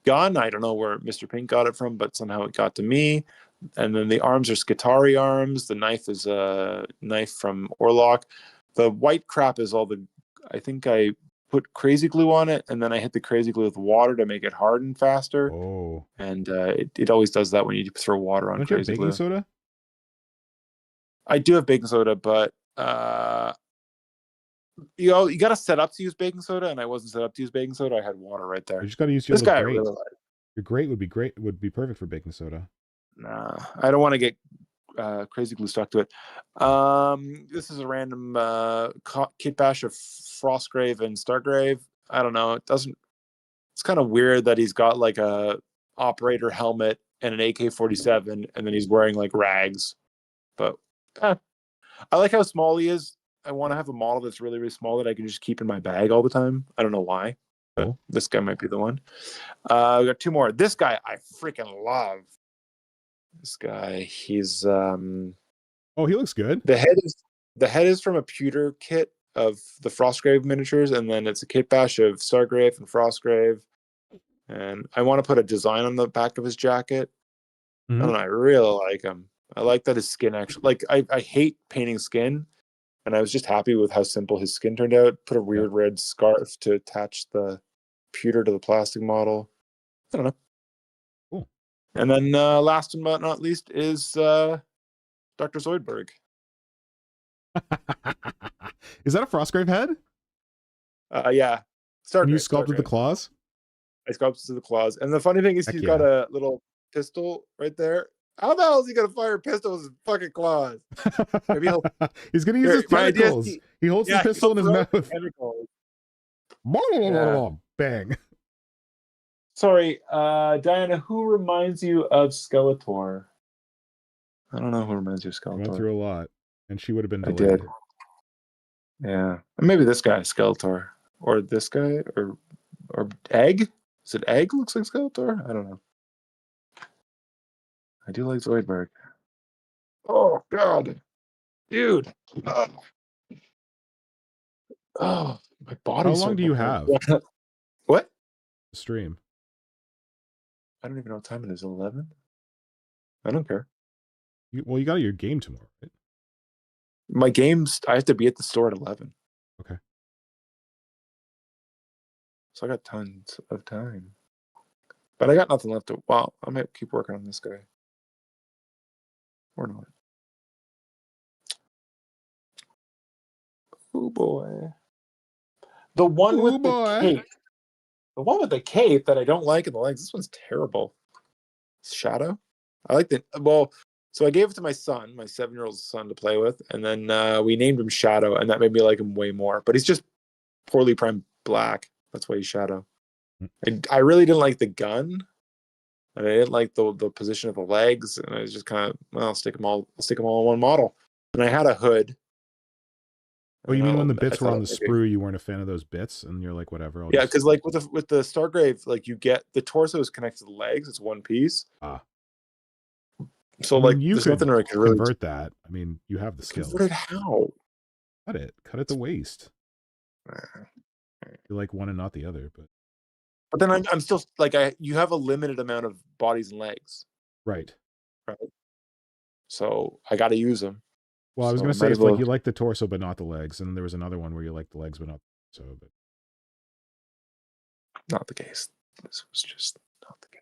gun, I don't know where Mr. Pink got it from, but somehow it got to me. And then the arms are Skitarii arms. The knife is a knife from Orlok. The white crap is all the... I think I put crazy glue on it, and then I hit the crazy glue with water to make it harden faster. Oh. And it always does that when you throw water on Don't crazy glue. You have baking soda? I do have baking soda, but you got to set up to use baking soda, and I wasn't set up to use baking soda. I had water right there. You just got to use your grate. Really like. Your grate would be great. Would be perfect for baking soda. Nah, I don't want to get crazy glue stuck to it. This is a random Kitbash of Frostgrave and Stargrave. I don't know. It's kind of weird that he's got like a operator helmet and an AK-47, and then he's wearing like rags. But I like how small he is. I want to have a model that's really, really small that I can just keep in my bag all the time. I don't know why, but this guy might be the one. We got 2 more. This guy I freaking love. This guy, he's oh, he looks good. The head is from a pewter kit of the Frostgrave miniatures, and then it's a Kitbash of Stargrave and Frostgrave. And I want to put a design on the back of his jacket. Mm-hmm. I don't know, I really like him. I like that his skin actually, like I hate painting skin, and I was just happy with how simple his skin turned out. Put a weird red scarf to attach the pewter to the plastic model. I don't know. Cool. And then last but not least is Dr. Zoidberg. Is that a Frostgrave head? Yeah. And you sculpted the claws? I sculpted the claws. And the funny thing is he's got a little pistol right there. How the hell is he going to fire pistols with fucking claws? Maybe he's going to use his tentacles. He holds the pistol in his mouth. Bang. Sorry, Diana, who reminds you of Skeletor? I don't know who reminds you of Skeletor. I went through a lot, and she would have been delayed. I did. Yeah. Maybe this guy, Skeletor. Or this guy, or Egg? Is it Egg looks like Skeletor? I don't know. I do like Zoidberg. Oh, God. Dude. Oh, my body. How long do you have? What? The stream. I don't even know what time it is. 11? I don't care. You got your game tomorrow, right? My games, I have to be at the store at 11. Okay. So I got tons of time. But I got nothing left to... Well, I might keep working on this guy. Or not. Oh, boy. The one with the cape. The one with the cape that I don't like in the legs. This one's terrible. Shadow? I like the... Well, so I gave it to my son, my 7-year-old son, to play with. And then we named him Shadow, and that made me like him way more. But he's just poorly primed black. That's why he's Shadow. I really didn't like the gun. And I didn't like the position of the legs, and I was just kind of, well, I'll stick them all in one model. And I had a hood. Oh, you mean when the bits were on the sprue, you weren't a fan of those bits, and you're like, whatever. Yeah, because like with the Stargrave, like you get the torso is connected to the legs; it's one piece. Ah. So like, there's nothing I can really convert that. I mean, you have the skills. Convert it how? Cut it the waist. You like one and not the other, but then I'm still like you have a limited amount of bodies and legs. Right. So I got to use them. Well, I was going to say, it's like you like the torso but not the legs, and then there was another one where you like the legs but not the torso. But not the case. This was just not the case.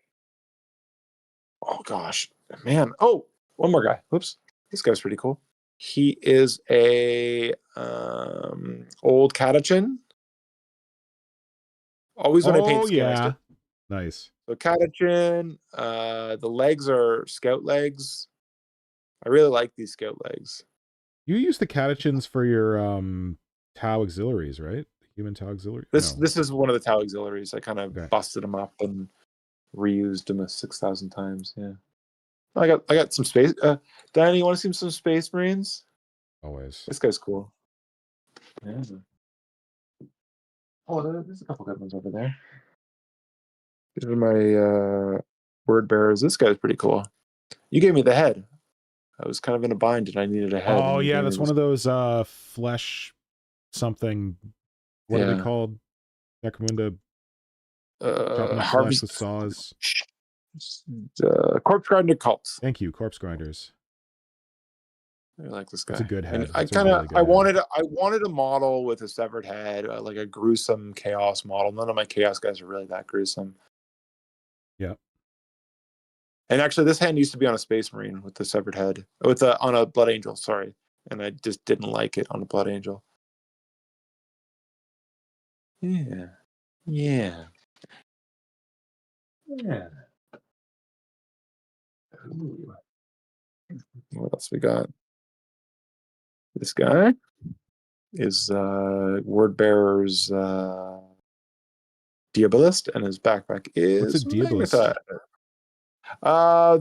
Oh gosh, man! Oh, one more guy. Whoops, this guy's pretty cool. He is a old Catachin. Always when I paint skin. Yeah. Nice. So Catachin, the legs are scout legs. I really like these scout legs. You use the Catachins for your Tau auxiliaries, right? Human Tau auxiliary. This is one of the Tau auxiliaries. I kind of busted them up and reused them 6,000 times. Yeah. I got some space. Danny, you want to see some Space Marines? Always. This guy's cool. Yeah. Oh, there's a couple good ones over there. These are my word bearers. This guy's pretty cool. You gave me the head. I was kind of in a bind and I needed a head. Oh, yeah, that's one of those flesh something. What are they called? Necromunda. Harvest with saws. Corpse grinder cults. Thank you, corpse grinders. I like this guy. It's a good head. I wanted a model with a severed head, like a gruesome chaos model. None of my chaos guys are really that gruesome. Yeah. And actually, this hand used to be on a Space Marine with the severed head, on a Blood Angel. Sorry, and I just didn't like it on a Blood Angel. Yeah. Ooh. What else we got? This guy is Word Bearer's Diabolist, and his backpack is what's a Diabolist?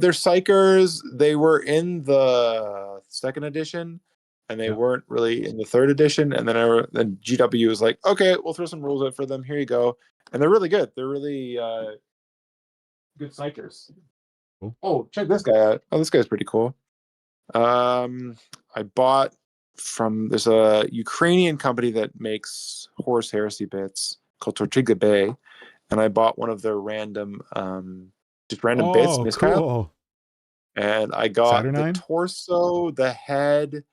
They're Psychers. They were in the 2nd edition, and they weren't really in the 3rd edition. And then GW was like, okay, we'll throw some rules out for them. Here you go. And they're really good. They're really good Psychers. Cool. Oh, check this guy out. Oh, this guy's pretty cool. I bought there's a Ukrainian company that makes Horus Heresy bits called Tortuga Bay, and I bought one of their random bits, miscap. Cool. And I got Saturnine? the torso, the head,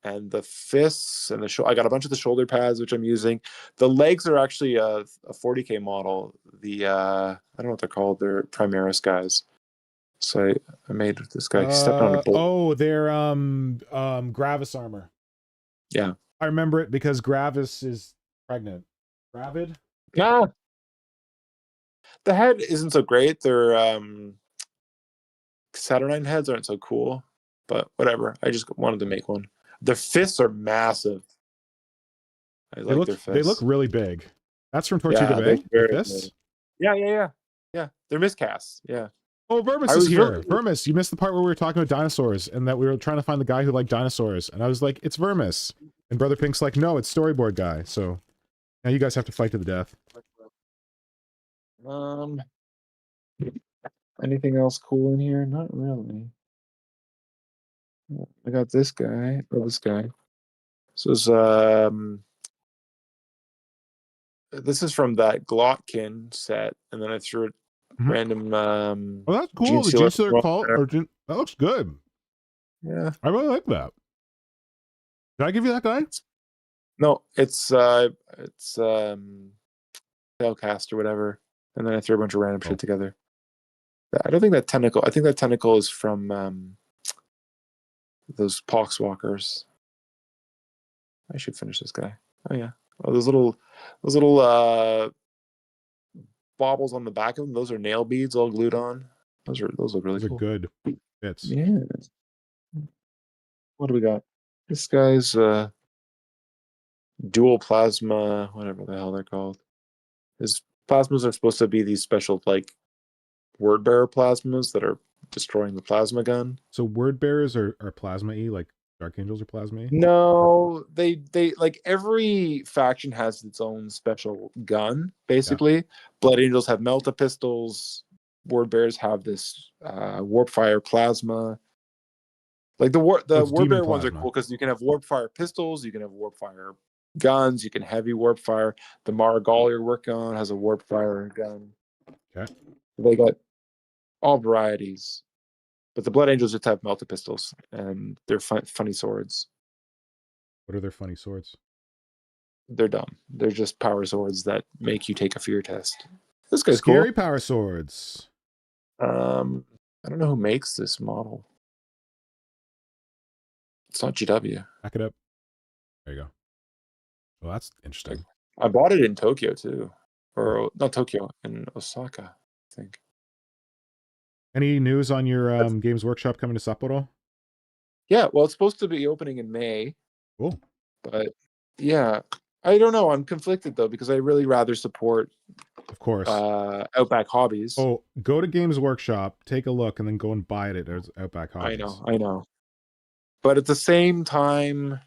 and the fists, and I got a bunch of the shoulder pads, which I'm using. The legs are actually a 40K model. I don't know what they're called. They're Primaris guys. So I made this guy step on a bolt. Oh, they're Gravis armor. Yeah. I remember it because Gravis is pregnant. Gravid? Yeah. The head isn't so great. Their Saturnine heads aren't so cool, but whatever. I just wanted to make one. Their fists are massive. I like their fists. They look really big. That's from Tortuga Bay. The fists? Yeah. They're miscasts. Yeah. Oh, Vermis is here. Vermis, you missed the part where we were talking about dinosaurs and that we were trying to find the guy who liked dinosaurs. And I was like, it's Vermis. And Brother Pink's like, no, it's Storyboard Guy. So now you guys have to fight to the death. Anything else cool in here? Not really. I got this guy. Oh, this guy. This is from that Glotkin set, and then I threw it random. Oh, that's cool. The Gene Sealer cult. That looks good. Yeah. I really like that. Did I give you that guy? No, it's Tailcast or whatever, and then I threw a bunch of random shit together. I don't think that tentacle. I think that tentacle is from those Poxwalkers. I should finish this guy. Oh yeah. Oh, those little baubles on the back of them. Those are nail beads all glued on. Those look really Those cool. are good bits. Yeah. What do we got? This guy's dual plasma, whatever the hell they're called. His plasmas are supposed to be these special like word bearer plasmas that are destroying the plasma gun. So word bearers are plasma-y, like Dark Angels are plasma-y? No, they like every faction has its own special gun, basically. Yeah. Blood Angels have melta pistols. Word bearers have this warp fire plasma. Like the word bearer ones are cool because you can have warp fire pistols, you can have warp fire guns, you can heavy warp fire. The Mhara Gal you're working on has a warp fire gun. Okay. They got all varieties. But the Blood Angels just have melta pistols, and they're funny swords. What are their funny swords? They're dumb. They're just power swords that make you take a fear test. This guy's scary cool. Power swords. I don't know who makes this model. It's not GW. Back it up. There you go. Well, that's interesting. I bought it in Tokyo too, or not Tokyo, in Osaka, I think. Any news on your Games Workshop coming to Sapporo? Yeah, well, it's supposed to be opening in May. Cool. But yeah, I don't know. I'm conflicted though because I really rather support, of course, Outback Hobbies. Oh, go to Games Workshop, take a look, and then go and buy it at Outback Hobbies. I know. But at the same time,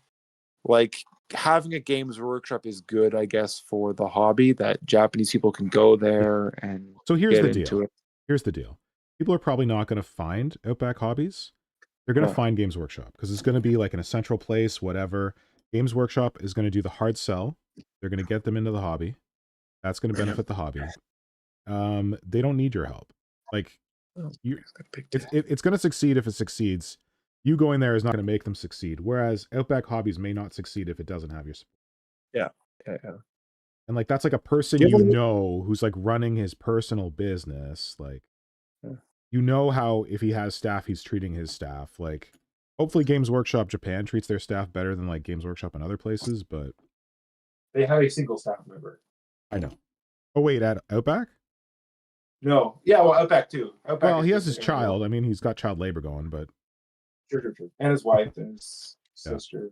like having a Games Workshop is good, I guess, for the hobby that Japanese people can go there and so here's get the into deal. it. Here's the deal. People are probably not going to find Outback Hobbies. They're going to find Games Workshop because it's going to be like in a central place, whatever. Games Workshop is going to do the hard sell. They're going to get them into the hobby. That's going to benefit the hobby. They don't need your help. Like, it's going to succeed if it succeeds. You going there is not going to make them succeed. Whereas Outback Hobbies may not succeed if it doesn't have your support. Yeah. And like that's like a person you know who's like running his personal business. Like, you know how if he has staff, he's treating his staff. Like, hopefully Games Workshop Japan treats their staff better than like Games Workshop in other places, but they have a single staff member. I know. Oh wait, at Outback? No. Yeah, well, Outback too. Outback well, he has his child. I mean, he's got child labor going, but True. And his wife and his sister.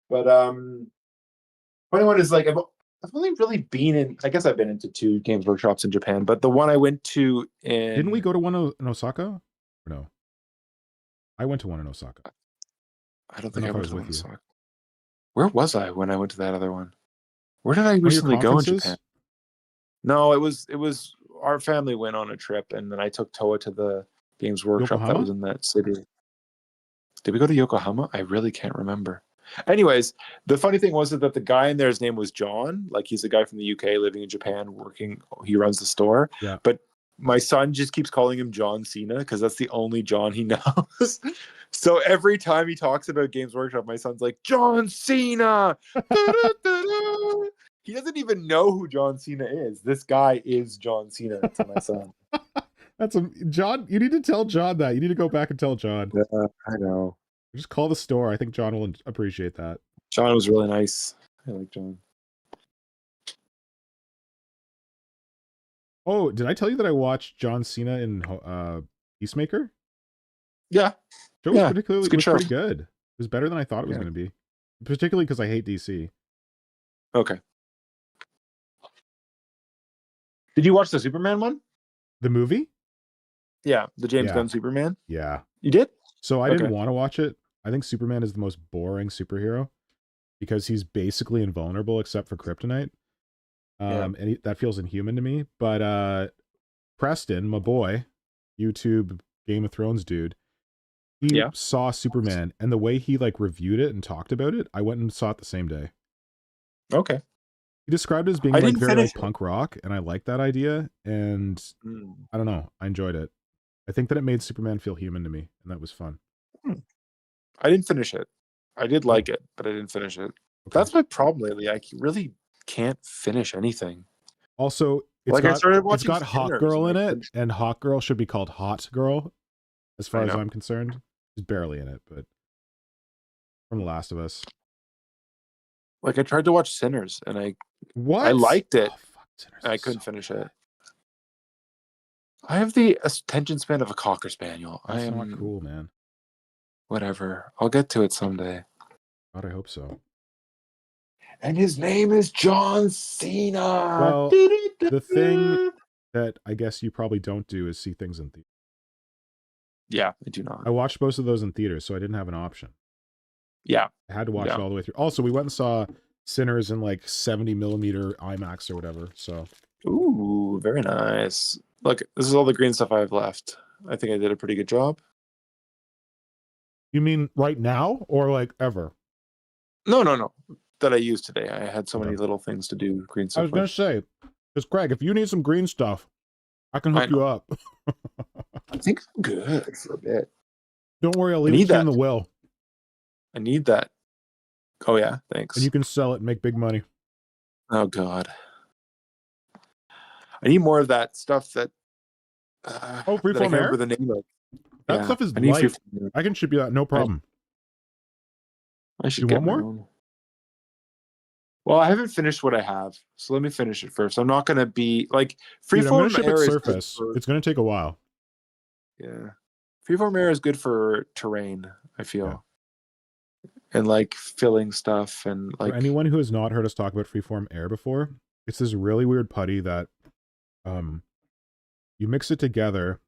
But funny one is like I've only really been in. I guess I've been into 2 Games Workshops in Japan, but the one I went to in didn't we go to one in Osaka? Or no, I went to one in Osaka. I don't think I went to one in Osaka. Where was I when I went to that other one? Where did I recently go in Japan? No, it was our family went on a trip, and then I took Toa to the Games Workshop that was in that city. Did we go to Yokohama? I really can't remember. Anyways, the funny thing was that the guy in there, his name was John. Like, he's a guy from the UK living in Japan working. He runs the store. Yeah. But my son just keeps calling him John Cena because that's the only John he knows. So every time he talks about Games Workshop, my son's like, John Cena! He doesn't even know who John Cena is. This guy is John Cena to my son. That's John. You need to tell John that. You need to go back and tell John. Yeah, I know. Just call the store. I think John will appreciate that. John was really nice. I like John. Oh, did I tell you that I watched John Cena in Peacemaker? Yeah. It was particularly pretty good. It was better than I thought it was going to be. Particularly because I hate DC. Okay. Did you watch the Superman one? The movie? Yeah, the James Gunn Superman. Yeah. You did? So I didn't want to watch it. I think Superman is the most boring superhero because he's basically invulnerable except for kryptonite. And that feels inhuman to me. But Preston, my boy, YouTube Game of Thrones dude, he saw Superman, and the way he like reviewed it and talked about it, I went and saw it the same day. Okay. He described it as being like very like punk rock, and I like that idea. And I don't know, I enjoyed it. I think that it made Superman feel human to me, and that was fun. I didn't finish it. I did like it, but I didn't finish it. Okay. That's my problem lately. I really can't finish anything. Also, I started watching Hot Sinners, Girl in and it, and Hot Girl should be called Hot Girl, as far I as know. I'm concerned. She's barely in it, but from The Last of Us. Like I tried to watch Sinners, and I What? liked it. Oh, fuck, Sinners And I is couldn't so finish bad. it. I have the attention span of a Cocker Spaniel. That's not cool, man. Whatever. I'll get to it someday. God, I hope so. And his name is John Cena. Well, the thing that I guess you probably don't do is see things in theaters. Yeah, I do not. I watched most of those in theaters, so I didn't have an option. Yeah. I had to watch it all the way through. Also, we went and saw Sinners in like 70mm IMAX or whatever, so. Ooh, very nice. Look, this is all the green stuff I have left. I think I did a pretty good job. You mean right now or like ever? No. That I used today. I had so many little things to do. Green stuff. I was going to say, because Craig, if you need some green stuff, I can hook you up. I think I'm good for a bit. Don't worry, I'll leave it to you in the will. I need that. Oh, yeah, thanks. And you can sell it and make big money. Oh, God. I need more of that stuff that... Freeform Air? Remember the name of. That stuff is light. I can ship you that, no problem. I should get more. Well, I haven't finished what I have, so let me finish it first. I'm not going to be like Freeform Air is surface. It's going to take a while. Yeah, Freeform Air is good for terrain, I feel, and like filling stuff and like. For anyone who has not heard us talk about Freeform Air before, it's this really weird putty that, you mix it together.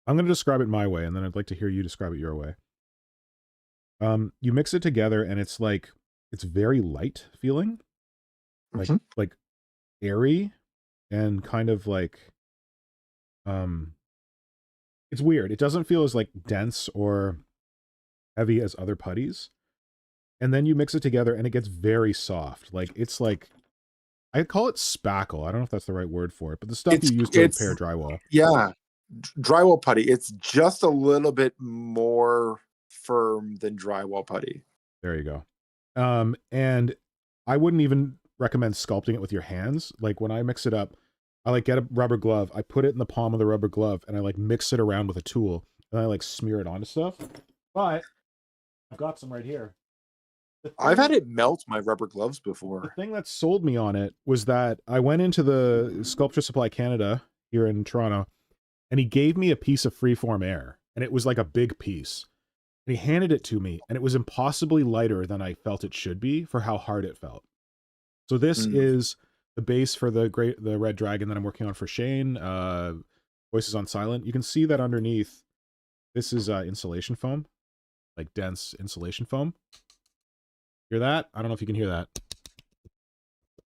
I'm going to describe it my way, and then I'd like to hear you describe it your way. You mix it together, and it's like, it's very light feeling, like airy, and kind of like, it's weird. It doesn't feel as like dense or heavy as other putties. And then you mix it together, and it gets very soft. Like it's like, I call it spackle. I don't know if that's the right word for it, but the stuff you use to repair drywall. Yeah, drywall putty. It's just a little bit more firm than drywall putty. There you go. And I wouldn't even recommend sculpting it with your hands. Like when I mix it up, I like get a rubber glove, I put it in the palm of the rubber glove, and I like mix it around with a tool, and I like smear it onto stuff. But I've got some right here. I've had it melt my rubber gloves before. The thing that sold me on it was that I went into the Sculpture Supply Canada here in Toronto, and he gave me a piece of Freeform Air, and it was like a big piece. And he handed it to me, and it was impossibly lighter than I felt it should be for how hard it felt. So this is the base for the Red Dragon that I'm working on for Shane. Voices on Silent. You can see that underneath. This is insulation foam, like dense insulation foam. Hear that? I don't know if you can hear that.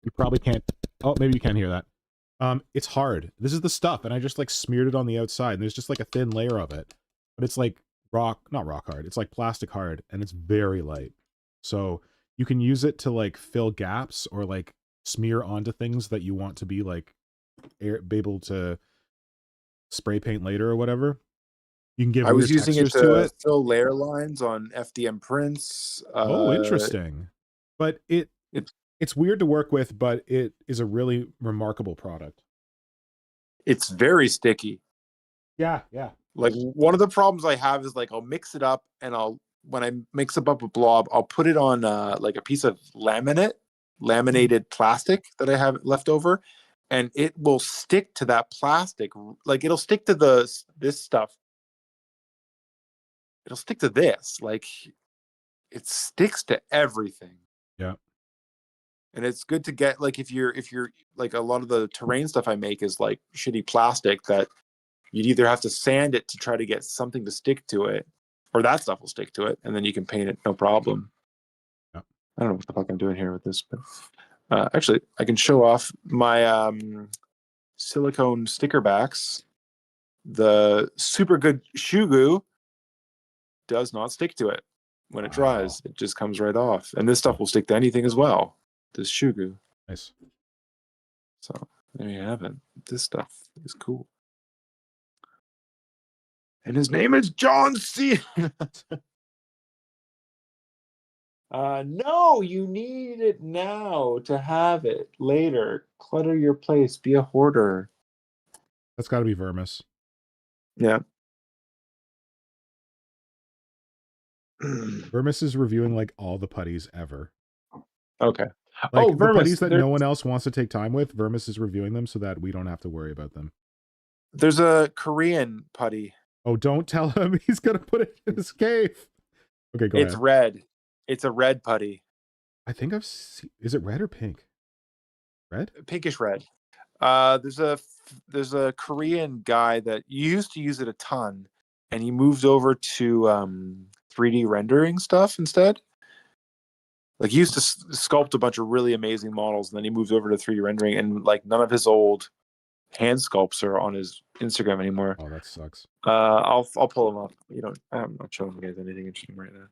You probably can't. Oh, maybe you can hear that. It's hard. This is the stuff, and I just like smeared it on the outside, and there's just like a thin layer of it, but it's like not rock hard. It's like plastic hard, and it's very light. So you can use it to like fill gaps or like smear onto things that you want to be like be able to spray paint later or whater. You can give. I was using it to fill layer lines on FDM prints. Oh, interesting. But it's weird to work with, but it is a really remarkable product. It's very sticky. Yeah. Like one of the problems I have is like I'll mix it up, and when I mix it up a blob, I'll put it on like a piece of laminated plastic that I have left over, and it will stick to that plastic. Like it'll stick to this stuff. It'll stick to this. Like it sticks to everything. Yeah. And it's good to get like if you're like a lot of the terrain stuff I make is like shitty plastic that you'd either have to sand it to try to get something to stick to it, or that stuff will stick to it, and then you can paint it no problem. Yeah. I don't know what the fuck I'm doing here with this, but actually I can show off my silicone sticker backs. The super good Shoe Goo does not stick to it when it dries. It just comes right off, and this stuff will stick to anything as well. This Shoe Goo. Nice. So there you have it. This stuff is cool. And his name is John C. No, you need it now to have it later. Clutter your place. Be a hoarder. That's got to be Vermis. Yeah. Vermis is reviewing like all the putties ever. Okay. Like the Vermis, putties that no one else wants to take time with, Vermis is reviewing them so that we don't have to worry about them. There's a Korean putty. Oh, don't tell him he's gonna put it in his cave. Okay, go ahead. It's red. It's a red putty. I think I've seen. Is it red or pink? Red? Pinkish red. There's a Korean guy that used to use it a ton, and he moved over to 3D rendering stuff instead. Like, he used to sculpt a bunch of really amazing models, and then he moved over to 3D rendering, and like none of his old hand sculpts are on his Instagram anymore. Oh, that sucks. I'll pull them up. I'm not showing you guys anything interesting right now.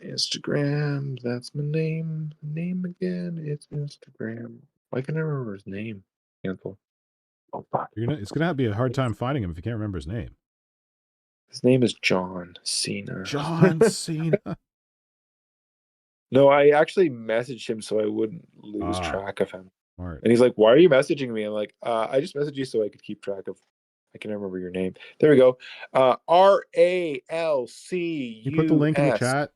Instagram. That's my name. Name again. It's Instagram. Why can't I remember his name? Cancel. Oh fuck. It's gonna be a hard time finding him if you can't remember his name. His name is John Cena. John Cena. No, I actually messaged him so I wouldn't lose track of him. Smart. And he's like, "Why are you messaging me?" I'm like, "I just messaged you so I could keep track of. I can remember your name." There we go. RALCUS. You put the link in the chat.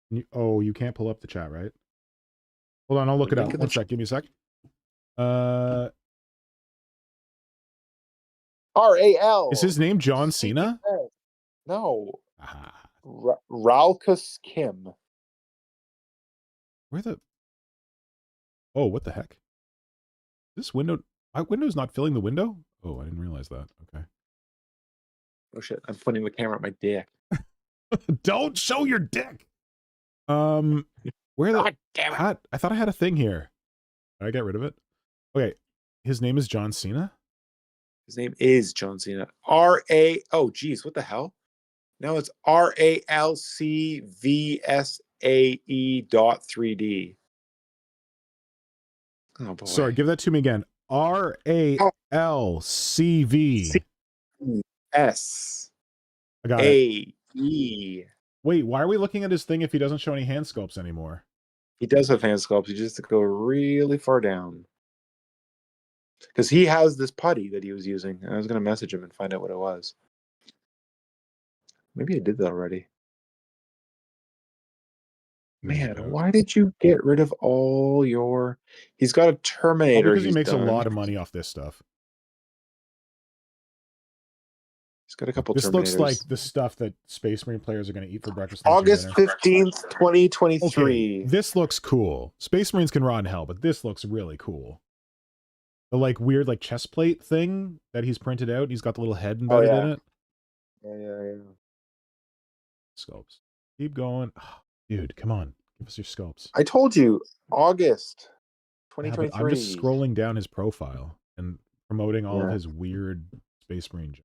You can't pull up the chat, right? Hold on, I'll look it up. One sec. Give me a sec. RAL. Is his name John Cena? No. Ralcus Kim. Where the? Oh, what the heck? This window. My window's not filling the window? Oh, I didn't realize that. Okay. Oh shit! I'm pointing the camera at my dick. Don't show your dick. Where the? God damn it. I thought I had a thing here. Did I get rid of it? Okay. His name is John Cena. His name is John Cena. Oh geez, what the hell? No, it's RALCVSAE.3D. Oh boy. Sorry, give that to me again. RALCV. S. I got it. AE. Wait, why are we looking at his thing if he doesn't show any hand sculpts anymore? He does have hand sculpts. He just has to go really far down. Because he has this putty that he was using. I was going to message him and find out what it was. Maybe I did that already. Man, why did you get rid of all your... He's got a Terminator. Because he makes a lot of money off this stuff. He's got a couple This Terminators. looks like the stuff that Space Marine players are going to eat for breakfast. August 15th, 2023. Okay, this looks cool. Space Marines can rot in hell, but this looks really cool. The like weird like chest plate thing that he's printed out. He's got the little head embedded in it. Yeah. Sculpts. Keep going. Oh, dude, come on. Give us your sculpts. I told you, August 2023. Yeah, I'm just scrolling down his profile and promoting all of his weird Space Marine.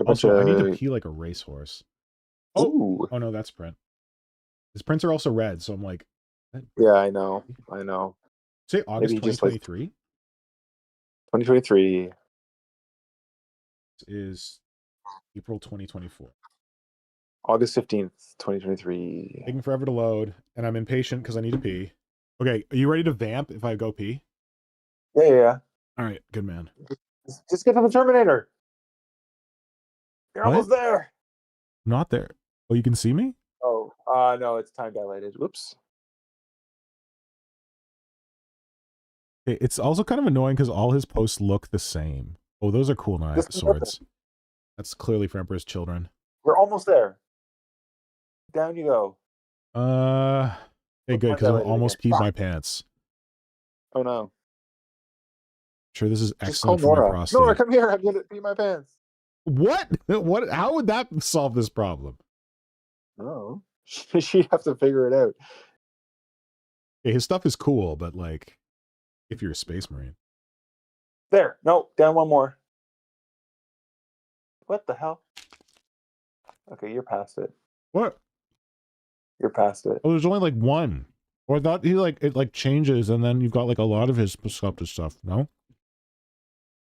Also, I need to pee like a racehorse. Oh no, that's print. His prints are also red, so I'm like... Yeah, I know. Say August 2023? 2023. This is April 2024. August 15th, 2023. Taking forever to load, and I'm impatient because I need to pee. Okay, are you ready to vamp if I go pee? Yeah. All right, good man. Just get to the Terminator. You're almost there. I'm not there. Oh, you can see me? Oh, no, it's time dilated. Whoops. It's also kind of annoying because all his posts look the same. Oh, those are cool swords. That's clearly for Emperor's Children. We're almost there. Down you go. Hey, good, because I almost peed my pants. Oh, no. Sure, this is excellent for my prostate. Nora, come here. I'm going to pee my pants. What? What? How would that solve this problem? Oh, she'd have to figure it out. Yeah, his stuff is cool, but like, if you're a Space Marine. There. No, down one more. What the hell? Okay, you're past it. What? You're past it. Oh, there's only like one. Or I thought it like changes and then you've got like a lot of his sculpted stuff, no?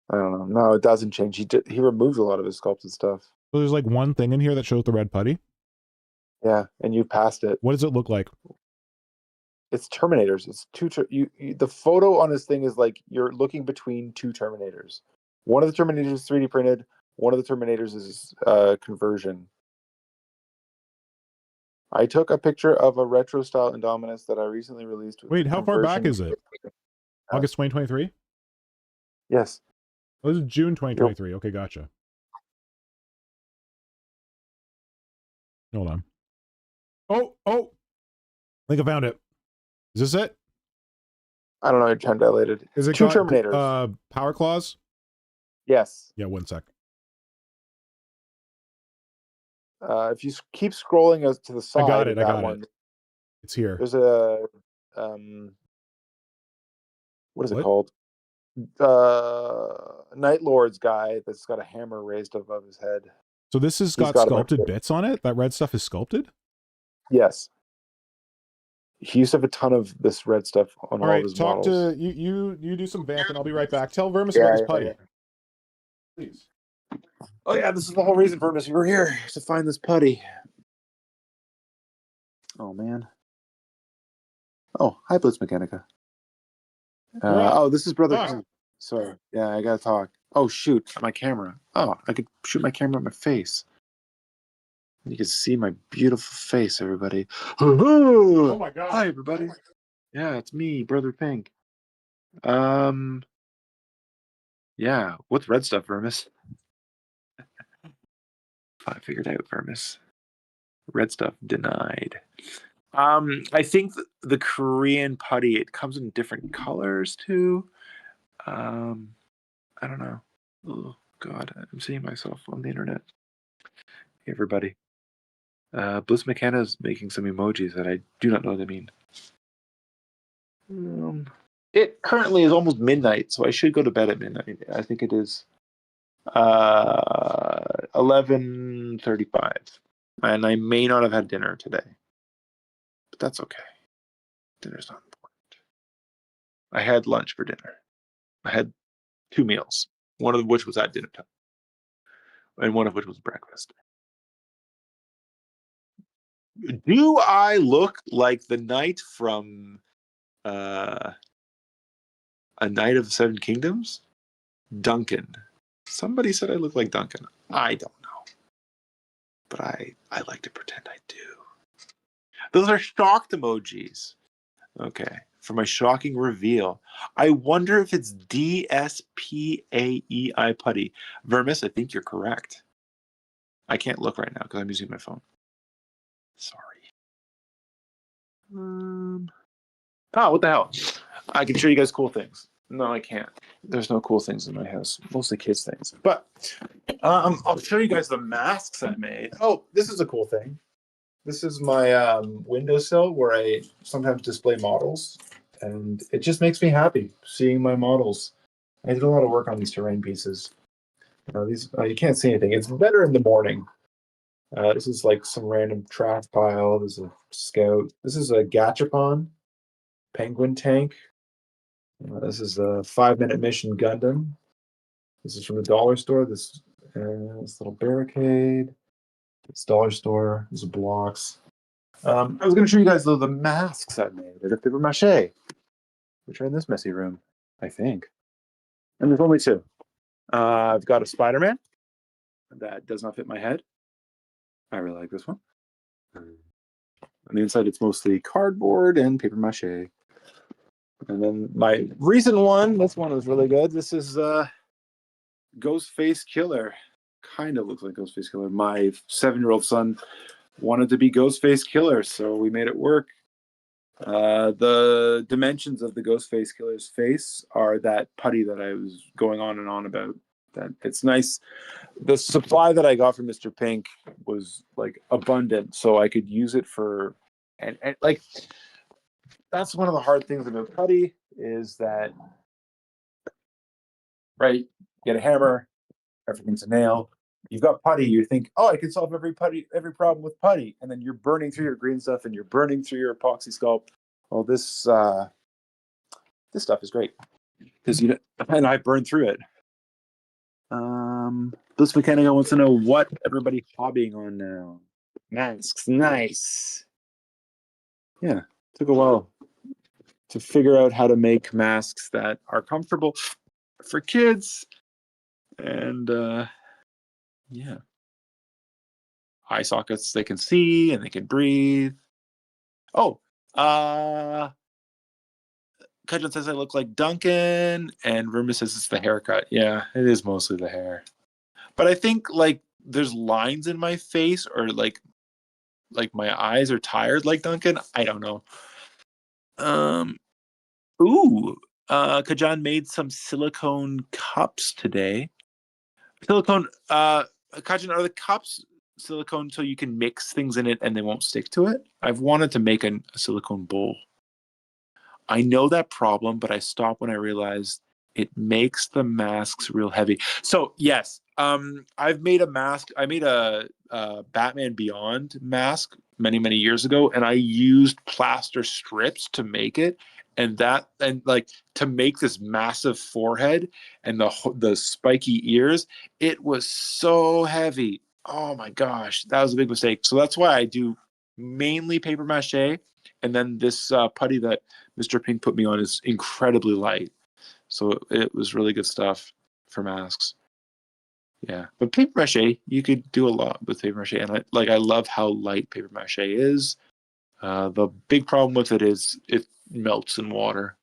I don't know. No, it doesn't change. He removed a lot of his sculpted stuff. So there's like one thing in here that shows the red putty? Yeah, and you passed it. What does it look like? It's Terminators. It's two. The photo on this thing is like you're looking between two Terminators. One of the Terminators is 3D printed. One of the Terminators is conversion. I took a picture of a retro style Indominus that I recently released. With Wait, how far back is it? August 2023? Yes. Oh, this is June 2023. Yep. Okay, gotcha. Hold on. Oh! I think I found it. Is this it? I don't know. Your time dilated. Is it two Terminators? Power claws? Yes. Yeah, 1 sec. If you keep scrolling to the side, I got it. It's here. There's a what is it called? Night Lord's guy that's got a hammer raised above his head. So this has got sculpted bits on it? That red stuff is sculpted? Yes. He used to have a ton of this red stuff on all of his models. Talk to you do some vamping. I'll be right back. Tell Vermis about this putty. Please. Oh yeah, this is the whole reason, Vermis. We're here to find this putty. Oh man. Oh, hi, Blitz Mechanica. This is Brother. Ah. Sorry. Yeah, I gotta talk. Oh shoot, my camera. Oh, I could shoot my camera at my face. You can see my beautiful face, everybody. Oh my god. Hi, everybody. Yeah, it's me, Brother Pink. Yeah, what's red stuff, Vermis? I figured out, Vermis. Red stuff denied. I think the Korean putty, it comes in different colors too. I don't know. Oh God, I'm seeing myself on the internet. Hey, everybody. Bliss McKenna is making some emojis that I do not know what they mean. It currently is almost midnight, so I should go to bed at midnight. I think it is 11:35, and I may not have had dinner today, but that's okay. Dinner's not important. I had lunch for dinner. I had 2 meals, one of which was at dinner time, and one of which was breakfast. Do I look like the knight from A Knight of the Seven Kingdoms? Duncan. Somebody said I look like Duncan. I don't know. But I like to pretend I do. Those are shocked emojis. Okay. For my shocking reveal. I wonder if it's DSPAEI putty. Vermis, I think you're correct. I can't look right now because I'm using my phone. Sorry. What the hell? I can show you guys cool things. No, I can't. There's no cool things in my house. Mostly kids' things. But I'll show you guys the masks I made. Oh, this is a cool thing. This is my windowsill where I sometimes display models. And it just makes me happy seeing my models. I did a lot of work on these terrain pieces. You can't see anything. It's better in the morning. This is like some random trash pile. There's a scout. This is a Gachapon penguin tank. This is a 5-minute mission Gundam. This is from the dollar store. This little barricade. This dollar store. These are blocks. I was going to show you guys the masks I made. They're paper mache, which are in this messy room, I think. And there's only 2. I've got a Spider-Man that does not fit my head. I really like this one. On the inside, it's mostly cardboard and paper mache. And then my recent one, this one was really good. This is Ghostface Killer. Kind of looks like Ghostface Killer. My 7-year-old son wanted to be Ghostface Killer, so we made it work. The dimensions of the Ghostface Killer's face are that putty that I was going on and on about. That it's nice. The supply that I got from Mr. Pink was like abundant, so I could use it for and like that's one of the hard things about putty is that right, you get a hammer, everything's a nail. You've got putty, you think, oh, I can solve every problem with putty, and then you're burning through your green stuff and you're burning through your epoxy sculpt. Well, this stuff is great because and I burned through it. This Mechanica wants to know what everybody's hobbying on now. Masks, nice. Yeah, took a while to figure out how to make masks that are comfortable for kids. And yeah, eye sockets they can see and they can breathe. Oh, Kudjan says I look like Duncan, and Rumor says it's the haircut. Yeah, it is mostly the hair. But I think like there's lines in my face, or like my eyes are tired like Duncan. I don't know. Kajan made some silicone cups today. Silicone, Kajan, are the cups silicone so you can mix things in it and they won't stick to it? I've wanted to make a silicone bowl. I know that problem, but I stopped when I realized it makes the masks real heavy. So yes, I've made a mask. I made a Batman Beyond mask many years ago, and I used plaster strips to make it, and like to make this massive forehead and the spiky ears. It was so heavy. Oh my gosh, that was a big mistake. So that's why I do mainly paper mache, and then this putty that Mr. Pink put me on is incredibly light. So it was really good stuff for masks. Yeah, but paper mache, you could do a lot with paper mache, and I love how light paper mache is. The big problem with it is it melts in water.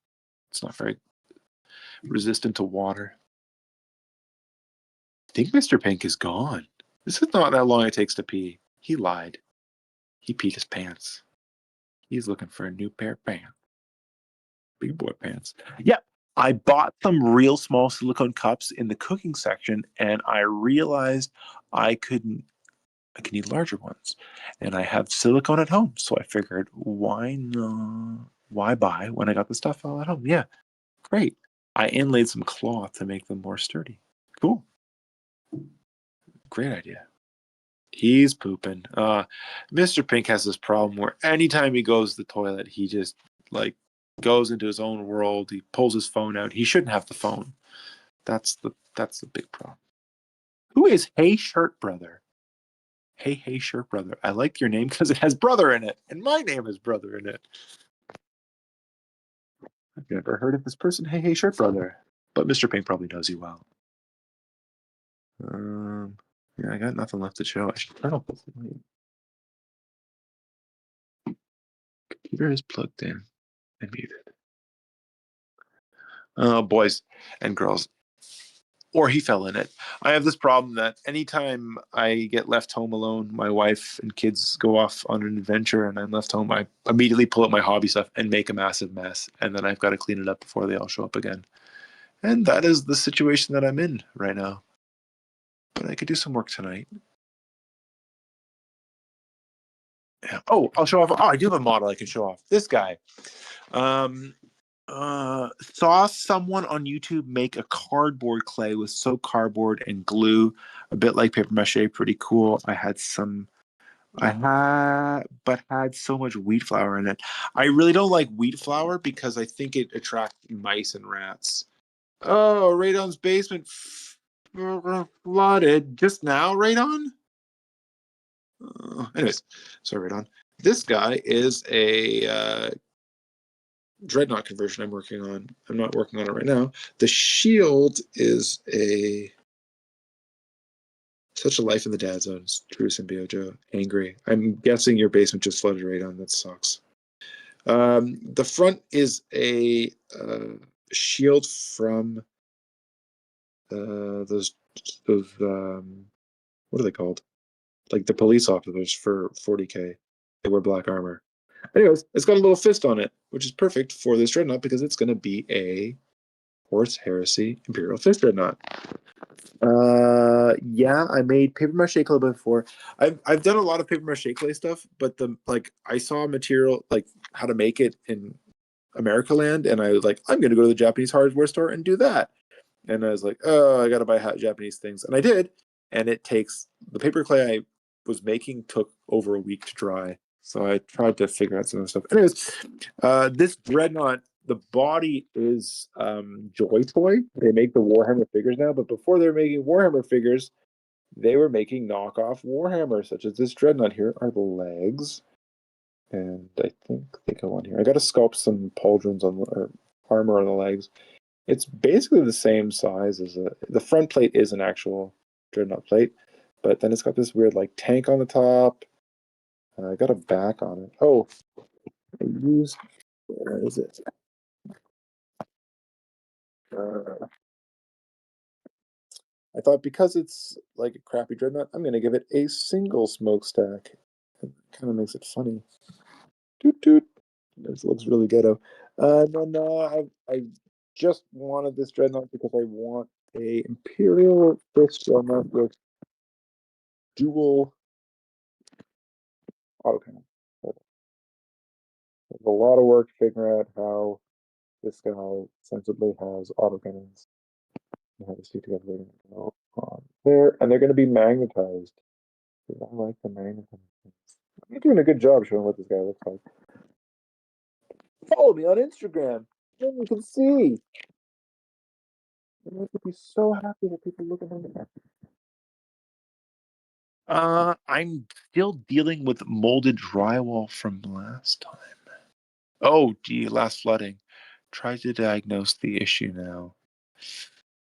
It's not very resistant to water. I think Mr. Pink is gone. This is not how long it takes to pee. He lied. He peed his pants. He's looking for a new pair of pants. Big boy pants. Yeah, I bought some real small silicone cups in the cooking section, and I realized I could need larger ones. And I have silicone at home, so I figured, why not? Why buy when I got the stuff all at home? Yeah, great. I inlaid some cloth to make them more sturdy. Cool. Great idea. He's pooping. Mr. Pink has this problem where anytime he goes to the toilet, he just like goes into his own world. He pulls his phone out. He shouldn't have the phone. That's the big problem. Who is Hey Shirt Brother? Hey Shirt Brother. I like your name because it has brother in it, and my name has brother in it. I've never heard of this person. Hey Shirt Brother, but Mr. Pink probably knows you well. Yeah, I got nothing left to show. I should turn off this light. Computer is plugged in and muted. Boys and girls, or he fell in it. I have this problem that anytime I get left home alone, my wife and kids go off on an adventure and I'm left home, I immediately pull up my hobby stuff and make a massive mess. And then I've got to clean it up before they all show up again. And that is the situation that I'm in right now. But I could do some work tonight. Yeah. Oh, I'll show off. Oh, I do have a model I can show off. This guy. Saw someone on YouTube make a cardboard clay with soap cardboard and glue, a bit like paper mache. Pretty cool. Had so much wheat flour in it. I really don't like wheat flour because I think it attracts mice and rats. Oh, Radon's basement flooded just now, Radon? Anyways, sorry, Radon. This guy is a dreadnought conversion I'm working on. I'm not working on it right now. The shield is such a life in the dad zone. It's true, Symbio Joe. Angry. I'm guessing your basement just flooded, Radon. That sucks. The front is a shield from those what are they called? Like the police officers for 40K. They wear black armor. Anyways, it's got a little fist on it, which is perfect for this dreadnought because it's going to be a Horse Heresy Imperial Fist dreadnought. Yeah, I made paper mache clay before. I've done a lot of paper mache clay stuff, but I saw material like how to make it in America Land, and I was like, I'm going to go to the Japanese hardware store and do that. And I was like, oh, I got to buy Japanese things, and I did. And it takes the paper clay I was making took over a week to dry. So I tried to figure out some of the stuff. Anyways, this dreadnought, the body is Joy Toy. They make the Warhammer figures now, but before they were making Warhammer figures, they were making knockoff Warhammers, such as this Dreadnought. Here are the legs. And I think they go on here. I got to sculpt some pauldrons on or armor on the legs. It's basically the same size as the front plate is an actual Dreadnought plate, but then it's got this weird like tank on the top. I got a back on it. Oh, I used, where is it? I thought because it's like a crappy Dreadnought, I'm going to give it a single smokestack. It kind of makes it funny. Toot toot. This looks really ghetto. No, I just wanted this Dreadnought because I want a Imperial Fist Dreadnought with dual autocannon. There's a lot of work figuring out how this guy sensibly has autocannons. I have to see together they're going to go on there, and they're going to be magnetized. I like the magnetized things. You're doing a good job showing what this guy looks like. Follow me on Instagram. Then you can see. I would be so happy that people look at him. I'm still dealing with molded drywall from last time. Oh, gee, last flooding. Try to diagnose the issue now.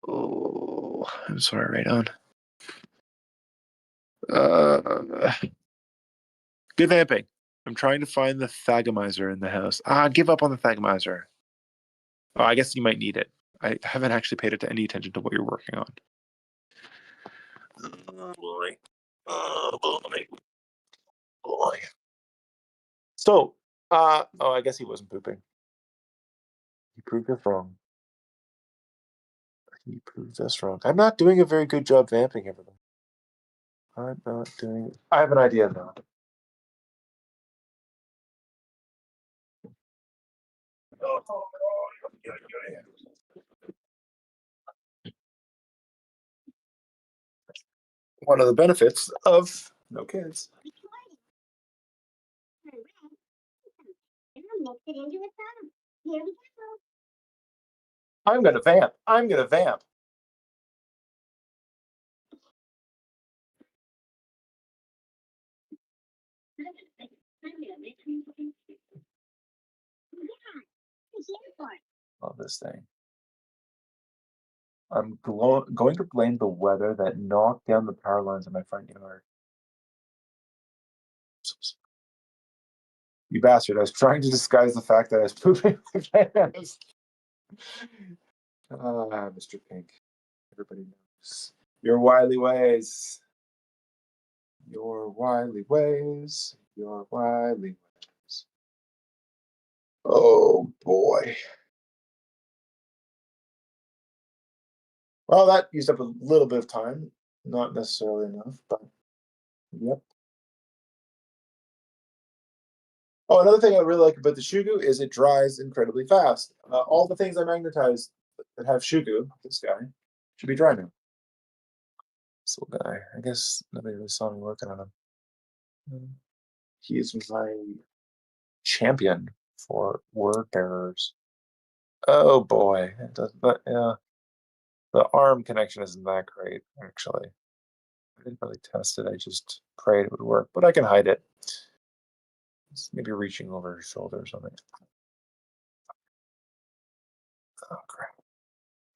Oh, I'm sorry, right on. Good vamping. I'm trying to find the thagomizer in the house. Give up on the thagomizer. Oh, I guess you might need it. I haven't actually paid any attention to what you're working on. Oh, boy. Oh, boy. Boy. So, oh, I guess he wasn't pooping. He proved us wrong. He proved us wrong. I'm not doing a very good job vamping everything. I'm not doing... I have an idea now. One of the benefits of no kids. I'm gonna vamp. I'm gonna vamp. Love this thing. I'm going to blame the weather that knocked down the power lines in my front yard. You bastard, I was trying to disguise the fact that I was pooping my pants. Mr. Pink. Everybody knows. Your wily ways. Your wily ways. Your wily ways. Oh, boy. Well, that used up a little bit of time. Not necessarily enough, but yep. Oh, another thing I really like about the Shoe Goo is it dries incredibly fast. All the things I magnetized that have Shoe Goo, this guy, should be dry now. This little guy. I guess nobody really saw me working on him. He is my champion for word bearers. Oh boy, it does, but yeah, the arm connection isn't that great actually. I didn't really test it. I just prayed it would work, but I can hide it. It's maybe reaching over his shoulder or something. Oh crap!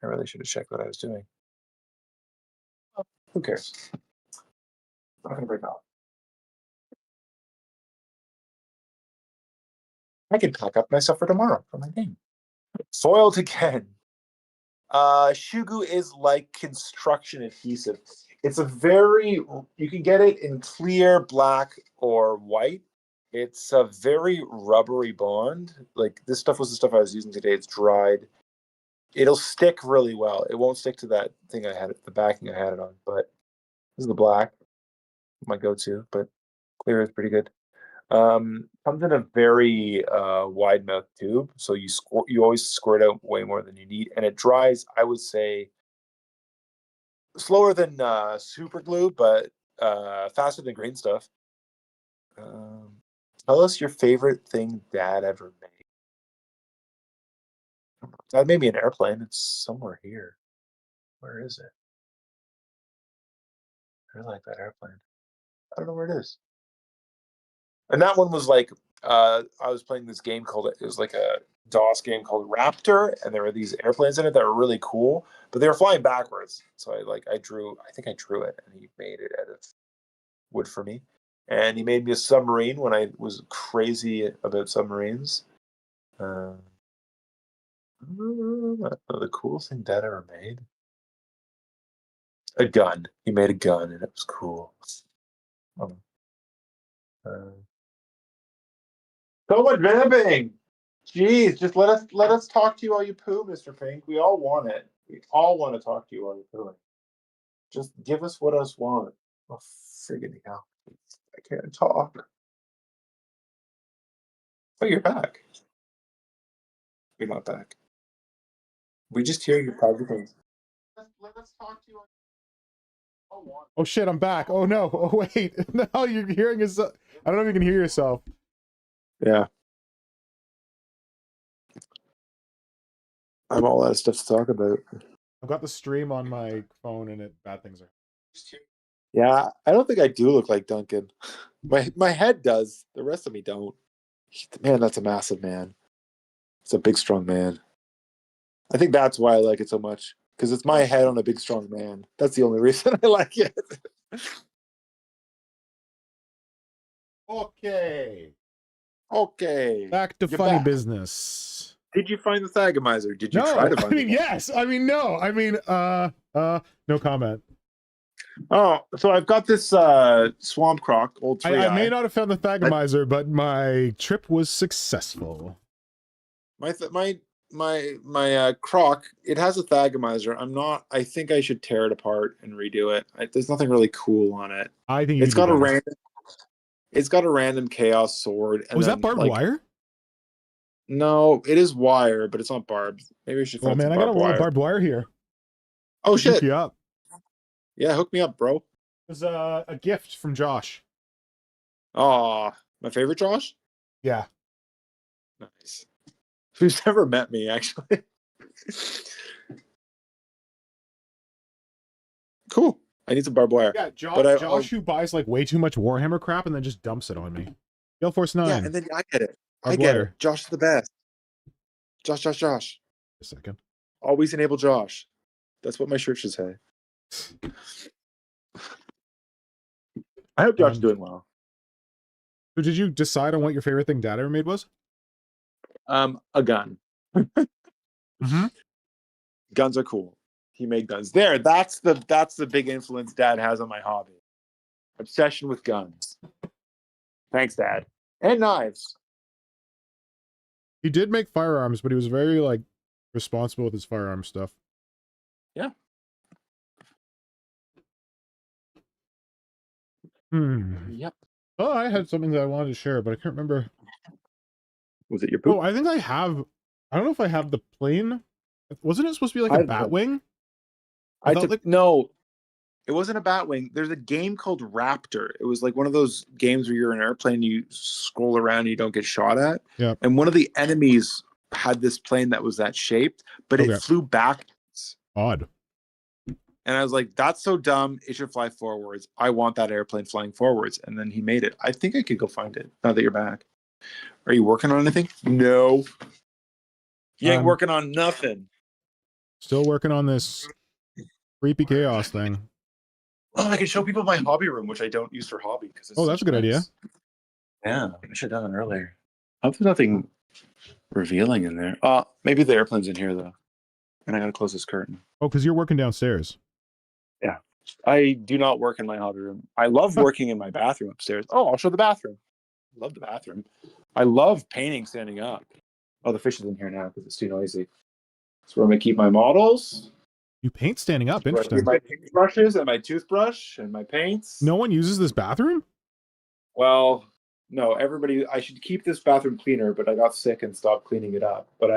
I really should have checked what I was doing. Oh, who cares? I'm not gonna break off. I can pack up my stuff for tomorrow for my game. Foiled again. Shoe Goo is like construction adhesive. It's a very, you can get it in clear, black, or white. It's a very rubbery bond. Like this stuff was the stuff I was using today. It's dried. It'll stick really well. It won't stick to that thing I had, the backing I had it on. But this is the black, my go-to. But clear is pretty good. Comes in a very wide mouth tube, so you always squirt out way more than you need, and it dries, I would say, slower than super glue, but faster than Greenstuff. Tell us your favorite thing Dad ever made. Dad made me an airplane. It's somewhere here. Where is it? really like that airplane. I don't know where it is. And that one was like, I was playing this game called, it was like a DOS game called Raptor, and there were these airplanes in it that were really cool, but they were flying backwards. So I think I drew it, and he made it out of wood for me. And he made me a submarine when I was crazy about submarines. The coolest thing Dad ever made? A gun. He made a gun, and it was cool. So much vamping. Jeez, just let us talk to you while you poo, Mr. Pink. We all want it. We all want to talk to you while you're pooing. Just give us what us want. Oh, friggin' hell. I can't talk. Oh, you're back. You're not back. We just hear your private things. Let us talk to you. Oh shit, I'm back. Oh no. Oh wait. No, you're hearing yourself. I don't know if you can hear yourself. Yeah. I'm all out of stuff to talk about. I've got the stream on my phone and bad things are. Yeah, I don't think I do look like Duncan. My head does. The rest of me don't. Man, that's a massive man. It's a big, strong man. I think that's why I like it so much. Because it's my head on a big, strong man. That's the only reason I like it. Okay. Back to funny business. Did you find the Thagomizer? Did you No, try to find it? I mean, yes. I mean, no. I mean, no comment. Oh, so I've got this Swamp Crock, old 3i. I may not have found the Thagomizer, but my trip was successful. My Crock, it has a Thagomizer. I think I should tear it apart and redo it. There's nothing really cool on it. I think it's got a random chaos sword. And was that barbed wire? No, it is wire, but it's not barbed. Maybe I should find some I got a roll of barbed wire here. Oh shit. Hook you up. Yeah, hook me up, bro. It was a gift from Josh. Oh, my favorite Josh? Yeah. Nice. Who's never met me, actually. Cool. I need some barbed wire. Yeah, Josh who buys like way too much Warhammer crap and then just dumps it on me. Gale Force 9. Yeah, and then I get it. Barbed I get wire. it. Josh is the best. Josh. A second. Always enable Josh. That's what my shirt should say. I hope Josh is doing well. So did you decide on what your favorite thing Dad ever made was? A gun. Guns are cool. He made guns. There, that's the big influence Dad has on my hobby. Obsession with guns. Thanks, Dad. And knives. He did make firearms, but he was very like responsible with his firearm stuff. Yeah. Yep. Oh, I had something that I wanted to share, but I can't remember. Was it your poop? Oh, I think I have. I don't know if I have the plane. Wasn't it supposed to be like a Batwing? No, it wasn't a Batwing. There's a game called Raptor. It was like one of those games where you're in an airplane, you scroll around, and you don't get shot at. Yeah. And one of the enemies had this plane that was that shaped, but it flew backwards. Odd. And I was like, that's so dumb. It should fly forwards. I want that airplane flying forwards. And then he made it. I think I could go find it now that you're back. Are you working on anything? No. You ain't working on nothing. Still working on this creepy chaos thing. Oh, I can show people my hobby room, which I don't use for hobby. Oh, that's a good idea. Yeah, I should have done it earlier. I hope there's nothing revealing in there. Maybe the airplane's in here, though. And I gotta close this curtain. Oh, because you're working downstairs. Yeah. I do not work in my hobby room. I love working in my bathroom upstairs. Oh, I'll show the bathroom. I love the bathroom. I love painting standing up. Oh, the fish is in here now because it's too noisy. That's where I'm going to keep my models. You paint standing up. Interesting. My paintbrushes and my toothbrush and my paints. No one uses this bathroom? Well, no. I should keep this bathroom cleaner, but I got sick and stopped cleaning it up. But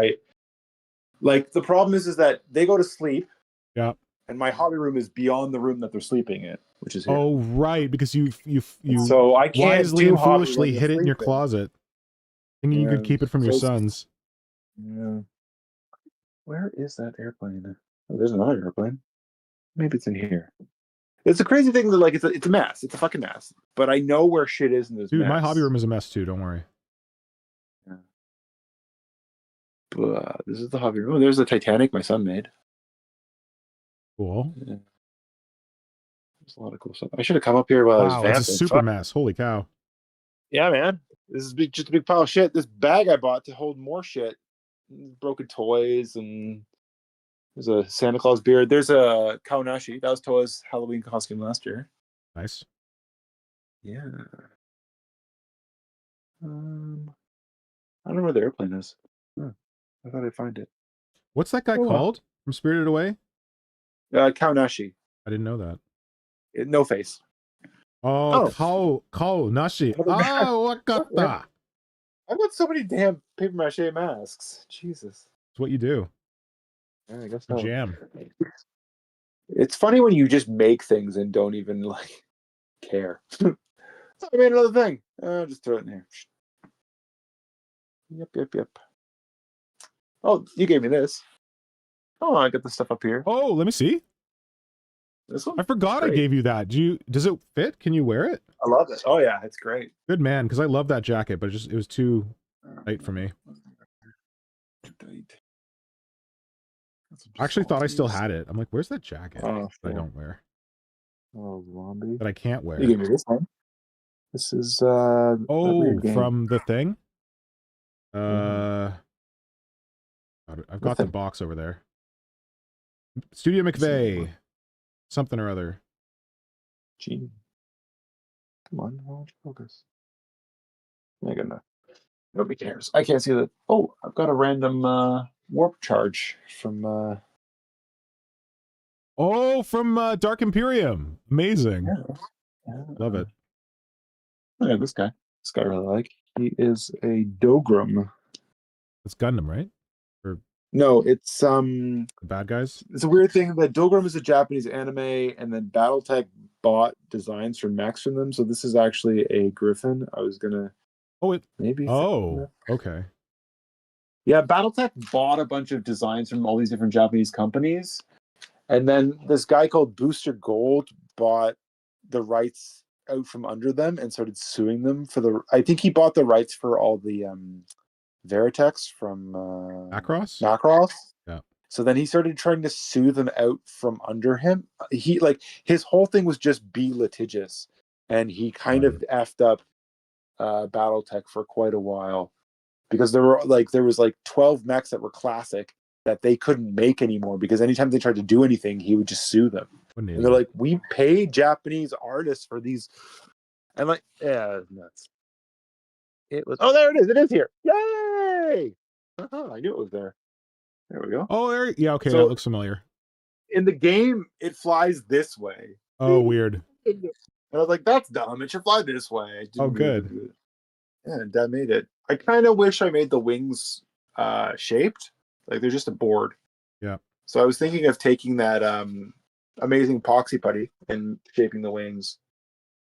the problem is that they go to sleep. Yeah. And my hobby room is beyond the room that they're sleeping in, which is here. Oh, right, because you so I can't wisely and foolishly hid it in your closet. And you could keep it from your sons. Yeah. Where is that airplane? Oh, there's another airplane. Maybe it's in here. It's a crazy thing that like it's a mess. It's a fucking mess. But I know where shit is in this Dude, mess. my hobby room is a mess too. Don't worry. Yeah. But this is the hobby room. Oh, there's the Titanic my son made. Cool. Yeah. There's a lot of cool stuff. I should have come up here while I was vamping. It's a super mess. Holy cow. Yeah, man. This is just a big pile of shit. This bag I bought to hold more shit. Broken toys, and there's a Santa Claus beard. There's a Kaunashi. That was Toa's Halloween costume last year. Nice. Yeah. I don't know where the airplane is. Huh. I thought I'd find it. What's that guy called from Spirited Away? Kaunashi. I didn't know that. No face. Kaunashi. Wakata. I've got so many damn paper mache masks. Jesus. It's what you do. Yeah, I guess so. Jam. It's funny when you just make things and don't even like care. So I made another thing. Just throw it in here. Yep. Oh, you gave me this. Oh, I got the stuff up here. Oh, let me see. This one? I forgot I gave you that. Does it fit? Can you wear it? I love it. Oh yeah, it's great. Good man, because I love that jacket, but it was too tight for me. Too tight. I actually thought I still had it. I'm like, where's that jacket that I don't wear? Oh, zombie. That I can't wear. You gave me this one. This is from the thing? I've got the box over there. Studio McVeigh. Something or other. Gee. Come on, why don't you focus? I got enough. Nobody cares. I can't see that. Oh, I've got a random warp charge from from Dark Imperium. Amazing. Yeah. Love it. Yeah, this guy I really like. He is a Dogram. It's Gundam, right? Or no, it's the bad guys. It's a weird thing that Dogram is a Japanese anime, and then BattleTech bought designs from mechs from them. So this is actually a Griffin. I was gonna. Maybe. Okay. Yeah, BattleTech bought a bunch of designs from all these different Japanese companies, and then this guy called Booster Gold bought the rights out from under them and started suing them for the. I think he bought the rights for all the Veritex from Macross. Yeah. So then he started trying to sue them out from under him. His whole thing was just be litigious, and he kind of effed up BattleTech for quite a while because there was 12 mechs that were classic that they couldn't make anymore because anytime they tried to do anything, he would just sue them. And they're like, we pay Japanese artists for these, and nuts. It was. Oh, there it is. It is here. Yay! I knew it was there. There we go. Oh, there. Yeah. Okay. So, that looks familiar. In the game, it flies this way. Oh, weird. And I was like, that's dumb. It should fly this way. Good. Yeah, Dad made it. I kind of wish I made the wings shaped. Like they're just a board. Yeah. So I was thinking of taking that amazing epoxy putty and shaping the wings.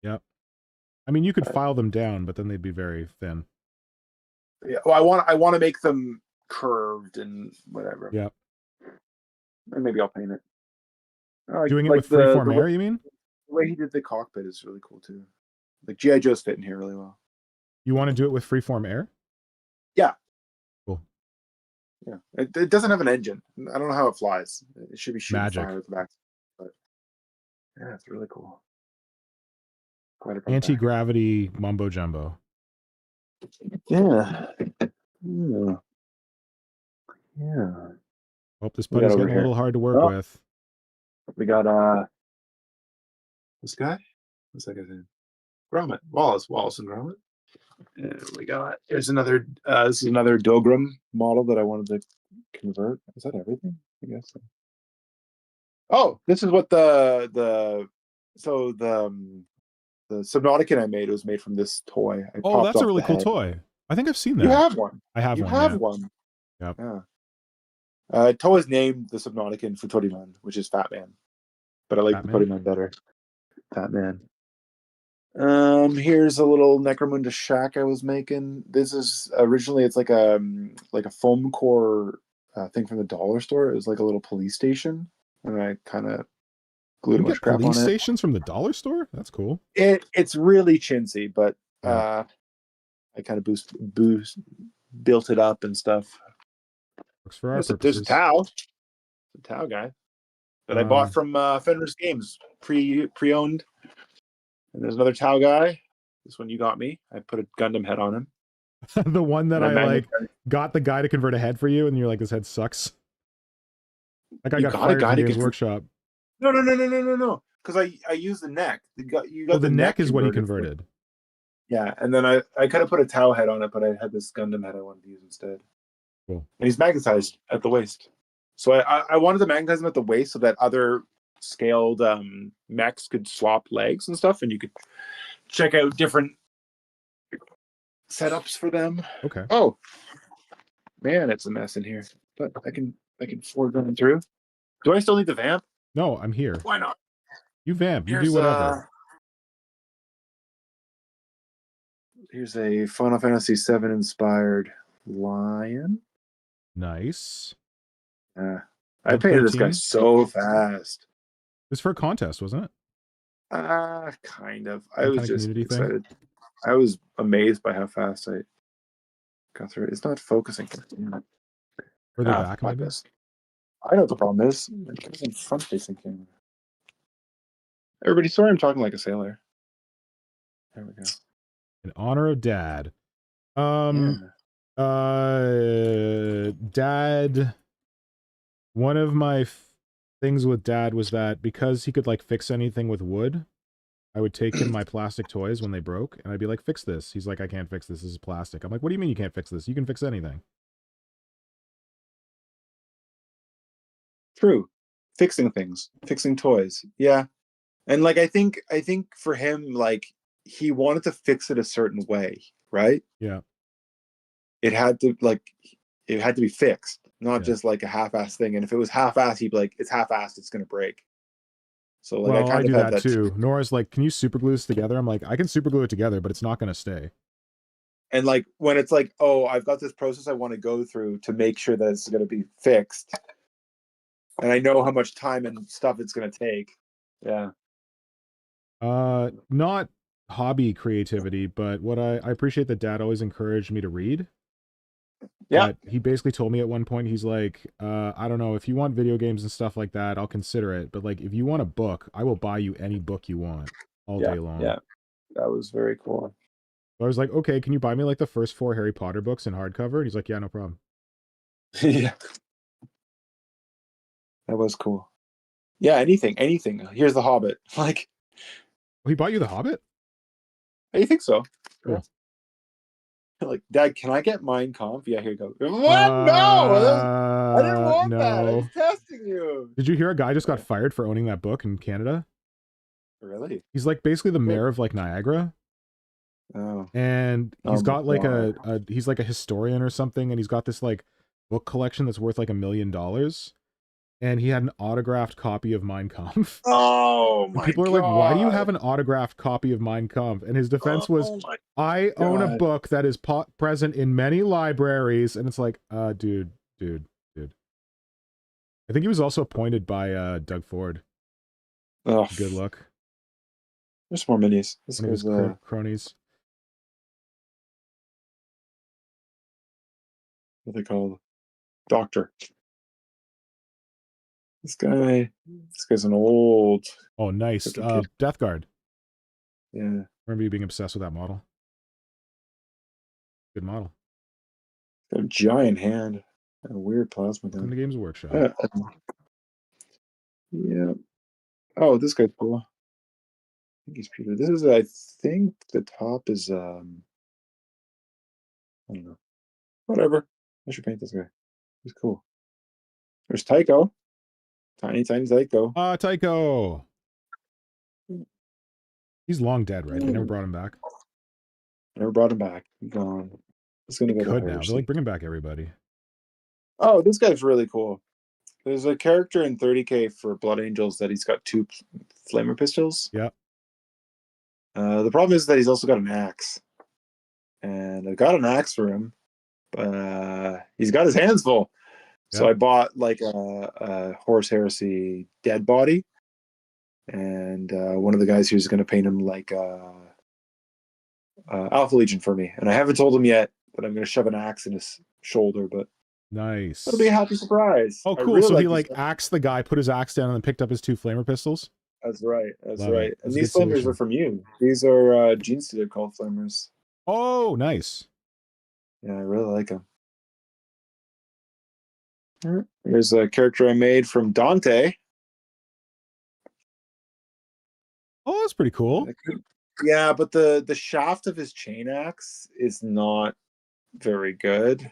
Yep. I mean, you could file them down, but then they'd be very thin. Yeah. Well, I want to make them curved and whatever. Yeah. And maybe I'll paint it. Doing it with freeform air, you mean? The way he did the cockpit is really cool too. Like G.I. Joe's fit in here really well. You want to do it with freeform air? Yeah. Cool. Yeah. It doesn't have an engine. I don't know how it flies. It should be shooting fire with the back. But yeah, it's really cool. Anti-gravity mumbo jumbo. Yeah. Hope this putty's getting a little hard to work with. We got this guy. What's that guy's name? Gromit. Wallace and Gromit. And we got this is another Dogram model that I wanted to convert. Is that everything? I guess so. Oh, this is what the Subnautica I made was made from this toy. That's a really cool toy. I think I've seen that. You have one. I have one. You have one. Yep. Yeah. Toa's named the Subnautica in Futuriman, which is Fat Man. But I like the Futuriman better. Fat Man. Here's a little Necromunda shack I was making. This is originally it's like a foam core thing from the dollar store. It was like a little police station, and I kind of glued a You bunch get of crap police on it. stations from the dollar store? That's cool. It's really chintzy, but Yeah. I kind of built it up and stuff. Works for our There's a purposes. towel. It's a towel guy that I bought from Fender's Games, pre-owned. And there's another towel guy. This one you got me. I put a Gundam head on him. The one that And I like got the guy to convert a head for you, and you're like, this head sucks. That guy got fired from Games Workshop. No. Because I used the neck. You got the neck is what he converted. Yeah, and then I kind of put a towel head on it, but I had this Gundam head I wanted to use instead. Cool. And he's magnetized at the waist. So I wanted to magnetize him at the waist so that other scaled mechs could swap legs and stuff, and you could check out different setups for them. Okay. Oh man, it's a mess in here, but I can foreground through. Do I still need the vamp? No, I'm here. Why not? You vamp. You do whatever. Here's a Final Fantasy VII inspired lion. Nice. I painted this guy so fast. It was for a contest, wasn't it? Kind of. I was just excited. I was amazed by how fast I got through it. It's not focusing. Or the back, maybe? I know what the problem is. It's in front-facing camera. Everybody, sorry I'm talking like a sailor. There we go. In honor of Dad. Dad. One of my things with Dad was that because he could like fix anything with wood, I would take him my plastic toys when they broke, and I'd be like, "Fix this." He's like, "I can't fix this. This is plastic." I'm like, "What do you mean you can't fix this? You can fix anything." True. Fixing things, fixing toys. Yeah. And like I think for him, like he wanted to fix it a certain way, right? Yeah. It had to be fixed, not just like a half-assed thing. And if it was half-assed, he'd be like, "It's half-assed, it's gonna break." So like well, I do that too. Nora's like, "Can you super glue this together?" I'm like, "I can super glue it together, but it's not gonna stay." And like when it's like, "Oh, I've got this process I want to go through to make sure that it's gonna be fixed. And I know how much time and stuff it's gonna take." Yeah. Not hobby creativity, but what I appreciate that Dad always encouraged me to read. Yeah. But he basically told me at one point, he's like, I don't know, if you want video games and stuff like that, I'll consider it. But like, if you want a book, I will buy you any book you want all day long. Yeah. That was very cool. So I was like, "Okay, can you buy me like the first 4 Harry Potter books in hardcover?" And he's like, "Yeah, no problem." Yeah. That was cool. Yeah, anything. Here's the Hobbit. Like, he bought you the Hobbit? I think so. Cool. Like, "Dad, can I get Mein Kampf?" Yeah, here you go. What? No! I didn't want that. I was testing you. Did you hear a guy just got fired for owning that book in Canada? Really? He's like basically the mayor of like Niagara. Oh. And he's got like he's like a historian or something, and he's got this like book collection that's worth like $1 million. And he had an autographed copy of Mein Kampf. Oh my god. People are like, "Why do you have an autographed copy of Mein Kampf?" And his defense was, "I own a book that is present in many libraries." And it's like, dude. I think he was also appointed by Doug Ford. Oh, good luck. There's more minis. This One of his cronies. What are they called? Doctor. This guy's an old. Oh, nice. Death Guard. Yeah. I remember you being obsessed with that model. Good model. Got a giant hand. A weird plasma gun. From the Games Workshop. Yeah. Oh, this guy's cool. I think he's Peter. This is, I think the top is, I don't know. Whatever. I should paint this guy. He's cool. There's Tycho. Tiny Tycho. Tycho. He's long dead, right? They never brought him back. Never brought him back. He's gone. He's gonna go now. They're like bringing back everybody. Oh, this guy's really cool. There's a character in 30K for Blood Angels that he's got 2 flamer pistols. Yeah. The problem is that he's also got an axe. And I got an axe for him, but he's got his hands full. So I bought like a Horse Heresy dead body. And one of the guys here's going to paint him like Alpha Legion for me. And I haven't told him yet that I'm going to shove an axe in his shoulder, but nice. that'll be a happy surprise. Oh, cool. Really so he like axed the guy, put his axe down, and then picked up his 2 flamer pistols. That's right. That's Love right. it. And That's a these good flamers solution. are from you. These are Gene Stealer called flamers. Oh, nice. Yeah, I really like them. Here's a character I made from Dante. Oh, that's pretty cool. Yeah, but the shaft of his chain axe is not very good.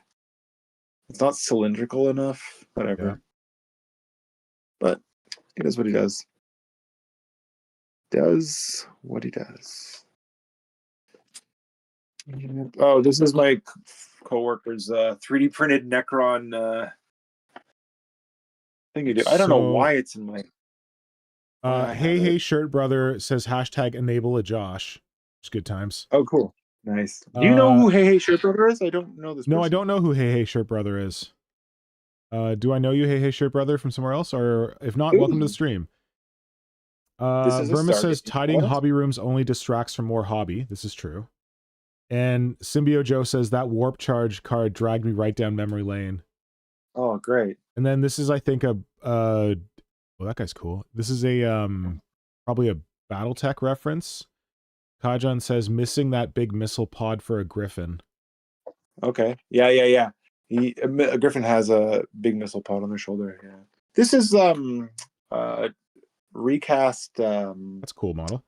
It's not cylindrical enough. Whatever. Yeah. But he does what he does. Does what he does. Oh, this is my co-worker's 3D printed Necron thing you do. I don't know why it's in my... Hey shirt brother says hashtag enable a Josh. It's good times. Oh, cool. Nice. Do you know who Hey Shirt Brother is? I don't know this person. No, I don't know who Hey Shirt Brother is. Do I know you, Hey Shirt Brother, from somewhere else? Or if not, welcome to the stream. Verma says tidying hobby rooms only distracts from more hobby. This is true. And Symbio Joe says that warp charge card dragged me right down memory lane. Oh, great. And then this is, I think, well, that guy's cool. This is a probably a BattleTech reference. Kajan says missing that big missile pod for a Griffin. Okay. Yeah. A Griffin has a big missile pod on their shoulder. Yeah. This is recast. That's a cool model.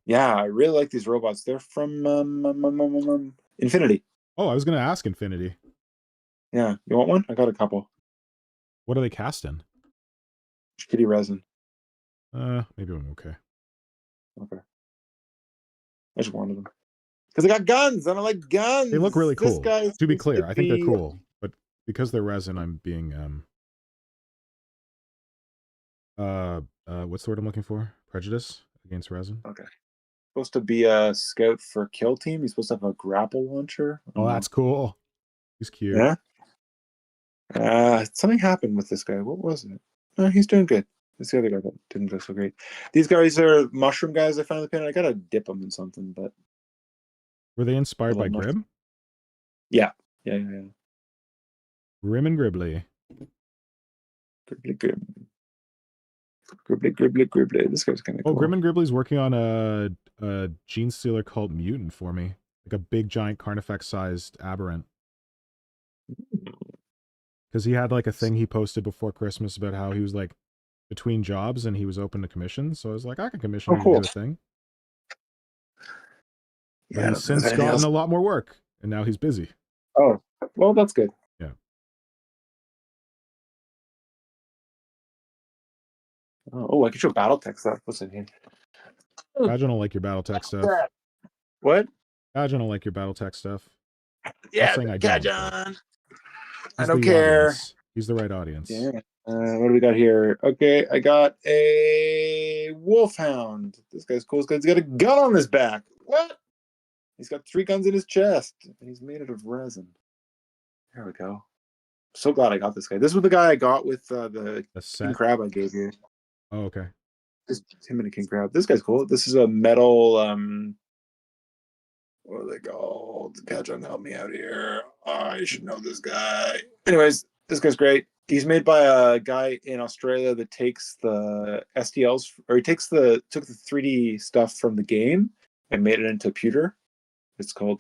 Yeah, I really like these robots. They're from Infinity. Oh, I was gonna ask Infinity. Yeah, you want one? I got a couple. What are they cast in? Kitty resin. Maybe I'm okay. Okay. I just wanted them because I got guns and I like guns. They look really cool. To be clear, I think they're be... cool, but because they're resin, I'm being what's the word I'm looking for? Prejudice against resin. Okay. Supposed to be a scout for kill team. He's supposed to have a grapple launcher. Oh, that's cool. He's cute. Yeah. Something happened with this guy. What was it? He's doing good. It's the other guy that didn't go so great. These guys are mushroom guys I found in the pin. I gotta dip them in something, but were they inspired by Grim? Yeah. Grim and Gribbly. Gribbly. This guy's kind of cool. Oh, Grim and Gribbly's working on a Gene Stealer called Mutant for me. Like a big, giant Carnifex-sized aberrant. Because he had like a thing he posted before Christmas about how he was like between jobs and he was open to commissions. So I was like, I can commission you to do a thing. But he's since gotten a lot more work, and now he's busy. Oh, well, that's good. Yeah. Oh, I can show BattleTech stuff. What's in here? Imagine I don't like your BattleTech stuff. What? Imagine I don't like your BattleTech stuff. Yeah, John. I don't care. Audience. He's the right audience. Yeah. What do we got here? Okay, I got a Wolfhound. This guy's cool. He's got a gun on his back. What? He's got 3 guns in his chest. He's made out of resin. There we go. So glad I got this guy. This was the guy I got with the king crab I gave you. Oh, okay. This him and a king crab. This guy's cool. This is a metal. What are they called? Gadget, help me out here. I should know this guy. Anyways, this guy's great. He's made by a guy in Australia that takes the STLs, or he took the 3D stuff from the game and made it into pewter. It's called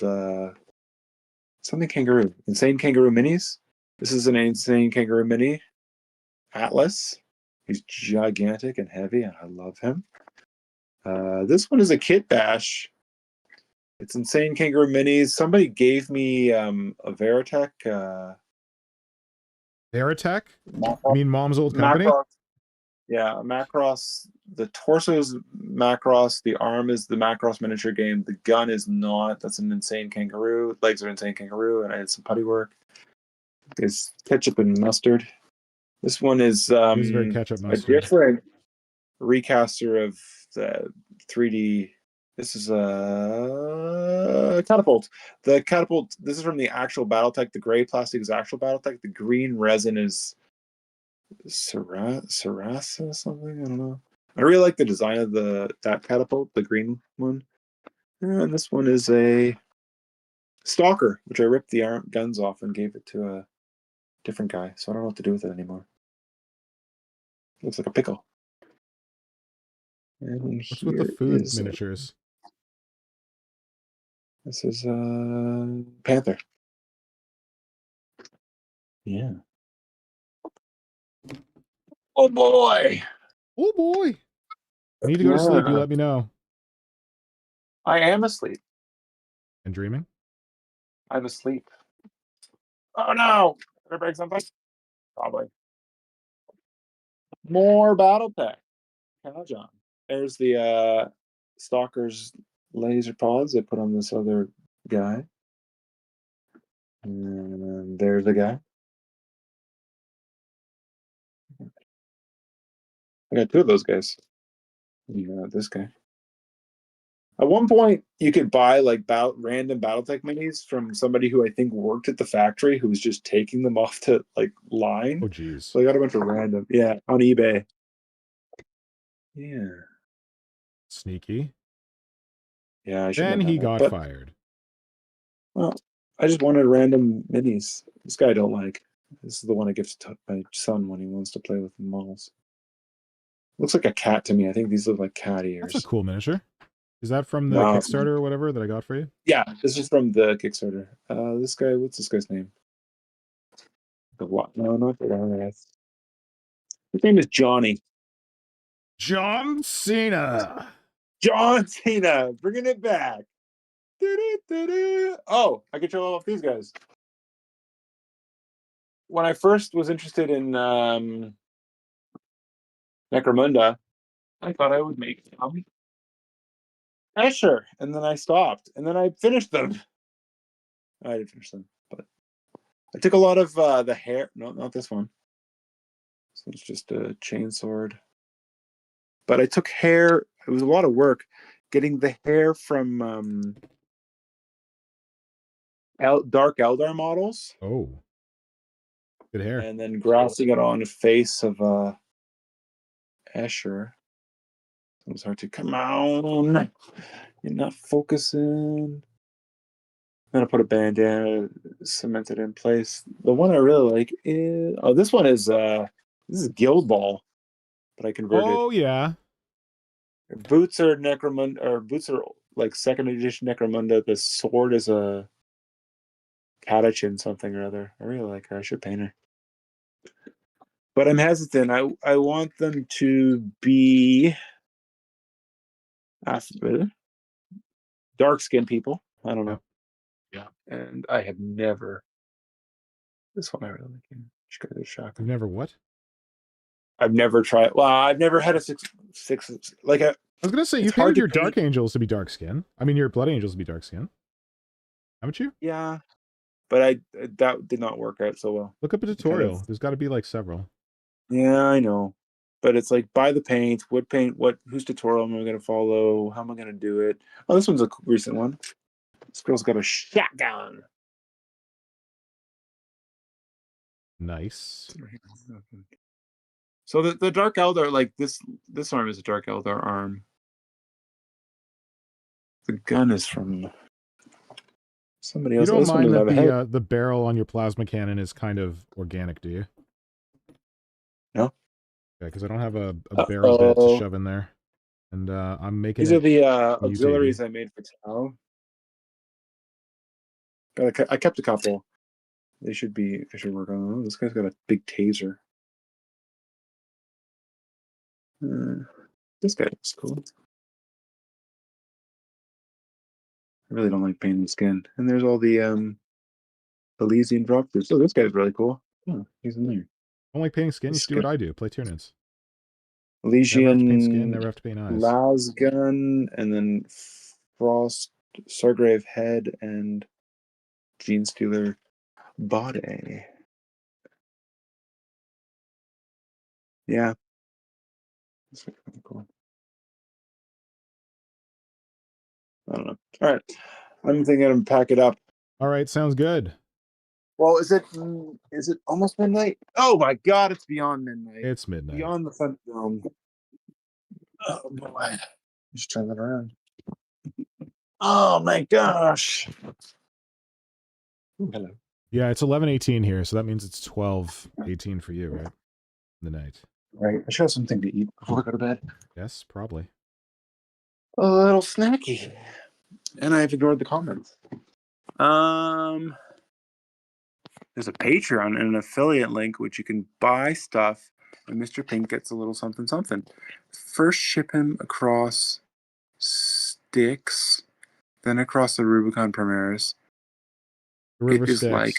something Kangaroo. Insane Kangaroo Minis. This is an Insane Kangaroo Mini Atlas. He's gigantic and heavy, and I love him. This one is a Kitbash. It's Insane Kangaroo Minis. Somebody gave me a Veritech. Veritech? I mean Mom's old company? Macross. Yeah, Macross. The torso is Macross. The arm is the Macross miniature game. The gun is not. That's an Insane Kangaroo. Legs are Insane Kangaroo, and I did some putty work. There's ketchup and mustard. This one is very ketchup mustard. A different recaster of the 3D. This is a catapult. The catapult. This is from the actual BattleTech. The gray plastic is actual BattleTech. The green resin is Sarasa something. I don't know. I really like the design of that catapult, the green one. And this one is a stalker, which I ripped the guns off and gave it to a different guy. So I don't know what to do with it anymore. Looks like a pickle. And what's with the food miniatures? This is Panther. Yeah. Oh boy. Oh boy. I need to go to sleep. You let me know. I am asleep. And dreaming? I'm asleep. Oh no! Did I break something? Probably. More battle tech. Hell, John. There's the Stalker's laser pods I put on this other guy. And there's the guy. I got two of those guys. This guy. At one point, you could buy like random BattleTech minis from somebody who I think worked at the factory who was just taking them off to like line. Oh, geez. So I got a bunch of random, on eBay. Yeah. Sneaky. Yeah, I should. Then he got fired. Well, I just wanted random minis. This guy I don't like. This is the one I give to my son when he wants to play with the models. Looks like a cat to me. I think these look like cat ears. That's a cool miniature. Is that from the Kickstarter or whatever that I got for you? Yeah, this is from the Kickstarter. This guy, what's this guy's name? No, not the one. His name is Johnny. John Cena. John Cena, bringing it back. Oh, I can show off these guys. When I first was interested in Necromunda, I thought I would make them. Sure, and then I stopped, and then I finished them. I didn't finish them, but I took a lot of the hair. No, not this one. This one's just a chainsword. But I took hair. It was a lot of work getting the hair from Dark Eldar models. Oh, good hair. And then grafting it on the face of Escher. It was hard to come on. You're not focusing. Then I put a bandana, cemented in place. The one I really like is this one is this is Guild Ball, but I converted. Oh yeah. Boots are Necromunda, or boots are like second edition Necromunda. The sword is a Catachin something or other. I really like her. I should paint her. But I'm hesitant. I want them to be dark skinned people. I don't know. Yeah. And I have never. This one I really like. You've never what? I've never tried. Well, I've never had a six like a. I was gonna say you painted your Dark Angels to be dark skin. I mean your Blood Angels to be dark skin. Haven't you? Yeah, but that did not work out so well. Look up a tutorial. There's got to be like several. Yeah, I know, but it's like buy the paint, what paint, whose tutorial am I going to follow? How am I going to do it? Oh, this one's a recent one. This girl's got a shotgun. Nice. So the Dark Eldar, like this arm is a Dark Eldar arm. The gun is from somebody else. You don't mind that the barrel on your plasma cannon is kind of organic, do you? No. Okay, because I don't have a barrel bit to shove in there, and I'm making. These are the auxiliaries I made for Tau. I kept a couple. They should be. I should work on them. This guy's got a big taser. This guy looks cool. I really don't like painting the skin. And there's all the Elysian drop throughs. So this guy's really cool. Oh, he's in there. I don't like painting skin. You should do what I do. Play Tyranids. Elysian, never have to paint skin, never have to paint eyes. Lasgun, and then Frost, Sargrave head, and Gene Stealer body. Yeah. That's really cool. I don't know. All right. I'm thinking I'm pack it up. All right, sounds good. Well, is it almost midnight? Oh my God, it's beyond midnight. It's midnight. Beyond the fun zone. Oh boy. Just turn that around. Oh my gosh. Ooh, hello. Yeah, it's 11:18 here, so that means it's 12:18 for you, right? In the night. Right. I should have something to eat before I go to bed. Yes, probably. A little snacky. And I've ignored the comments. There's a Patreon and an affiliate link which you can buy stuff, and Mr. Pink gets a little something something. First ship him across Styx, then across the Rubicon Primaris. The river It is Styx, like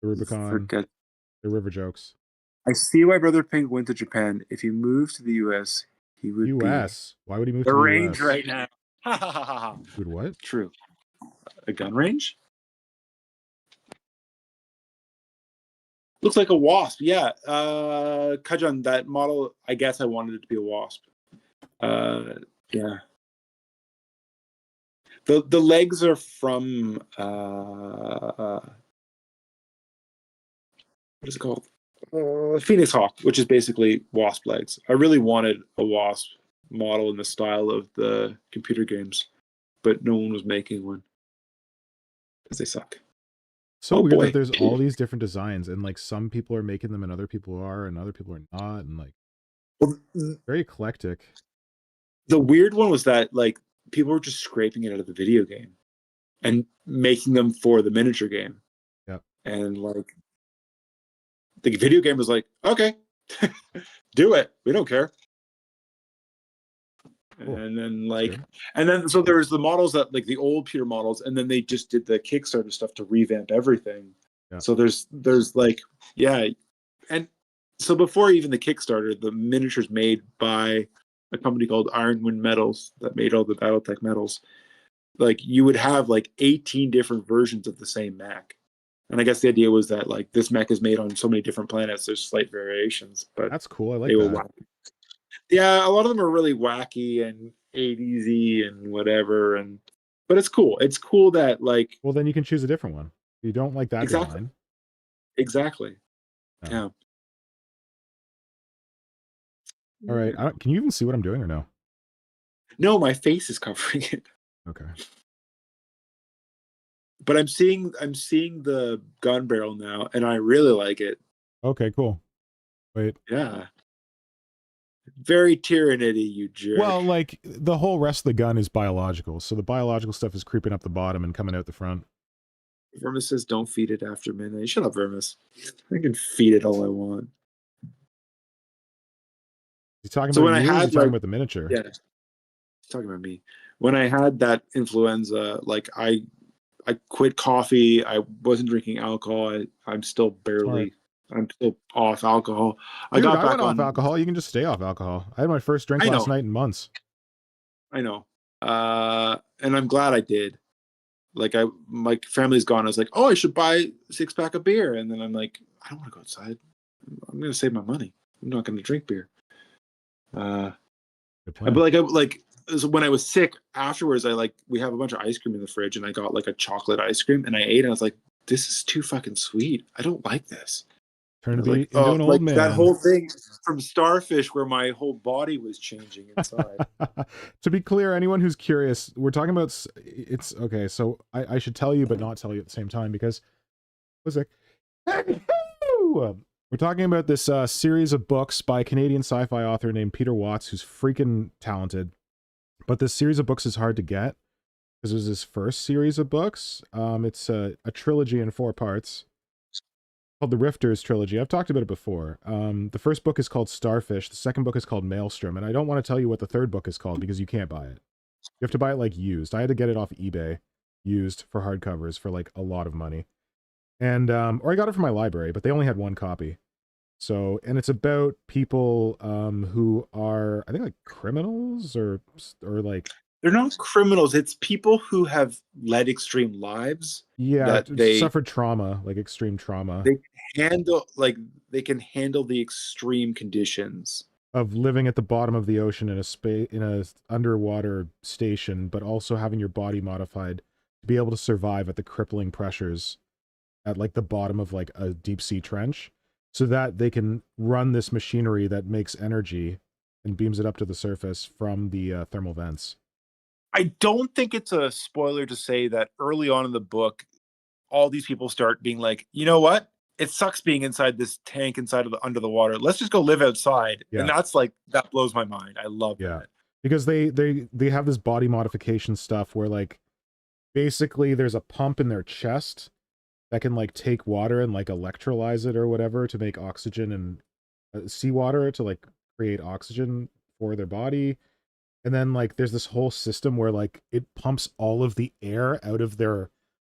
the Rubicon, forget. the river jokes. I see why Brother Pink went to Japan. If he moved to the US, he would US. Why would he move be to the the range US? right now. Ha ha ha ha. Dude, what? True. A gun range? Looks like a wasp. Yeah. Kajan, that model, I guess I wanted it to be a wasp. Yeah. The legs are from what is it called? Phoenix Hawk, which is basically wasp legs. I really wanted a wasp model in the style of the computer games, but no one was making one because they suck. So weird that there's all these different designs, and like some people are making them and other people are, and other people are not, and like very eclectic. The weird one was that like people were just scraping it out of the video game and making them for the miniature game. Yeah. And like the video game was like, okay, do it. We don't care. Cool. And then like, and then so there's the models that like the old Peter models, and then they just did the Kickstarter stuff to revamp everything. Yeah. So there's like, yeah. And so before even the Kickstarter, the miniatures made by a company called Ironwind Metals that made all the Battletech medals, like you would have like 18 different versions of the same mech. And I guess the idea was that like this mech is made on so many different planets, there's slight variations, but that's cool. I like that. Yeah, a lot of them are really wacky and 80s-y and whatever, but it's cool. It's cool that like. Well, then you can choose a different one. If you don't like that design. Exactly. Oh. Yeah. All right. Can you even see what I'm doing or no? No, my face is covering it. Okay. But I'm seeing the gun barrel now, and I really like it. Okay, cool. Wait. Yeah. Very Tyranidy, you jerk. Well, like the whole rest of the gun is biological, so the biological stuff is creeping up the bottom and coming out the front. Vermis says, "Don't feed it after midnight." Shut up, Vermis. I can feed it all I want. He's talking about you. He's talking about the miniature. Yeah, he's talking about me. When I had that influenza, like I quit coffee. I wasn't drinking alcohol. I'm still barely. I'm still off alcohol. Dude, I went off alcohol. You can just stay off alcohol. I had my first drink last night in months. I know. And I'm glad I did. Like my family's gone. I was like, oh, I should buy a 6-pack of beer. And then I'm like, I don't want to go outside. I'm going to save my money. I'm not going to drink beer. But when I was sick afterwards, we have a bunch of ice cream in the fridge, and I got like a chocolate ice cream, and I ate it. And I was like, this is too fucking sweet. I don't like this. Turn into an old man. That whole thing from Starfish, where my whole body was changing inside. To be clear, anyone who's curious, we're talking about it's okay. So I should tell you, but not tell you at the same time, because we're talking about this series of books by a Canadian sci-fi author named Peter Watts, who's freaking talented. But this series of books is hard to get because it was his first series of books. It's a trilogy in 4 parts called the Rifters trilogy. I've talked about it before. The first book is called Starfish. The second book is called Maelstrom. And I don't want to tell you what the third book is called because you can't buy it. You have to buy it like used. I had to get it off eBay used for hardcovers for like a lot of money. And or I got it from my library, but they only had 1 copy. So, and it's about people who are, I think, like criminals or like. They're not criminals. It's people who have led extreme lives. Yeah, that they suffered trauma, like extreme trauma. They can handle the extreme conditions of living at the bottom of the ocean in a underwater station, but also having your body modified to be able to survive at the crippling pressures at like the bottom of like a deep sea trench, so that they can run this machinery that makes energy and beams it up to the surface from the thermal vents. I don't think it's a spoiler to say that early on in the book, all these people start being like, you know what? It sucks being inside this tank under the water. Let's just go live outside. Yeah. And that's like, that blows my mind. I love that. Because they have this body modification stuff where like basically there's a pump in their chest that can like take water and like electrolyze it or whatever to make oxygen and seawater to like create oxygen for their body. And then like there's this whole system where like it pumps all of the air out of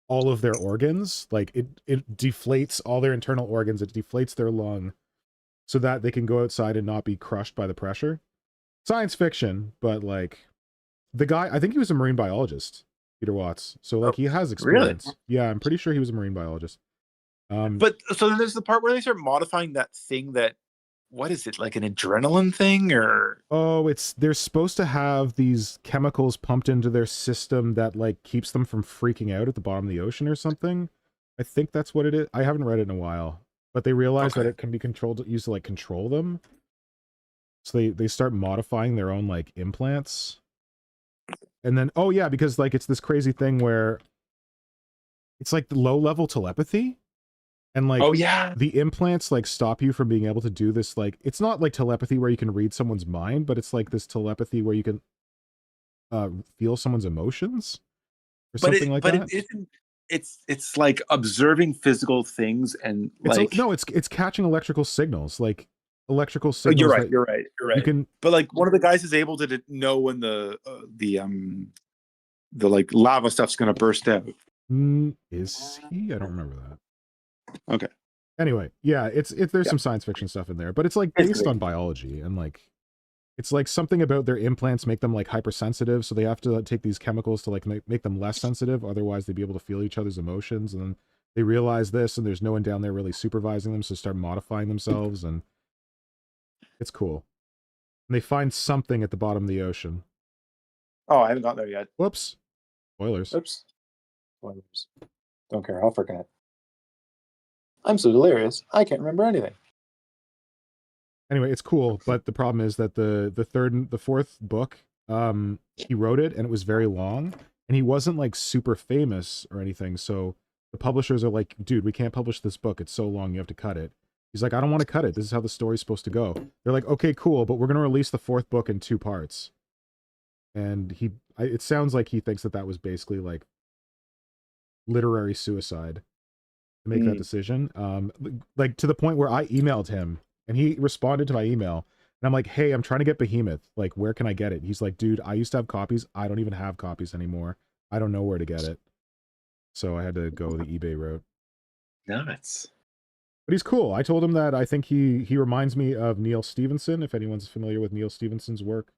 all of their organs. Like it deflates all their internal organs. It deflates their lung so that they can go outside and not be crushed by the pressure. Science fiction, but like the guy, I think he was a marine biologist, Peter Watts. So like he has experience. Really? Yeah, I'm pretty sure he was a marine biologist. But so then there's the part where they start modifying that thing that, what is it, like an adrenaline thing or? Oh, they're supposed to have these chemicals pumped into their system that like keeps them from freaking out at the bottom of the ocean or something. I think that's what it is. I haven't read it in a while, but they realize that it can be used to like control them. So they start modifying their own like implants. And then, oh yeah, because like it's this crazy thing where it's like the low level telepathy. And like, oh yeah, the implants like stop you from being able to do this. Like, it's not like telepathy where you can read someone's mind, but it's like this telepathy where you can feel someone's emotions or something like that. But it isn't. It's like observing physical things and like it's catching electrical signals, like electrical signals. You're right. You're right. You can, but like one of the guys is able to know when the like lava stuff's gonna burst out. Is he? I don't remember that. Okay. Anyway, yeah, there's some science fiction stuff in there, but it's like based on biology, and like it's like something about their implants make them like hypersensitive, so they have to take these chemicals to like make them less sensitive, otherwise they'd be able to feel each other's emotions. And then they realize this, and there's no one down there really supervising them, so start modifying themselves, and it's cool. And they find something at the bottom of the ocean. Oh, I haven't got there yet. Whoops. Spoilers. Oops. Spoilers. Don't care. I'll forget. I'm so delirious. I can't remember anything. Anyway, it's cool, but the problem is that the fourth book, he wrote it and it was very long, and he wasn't like super famous or anything. So the publishers are like, dude, we can't publish this book. It's so long. You have to cut it. He's like, I don't want to cut it. This is how the story's supposed to go. They're like, okay, cool, but we're going to release the fourth book in 2 parts. And it sounds like he thinks that was basically like literary suicide to make that decision. Like to the point where I emailed him and he responded to my email, and I'm like, hey, I'm trying to get Behemoth. Like, where can I get it? He's like, dude, I used to have copies. I don't even have copies anymore. I don't know where to get it. So I had to go the eBay route. Nuts. But he's cool. I told him that I think he reminds me of Neil Stephenson, if anyone's familiar with Neil Stephenson's work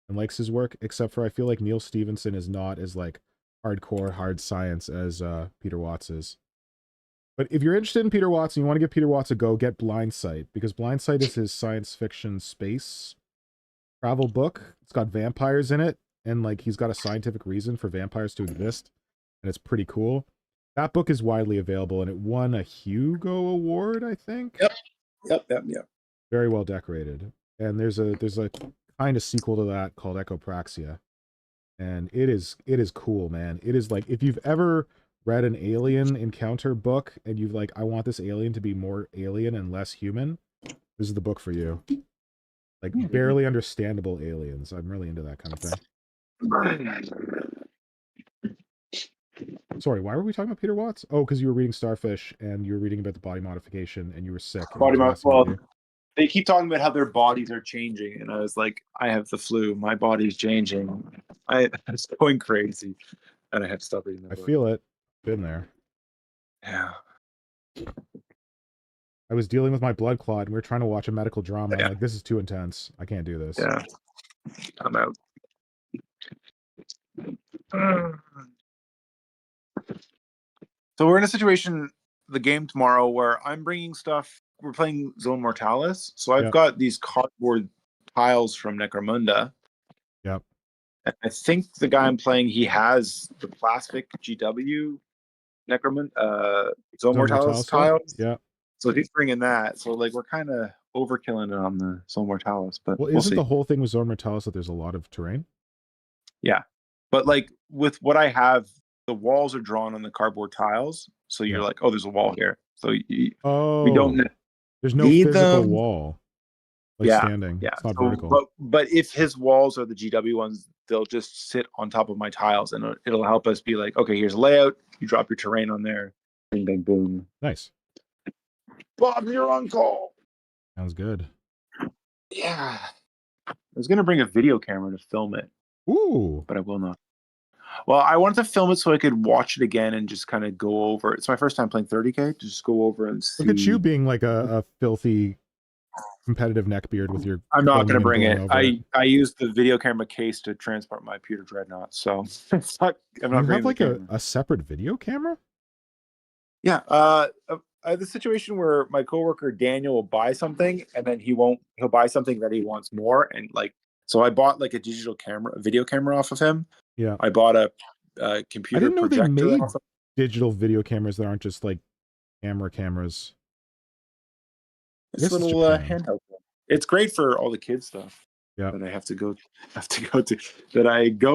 and likes his work, except for I feel like Neil Stephenson is not as like hardcore hard science as Peter Watts is. But if you're interested in Peter Watts and you want to give Peter Watts a go, get Blindsight, because Blindsight is his science fiction space travel book. It's got vampires in it, and like he's got a scientific reason for vampires to exist, and it's pretty cool. That book is widely available, and it won a Hugo Award, I think. Yep. Very well decorated. And there's a kind of sequel to that called Echopraxia, and it is cool, man. It is like, if you've ever read an alien encounter book and you've like, I want this alien to be more alien and less human, this is the book for you. Like barely understandable aliens. I'm really into that kind of thing. Sorry, why were we talking about Peter Watts? Oh, because you were reading Starfish and you were reading about the body modification and you were sick. Well, they keep talking about how their bodies are changing, and I was like, I have the flu. My body's changing. I was going crazy, and I had to stop reading that book. Feel it. Been there. Yeah. I was dealing with my blood clot and we were trying to watch a medical drama. I'm like, this is too intense. I can't do this. Yeah. I'm out. So we're in a situation, the game tomorrow, where I'm bringing stuff. We're playing Zone Mortalis. So I've got these cardboard tiles from Necromunda. Yep. And I think the guy I'm playing, he has the plastic GW Necromunda Zone Mortalis tile. Yeah. So he's bringing that. So like we're kind of overkilling it on the Zone Mortalis, but well, we'll isn't see. the whole thing with Zone Mortalis that there's a lot of terrain? Yeah, but like with what I have, the walls are drawn on the cardboard tiles, so you're like, oh, there's a wall here. So we don't there's no need physical them. wall. Like standing. Yeah. It's not vertical. But if his walls are the GW ones, they'll just sit on top of my tiles, and it'll help us be like, okay, here's a layout. You drop your terrain on there. Bing, bang, boom. Nice. Bob, you're on call. Sounds good. Yeah. I was going to bring a video camera to film it. Ooh. But I will not. Well, I wanted to film it so I could watch it again and just kind of go over. It's my first time playing 30K. Just go over and see. Look at you being like a filthy competitive neckbeard with your. I'm not going to bring it. I used the video camera case to transport my Pewter Dreadnought, so it's not. I'm not. You have like a separate video camera? Yeah. I have the situation where my coworker Daniel will buy something and then he'll buy something that he wants more, and like, so I bought like a video camera off of him. Yeah. I bought a computer. I didn't know they made digital video cameras that aren't just like cameras. This little handheld one. It's great for all the kids stuff. Yeah. That I have to go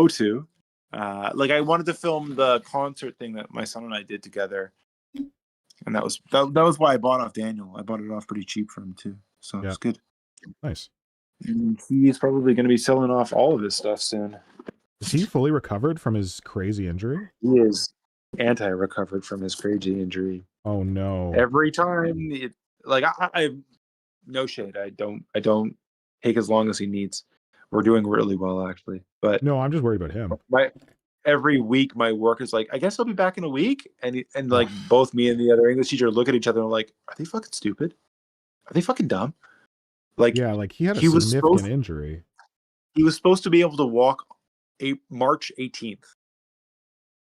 to. Like I wanted to film the concert thing that my son and I did together. And that was why I bought off Daniel. I bought it off pretty cheap for him too. So it's good. Nice. And he's probably going to be selling off all of his stuff soon. Is he fully recovered from his crazy injury? He is anti-recovered from his crazy injury. Oh no. Every time I no shade. I don't take as long as he needs. We're doing really well actually. But no, I'm just worried about him. Every week my work is like, I guess I'll be back in a week. And like both me and the other English teacher look at each other and are like, are they fucking stupid? Are they fucking dumb? Like, yeah, like he had a significant injury. He was supposed to be able to walk March 18th.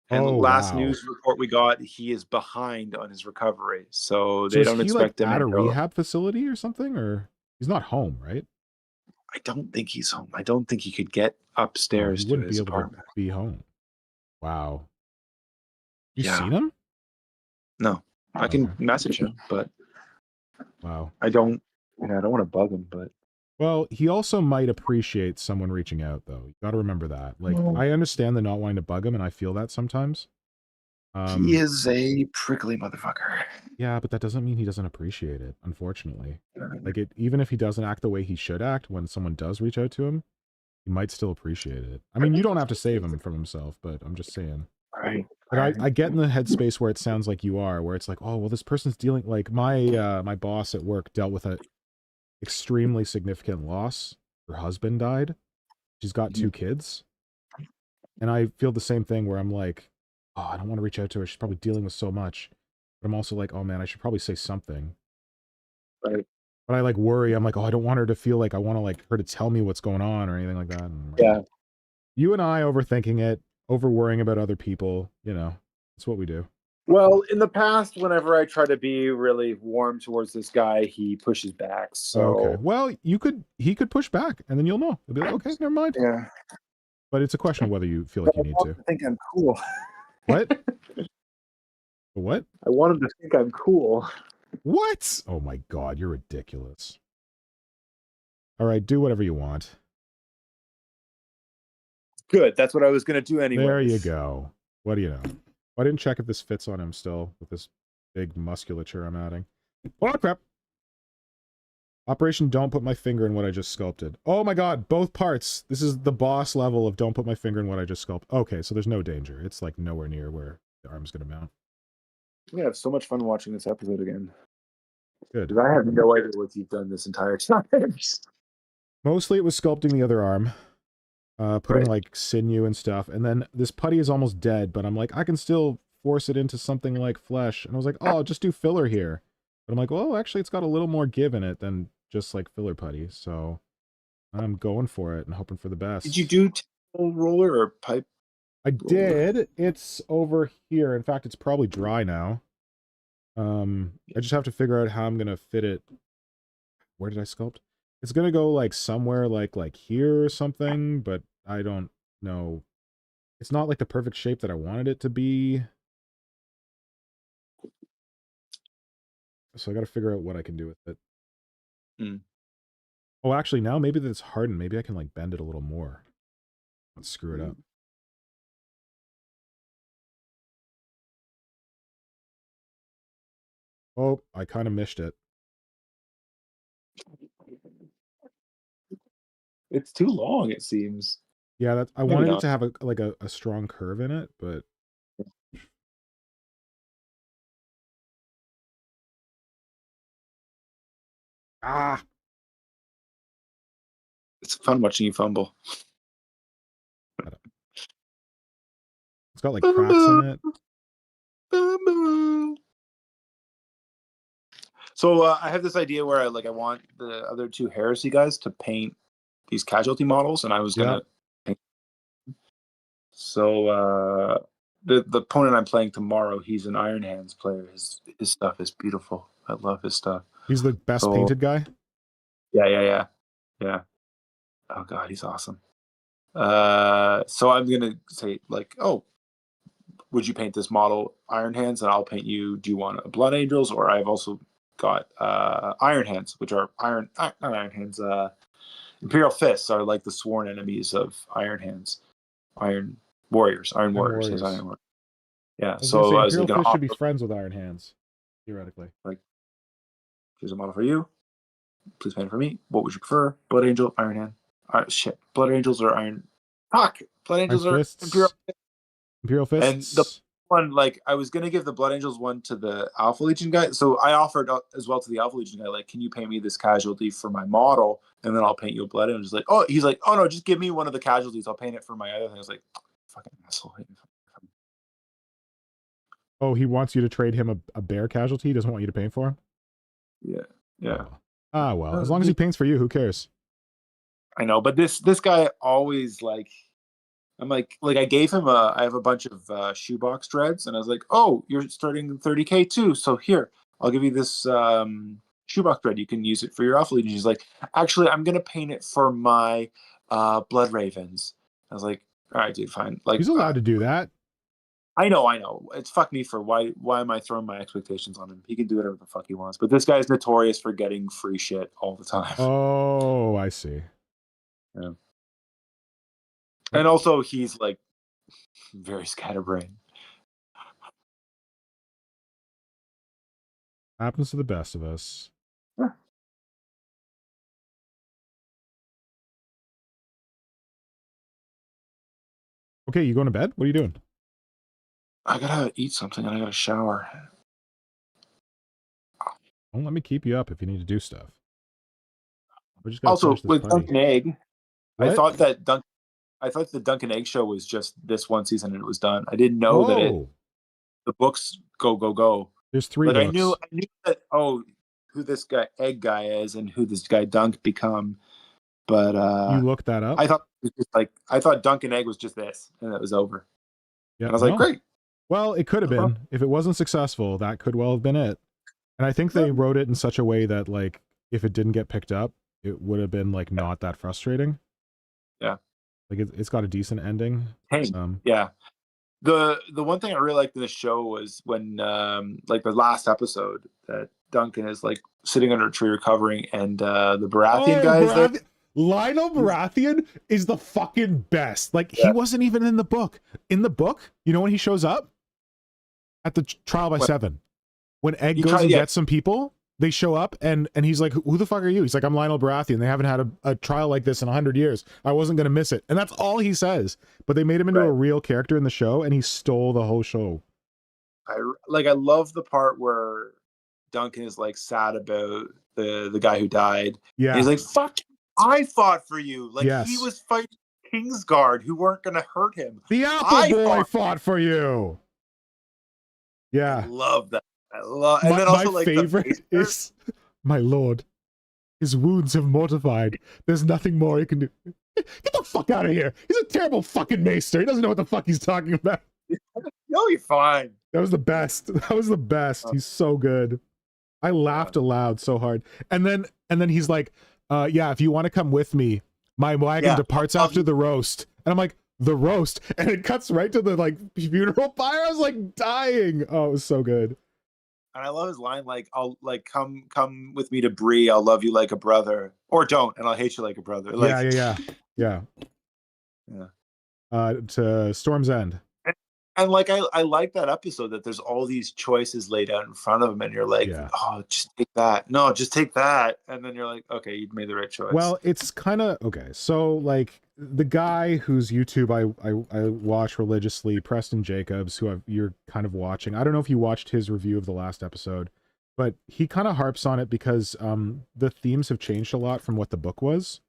And the last news report we got, he is behind on his recovery. So they don't expect him at a rehab facility or something, or he's not home, right? I don't think he's home. I don't think he could get upstairs to his apartment. To be home. Wow. You seen him? No. I can message him, but wow. I don't want to bug him, but well, he also might appreciate someone reaching out though. You got to remember that. Like I understand the not wanting to bug him and I feel that sometimes. He is a prickly motherfucker. Yeah, but that doesn't mean he doesn't appreciate it, unfortunately. Like even if he doesn't act the way he should act when someone does reach out to him, he might still appreciate it. I mean, you don't have to save him from himself, but I'm just saying. Right. Like I get in the headspace where it sounds like you are, where it's like, oh, well, this person's dealing, like my boss at work dealt with an extremely significant loss. Her husband died. She's got 2 kids. And I feel the same thing where I'm like, oh, I don't want to reach out to her. She's probably dealing with so much. But I'm also like, oh man, I should probably say something. Right. But I like worry. I'm like, oh, I don't want her to feel like I want to like her to tell me what's going on or anything like that. And yeah. You and I overthinking it, over worrying about other people, you know, it's what we do. Well, in the past, whenever I try to be really warm towards this guy, he pushes back. So okay. Well, he could push back and then you'll know. You'll be like, okay, never mind. Yeah. But it's a question of whether you feel like you need to. I think I'm cool. What? What? I want him to think I'm cool. What? Oh my god, you're ridiculous. All right, do whatever you want. Good. That's what I was going to do anyway. There you go. What do you know? I didn't check if this fits on him still with this big musculature I'm adding. Oh, crap. Operation Don't Put My Finger in What I Just Sculpted. Oh my god, both parts. This is the boss level of Don't Put My Finger in What I Just Sculpted. Okay, so there's no danger. It's like nowhere near where the arm's going to mount. I'm going to have so much fun watching this episode again. Good. Because I have no idea what you've done this entire time. Mostly it was sculpting the other arm. Putting like sinew and stuff. And then this putty is almost dead, but I'm like, I can still force it into something like flesh. And I was like, oh, I'll just do filler here. But I'm like, well, actually, it's got a little more give in it than just like filler putty. So I'm going for it and hoping for the best. Did you do roller or pipe? I did. It's over here. In fact, it's probably dry now. I just have to figure out how I'm going to fit it. Where did I sculpt? It's going to go like somewhere like here or something, but I don't know. It's not like the perfect shape that I wanted it to be. So I got to figure out what I can do with it. Mm. Oh, actually, now maybe that it's hardened. Maybe I can like bend it a little more. Let's screw it up. Oh, I kind of missed it. It's too long, it seems. Yeah, that's, I Maybe wanted it not. to have a strong curve in it, but It's fun watching you fumble. it's got like cracks in it. So I have this idea where I want the other two Heresy guys to paint these casualty models, and I was gonna paint. So the opponent I'm playing tomorrow, he's an Iron Hands player. His stuff is beautiful. I love his stuff. He's the best painted guy. Yeah. Oh god, he's awesome. So I'm gonna say like, oh, would you paint this model Iron Hands, and I'll paint you. Do you want a Blood Angels, or I've also got Iron Hands, which are not Iron Hands. Imperial Fists are like the sworn enemies of Iron Hands. Iron Warriors. Iron Warriors. His Iron Warriors. Yeah. So I was Imperial going Fist should be friends with Iron Hands, theoretically. Like, here's a model for you. Please paint it for me. What would you prefer? Blood Angel, Iron Hand. Shit. Blood Angels or Iron. Fuck. Blood Angels are Imperial Fists. And the one, like, I was gonna give the Blood Angels one to the Alpha Legion guy, so I offered as well to the Alpha Legion guy, like, can you paint me this casualty for my model, and then I'll paint you a Blood Angel. He's like, oh no, just give me one of the casualties. I'll paint it for my other thing. I was like, fucking asshole. Oh, he wants you to trade him a bear casualty. He doesn't want you to paint for him. Yeah. Ah, well, as long as he paints for you, who cares? I know, but this guy always like. I'm like I gave him I have a bunch of shoebox dreads, and I was like, oh, you're starting 30K too, so here, I'll give you this shoebox dread. You can use it for your Alpha Legion. He's like, actually, I'm gonna paint it for my Blood Ravens. I was like, all right, dude, fine. Like, he's allowed to do that. I know. It's fuck me for why am I throwing my expectations on him? He can do whatever the fuck he wants. But this guy's notorious for getting free shit all the time. Oh, I see. Yeah. And also, he's like very scatterbrained. Happens to the best of us. Yeah. Okay, you going to bed? What are you doing? I gotta eat something and I gotta shower. Don't let me keep you up if you need to do stuff. Also, with Dunkin' Egg, what? I thought the Dunkin' Egg show was just this one season and it was done. I didn't know that the books go. There's 3 books. I knew that who this guy Egg guy is and who this guy Dunk become. But you looked that up? I thought Dunkin' Egg was just this and it was over. Yeah, and I was like, great. Well, it could have been. If it wasn't successful, that could well have been it. And I think they wrote it in such a way that, like, if it didn't get picked up, it would have been, like, not that frustrating. Yeah. Like, it's got a decent ending. Yeah. The one thing I really liked in the show was when, like, the last episode that Duncan is, like, sitting under a tree recovering, and the Baratheon guy is there. Lionel Baratheon is the fucking best. Like, he wasn't even in the book. In the book, you know when he shows up? At the trial by 7. When Egg goes and gets some people, they show up, and he's like, who the fuck are you? He's like, I'm Lionel Baratheon. They haven't had a trial like this in 100 years. I wasn't going to miss it. And that's all he says. But they made him into a real character in the show, and he stole the whole show. I love the part where Duncan is, like, sad about the guy who died. Yeah. And he's like, fuck, I fought for you. Like, he was fighting Kingsguard who weren't going to hurt him. The Apple Boy fought for you. Yeah. I love that. And then also, my favorite is, my lord, his wounds have mortified. There's nothing more he can do. Get the fuck out of here. He's a terrible fucking maester. He doesn't know what the fuck he's talking about. No, you're fine. That was the best. That was the best. He's so good. I laughed aloud so hard. And then he's like, yeah, if you want to come with me, my wagon departs after the roast. And I'm like, the roast? And it cuts right to the, like, funeral pyre. I was like dying. Oh, it was so good. And I love his line, like, I'll like come with me to Bree, I'll love you like a brother. Or don't, and I'll hate you like a brother. Like yeah. To Storm's End. And like I like that episode that there's all these choices laid out in front of him, and you're like, oh, just take that. No, just take that. And then you're like, okay, you made the right choice. Well, it's kind of okay. So like the guy whose YouTube I watch religiously, Preston Jacobs, who you're kind of watching. I don't know if you watched his review of the last episode, but he kind of harps on it because the themes have changed a lot from what the book was.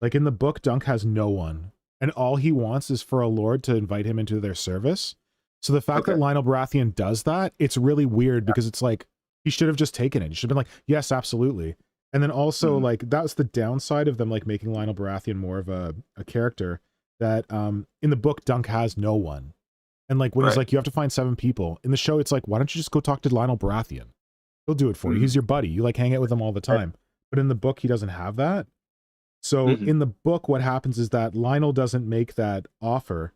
Like in the book, Dunk has no one. And all he wants is for a lord to invite him into their service. So the fact that Lionel Baratheon does that, it's really weird because it's like, he should have just taken it. He should have been like, yes, absolutely. And then also like, that's the downside of them like making Lionel Baratheon more of a character that in the book, Dunk has no one. And like, when he's like, you have to find 7 people. In the show, it's like, why don't you just go talk to Lionel Baratheon? He'll do it for you. He's your buddy. You like hang out with him all the time. But in the book, he doesn't have that. So in the book, what happens is that Lionel doesn't make that offer.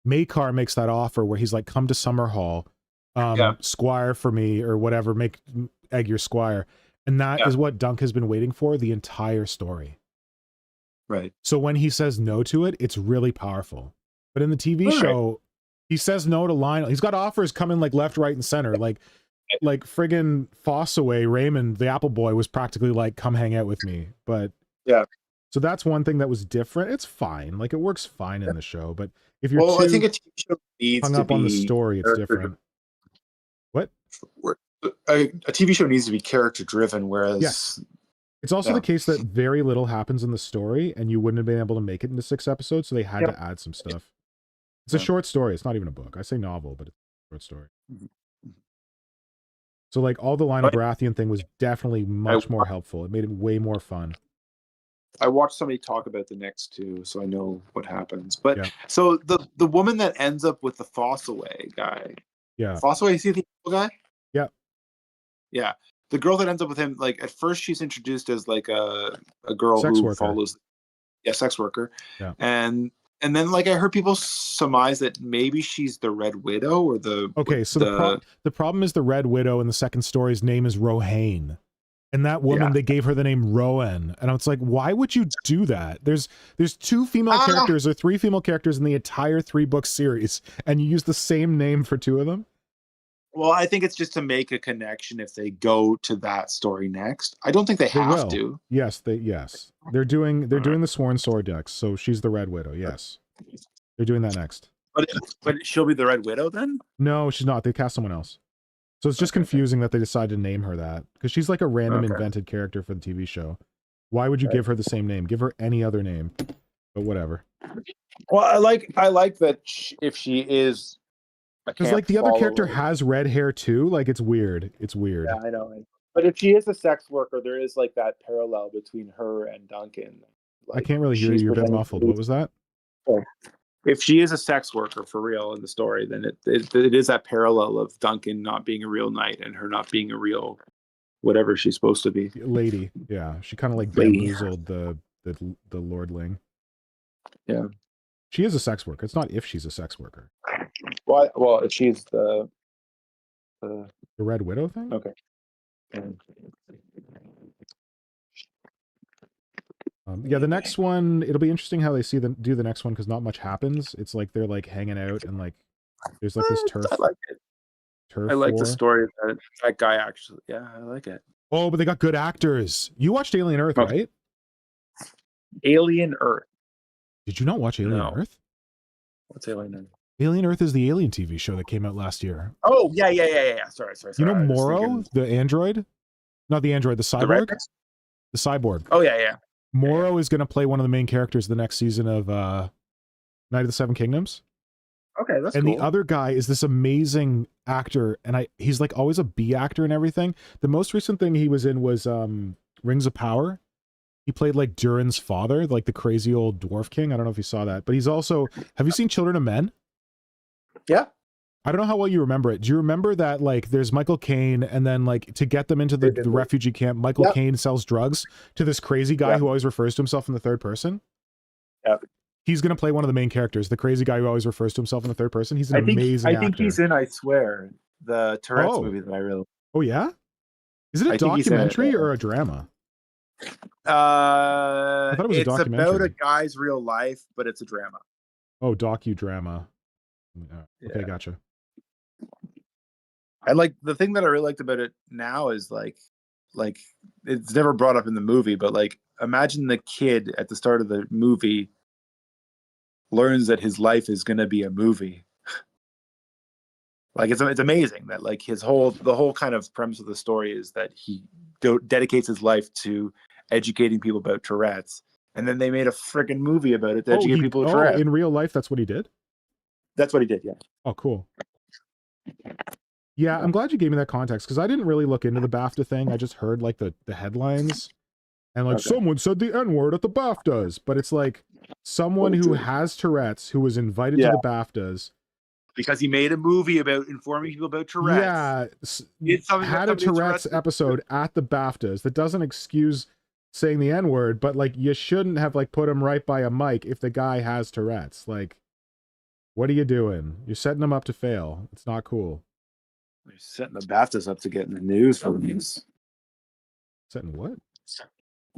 Maekar makes that offer where he's like, come to Summerhall, squire for me or whatever, egg your squire. And that is what Dunk has been waiting for the entire story. Right. So when he says no to it, it's really powerful. But in the TV show, he says no to Lionel. He's got offers coming like left, right, and center. Like friggin' Fossaway, Raymond, the Apple Boy, was practically like, come hang out with me. But so that's one thing that was different. It's fine. Like it works fine in the show. But if you're I think a TV show needs hung to up on the story, it's different. What? A TV show needs to be character driven, whereas it's also the case that very little happens in the story, and you wouldn't have been able to make it into 6 episodes, so they had to add some stuff. It's a short story. It's not even a book. I say novel, but it's a short story. So like all the Lionel Baratheon thing was definitely much more helpful. It made it way more fun. I watched somebody talk about the next 2, so I know what happens. But so the woman that ends up with the Fossaway guy, Fossaway, you see the guy? Yeah. The girl that ends up with him, like at first she's introduced as like a girl who follows, sex worker, and then like I heard people surmise that maybe she's the Red Widow or the. Okay, so the problem is the Red Widow in the second story's name is Rohane. And that woman, they gave her the name Rowan. And I was like, why would you do that? There's 2 female characters or 3 female characters in the entire 3-book series, and you use the same name for 2 of them? Well, I think it's just to make a connection if they go to that story next. I don't think they have to. Yes, they're doing the Sworn Sword next, so she's the Red Widow. Yes, they're doing that next. But she'll be the Red Widow then? No, she's not. They cast someone else. So it's just confusing that they decided to name her that, because she's like a random invented character for the TV show. Why would you give her the same name? Give her any other name, but whatever. Well, I like that if she is, because like the other character has red hair too. Like it's weird. It's weird. Yeah, I know. But if she is a sex worker, there is like that parallel between her and Duncan. Like, I can't really hear you. You're a bit muffled. What was that? If she is a sex worker for real in the story, then it is that parallel of Duncan not being a real knight and her not being a real whatever she's supposed to be. Lady, yeah. She kind of like bamboozled the lordling. Yeah. She is a sex worker. It's not if she's a sex worker. Well, if she's the Red Widow thing? Okay. Yeah, the next one, it'll be interesting how they do the next one, because not much happens. It's like they're like hanging out and like there's like this turf. I like it. I like the story that guy actually. Yeah, I like it. Oh, but they got good actors. You watched Alien Earth, right? Alien Earth. Did you not watch Alien Earth? What's Alien Earth? Alien Earth is the Alien TV show that came out last year. Oh, yeah. Sorry. You know Morrow, the android? Not the android, the cyborg? The cyborg. Oh, yeah. Morrow is going to play one of the main characters the next season of Night of the Seven Kingdoms. Okay, that's cool. cool. And the other guy is this amazing actor, and he's like always a B actor and everything. The most recent thing he was in was Rings of Power. He played like Durin's father, like the crazy old dwarf king. I don't know if you saw that, but he's also. Have you seen Children of Men? Yeah. I don't know how well you remember it. Do you remember that like there's Michael Caine, and then like to get them into the refugee camp, Michael Caine sells drugs to this crazy guy who always refers to himself in the third person? Yeah. He's going to play one of the main characters, the crazy guy who always refers to himself in the third person. He's an amazing actor. I think he's in I Swear. the Tourette's movie that I really. Oh yeah, is it a documentary or a drama? I thought it was a documentary. It's about a guy's real life, but it's a drama. Oh, docudrama. Okay, gotcha. I like the thing that I really liked about it now is like it's never brought up in the movie, but like imagine the kid at the start of the movie learns that his life is going to be a movie. Like it's amazing that like the whole kind of premise of the story is that he dedicates his life to educating people about Tourette's, and then they made a freaking movie about it to educate people about Tourette's. In real life, that's what he did? That's what he did, yeah. Oh, cool. Yeah, I'm glad you gave me that context, because I didn't really look into the BAFTA thing. I just heard like the headlines, and like someone said the N-word at the BAFTAs, but it's like someone who has Tourette's who was invited to the BAFTAs because he made a movie about informing people about Tourette's. Yeah, had a Tourette's episode at the BAFTAs. That doesn't excuse saying the N-word, but like you shouldn't have like put him right by a mic if the guy has Tourette's. Like, what are you doing? You're setting him up to fail. It's not cool. You're setting the BAFTAs up to get in the news for once. Setting what?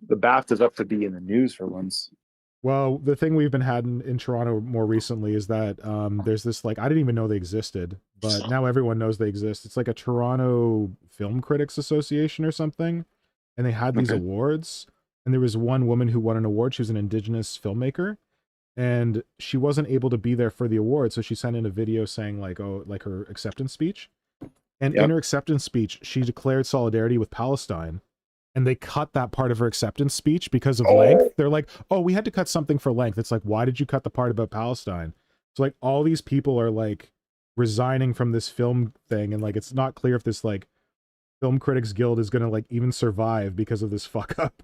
The BAFTAs up to be in the news for once. Well, the thing we've been had in Toronto more recently is that there's this, like, I didn't even know they existed, but now everyone knows they exist. It's like a Toronto Film Critics Association or something, and they had these awards, and there was one woman who won an award. She was an Indigenous filmmaker, and she wasn't able to be there for the award, so she sent in a video saying, like, oh, like her acceptance speech. And in her acceptance speech, she declared solidarity with Palestine. And they cut that part of her acceptance speech because of length. They're like, oh, we had to cut something for length. It's like, why did you cut the part about Palestine? So like all these people are like resigning from this film thing. And like, it's not clear if this like Film Critics Guild is going to like even survive because of this fuck up.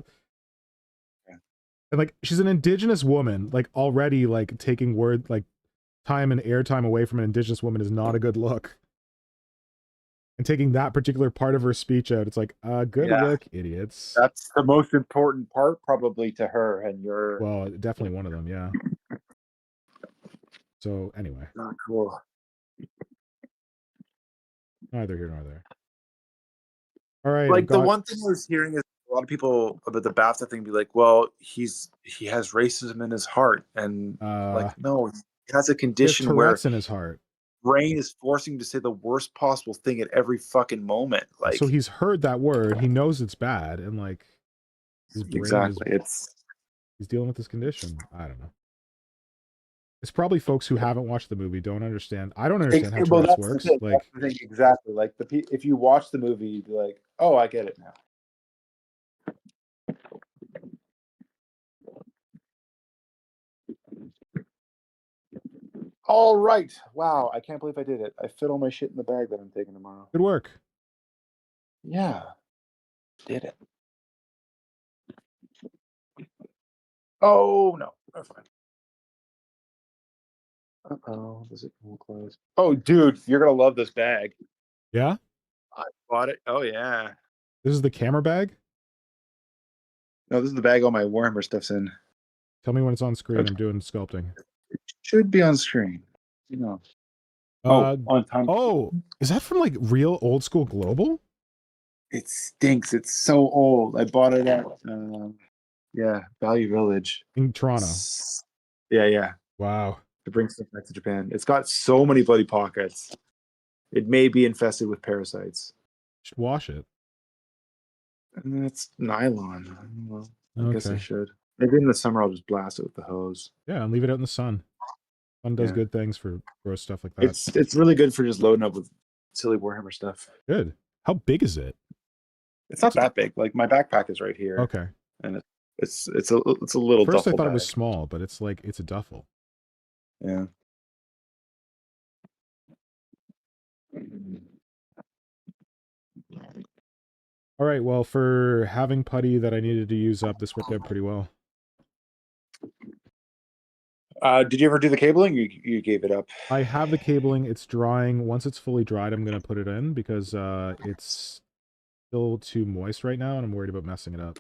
And like, she's an Indigenous woman, like already like taking time and airtime away from an Indigenous woman is not a good look. And taking that particular part of her speech out, it's like, good work, idiots. That's the most important part, probably, to her, and you're... Well, definitely one of them, yeah. So, anyway. Not cool. Neither here nor there. All right. Like, the one thing I was hearing is a lot of people about the BAFTA thing be like, well, he has racism in his heart. And, like, no, he has a condition where... in his heart. Brain is forcing him to say the worst possible thing at every fucking moment. Like, so he's heard that word, he knows it's bad, and like his brain he's dealing with this condition. I don't know. It's probably folks who haven't watched the movie don't understand. I don't understand how Tourette's works. Like exactly, like if you watch the movie, you'd be like, oh, I get it now. All right. Wow. I can't believe I did it. I fit all my shit in the bag that I'm taking tomorrow. Good work. Yeah. Did it. Oh, no. That's fine. Uh-oh. Does it close? Oh, dude. You're going to love this bag. Yeah? I bought it. Oh, yeah. This is the camera bag? No, this is the bag all my Warhammer stuff's in. Tell me when it's on screen. Okay. I'm doing sculpting. It should be on screen. You know. On time. Oh, is that from like real old school Global? It stinks. It's so old. I bought it at Value Village in Toronto. Yeah. Wow. To bring stuff back to Japan. It's got so many bloody pockets. It may be infested with parasites. Should wash it. And it's nylon. I guess I should. Maybe in the summer I'll just blast it with the hose. Yeah, and leave it out in the sun. Sun does good things for gross stuff like that. It's really good for just loading up with silly Warhammer stuff. Good. How big is it? It's not that big. Like my backpack is right here. Okay. And it's a little. First duffel I thought bag. it was small, but it's like it's a duffel. Yeah. All right. Well, for having putty that I needed to use up, this worked out pretty well. Did you ever do the cabling? You gave it up. I have the cabling. It's drying. Once it's fully dried, I'm going to put it in because it's still too moist right now, and I'm worried about messing it up.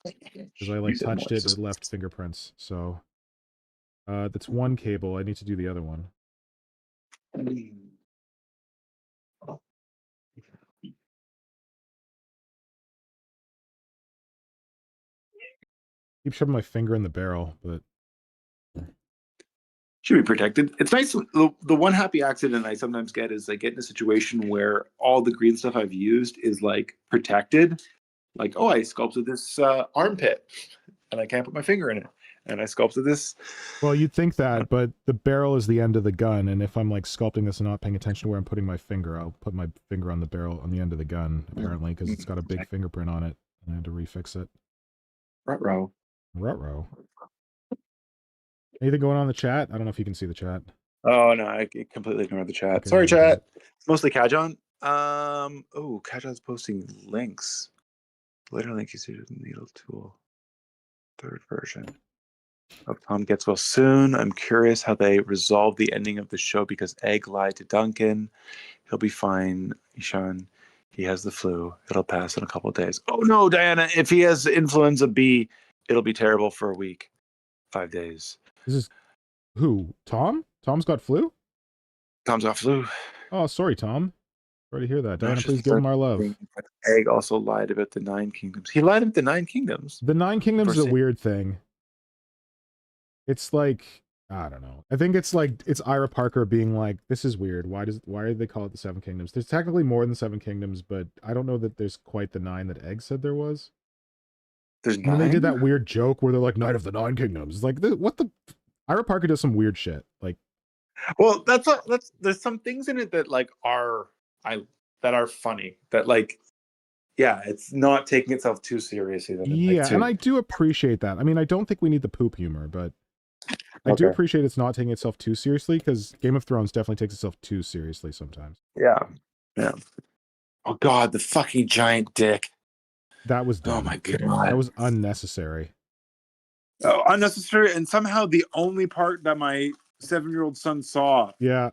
Because I like touched it, it left fingerprints. So that's one cable. I need to do the other one. Keep shoving my finger in the barrel, but should be protected. It's nice. The one happy accident I sometimes get is I get in a situation where all the green stuff I've used is like protected. Like, oh, I sculpted this armpit and I can't put my finger in it. And I sculpted this. Well, you'd think that, but the barrel is the end of the gun, and if I'm like sculpting this and not paying attention to where I'm putting my finger, I'll put my finger on the barrel on the end of the gun, apparently, because it's got a big fingerprint on it, and I had to refix it. Ruh-roh. Ruh-roh. Anything going on in the chat? I don't know if you can see the chat. Oh no, I completely ignored the chat. Okay, sorry, chat. It's mostly Kajon. Oh, Kajon's posting links. Later link is used needle tool. Third version of Tom Gets Well Soon. I'm curious how they resolve the ending of the show because Egg lied to Duncan. He'll be fine, Ishan. He has the flu. It'll pass in a couple of days. Oh no, Diana, if he has influenza B, it'll be terrible for a week. 5 days. This is who? Tom? Tom's got flu? Tom's got flu. Oh, sorry, Tom. Sorry to hear that. Diana, please give him our love. Egg also lied about the 9 Kingdoms. He lied about the 9 Kingdoms. The 9 Kingdoms is a weird thing. It's like, I don't know. I think it's like, it's Ira Parker being like, this is weird. Why do they call it the 7 Kingdoms? There's technically more than 7 Kingdoms, but I don't know that there's quite the 9 that Egg said there was. There's 9? And they did that weird joke where they're like, Night of the 9 Kingdoms. It's like, what the... Ira Parker does some weird shit. Like, well, there's some things in it that like are funny. That like, yeah, it's not taking itself too seriously. Yeah, and I do appreciate that. I mean, I don't think we need the poop humor, but I do appreciate it's not taking itself too seriously, because Game of Thrones definitely takes itself too seriously sometimes. Yeah. Oh God, the fucking giant dick. That was dumb. Oh my God. That was unnecessary. Oh, unnecessary, and somehow the only part that my 7-year-old son saw. Yeah.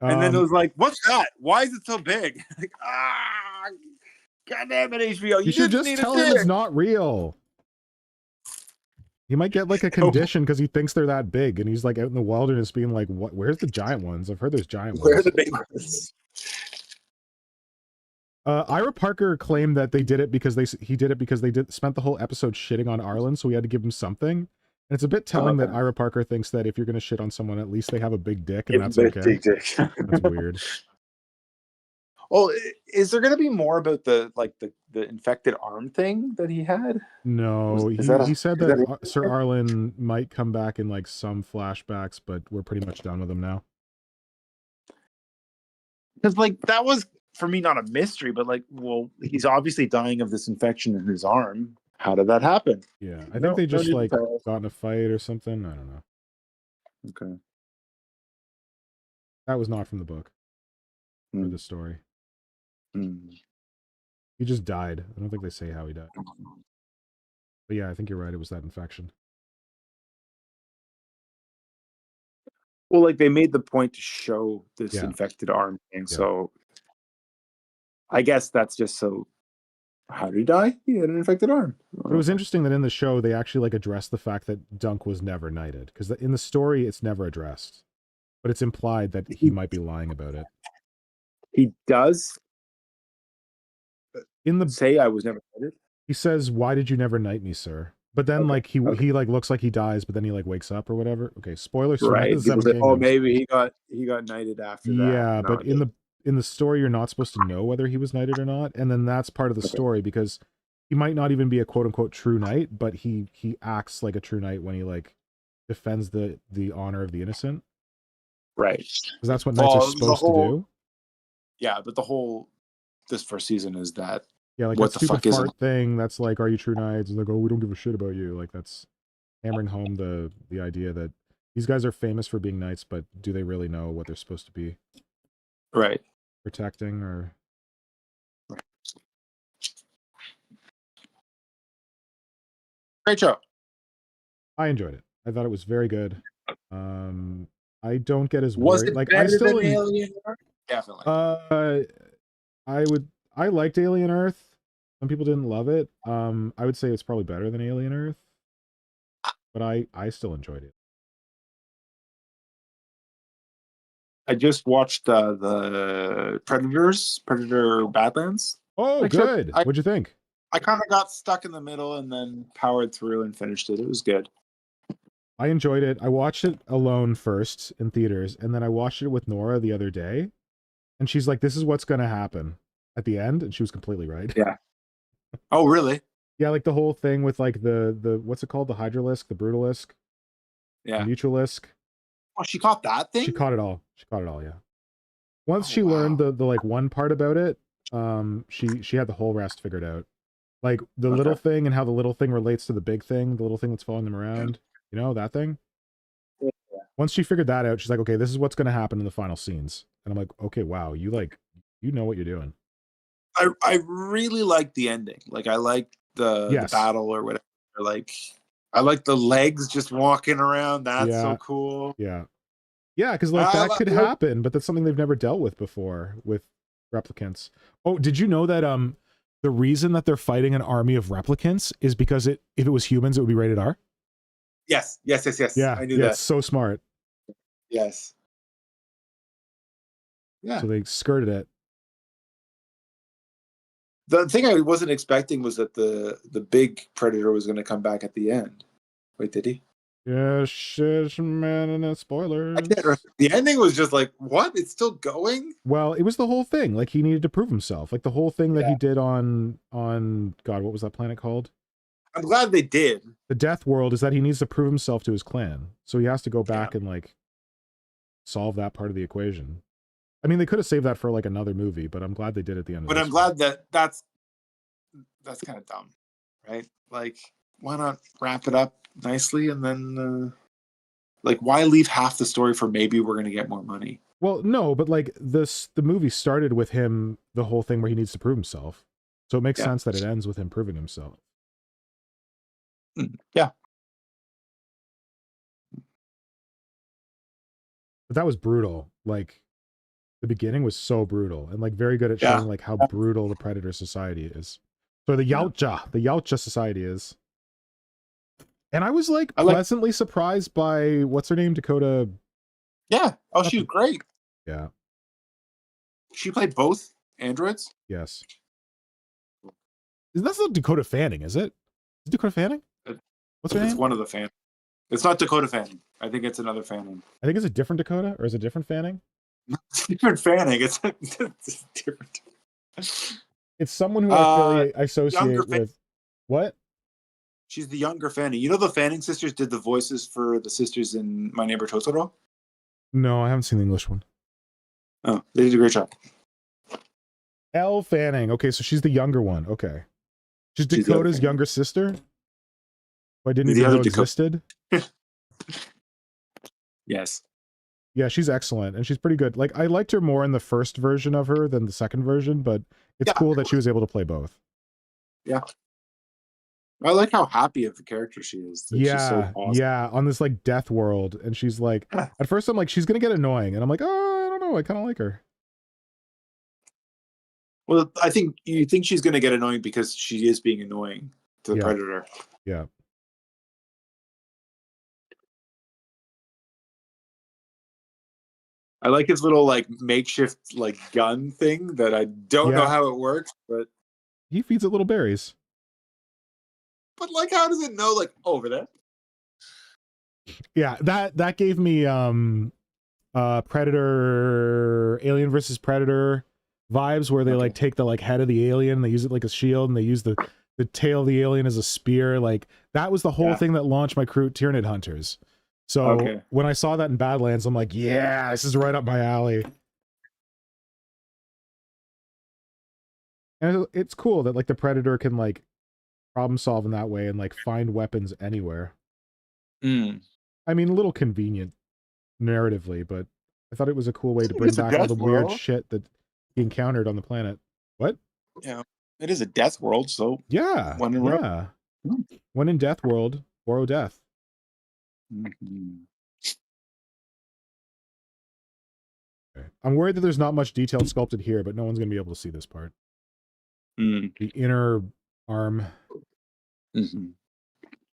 And then it was like, what's that? Why is it so big? Like, God damn it, HBO. You should just tell him it's not real. He might get like a condition because he thinks they're that big, and he's like out in the wilderness being like, "What? Where's the giant ones? I've heard there's giant ones. Where are the big ones?" Ira Parker claimed that they did it because they spent the whole episode shitting on Arlen, so we had to give him something. And it's a bit telling that Ira Parker thinks that if you're going to shit on someone, at least they have a big dick, and that's okay. Big dick. That's weird. Well, is there going to be more about the infected arm thing that he had? No, he said that Sir Arlen might come back in like some flashbacks, but we're pretty much done with him now. Because like that was, for me, not a mystery, but like, well, he's obviously dying of this infection in his arm. How did that happen? Yeah, I think they just like got in a fight or something. I don't know. Okay. That was not from the book or the story. He just died. I don't think they say how he died. But yeah, I think you're right. It was that infection. Well, like they made the point to show this infected arm thing, so I guess that's just so. How did he die? He had an infected arm. But it was interesting that in the show they actually like addressed the fact that Dunk was never knighted, because in the story it's never addressed, but it's implied that he might be lying about it. He does. In the say I was never knighted. He says, "Why did you never knight me, sir?" But then like he like looks like he dies, but then he like wakes up or whatever. Okay, spoilers. Right. Maybe he got knighted after that. Yeah, but in the story, you're not supposed to know whether he was knighted or not, and then that's part of the story, because he might not even be a quote unquote true knight, but he acts like a true knight when he like defends the honor of the innocent. Right. Because that's what knights are supposed to do. Yeah, but this first season is that. Yeah, like what that the stupid fuck is fart thing. That's like, are you true knights? And they go, we don't give a shit about you. Like that's hammering home the idea that these guys are famous for being knights, but do they really know what they're supposed to be? Right. Protecting or. Great show. I enjoyed it. I thought it was very good. I don't get as was worried. it like better I still than Alien Earth? Definitely. I liked Alien Earth. Some people didn't love it. I would say it's probably better than Alien Earth, but I still enjoyed it. I just watched the Predator Badlands. Oh, good. What'd you think? I kind of got stuck in the middle and then powered through and finished it. It was good. I enjoyed it. I watched it alone first in theaters, and then I watched it with Nora the other day, and she's like, "This is what's going to happen at the end," and she was completely right. Yeah. Oh, really? Yeah, like the whole thing with like the what's it called? The Hydralisk, the Brutalisk, Yeah. the Mutualisk. Oh, she caught that thing? She caught it all. She caught it all, yeah. Once she learned the like one part about it, she had the whole rest figured out. Like the little thing and how the little thing relates to the big thing, the little thing that's following them around. You know, that thing? Yeah. Once she figured that out, she's like, okay, this is what's going to happen in the final scenes. And I'm like, okay, wow, you know what you're doing. I really like the ending. Like, I like the battle or whatever. Like, I like the legs just walking around. That's so cool. Yeah. Yeah, because like that could happen, but that's something they've never dealt with before with replicants. Oh, did you know that the reason that they're fighting an army of replicants is because if it was humans, it would be rated R? Yes. Yeah, I knew that. It's so smart. Yes. Yeah. So they skirted it. The thing I wasn't expecting was that the big predator was going to come back at the end. Wait, did he? Yes, man, and a spoiler. The ending was just like, what? It's still going? Well, it was the whole thing. Like, he needed to prove himself. Like, the whole thing that he did on God, what was that planet called? I'm glad they did. The Death World is that he needs to prove himself to his clan. So he has to go back and, like, solve that part of the equation. I mean, they could have saved that for, like, another movie, but I'm glad they did at the end of But I'm glad that that's kind of dumb, right? Like, why not wrap it up nicely and then, like, why leave half the story for maybe we're going to get more money? Well, no, but, like, the movie started with him, the whole thing where he needs to prove himself. So it makes sense that it ends with him proving himself. Yeah. But that was brutal. Like, the beginning was so brutal and, like, very good at showing, like, how brutal the Predator society is. So the Yautja society is. And I was, like, pleasantly surprised by, what's her name, Dakota? Yeah. Oh, she was great. Yeah. She played both androids? Yes. That's not Dakota Fanning, is it? Is it Dakota Fanning? What's her name? It's one of the Fanning. It's not Dakota Fanning. I think it's another Fanning. I think it's a different Dakota, or is it different Fanning? It's different Fanning. It's different. It's someone who I associate with. What? She's the younger Fanning. You know the Fanning sisters did the voices for the sisters in My Neighbor Totoro? No, I haven't seen the English one. Oh, they did a great job. Elle Fanning. Okay, so she's the younger one. Okay. She's Dakota's younger sister? I didn't even know existed. Yes. Yeah, she's excellent, and she's pretty good. Like, I liked her more in the first version of her than the second version, but it's cool that she was able to play both. Yeah. I like how happy of a character she is. Yeah, she's so awesome. Yeah, on this, like, death world, and she's like, at first I'm like, she's gonna get annoying, and I'm like, oh, I don't know, I kind of like her. Well, I think you think she's gonna get annoying because she is being annoying to the Predator. Yeah. I like his little, like, makeshift, like, gun thing that I don't know how it works, but he feeds it little berries. But, like, how does it know, like, over there? Yeah, that gave me Predator, Alien versus Predator vibes, where they like take the, like, head of the alien, they use it like a shield, and they use the tail of the alien as a spear. Like, that was the whole thing that launched my crew, Tyranid Hunters. So when I saw that in Badlands, I'm like, yeah, this is right up my alley. And it's cool that, like, the Predator can, like, problem solve in that way and, like, find weapons anywhere. I mean, a little convenient narratively, but I thought it was a cool way to bring back all the weird shit that he encountered on the planet. What? Yeah, it is a death world, so yeah, when in death world, borrow death. Okay. I'm worried that there's not much detail sculpted here, but no one's gonna be able to see this part. The inner arm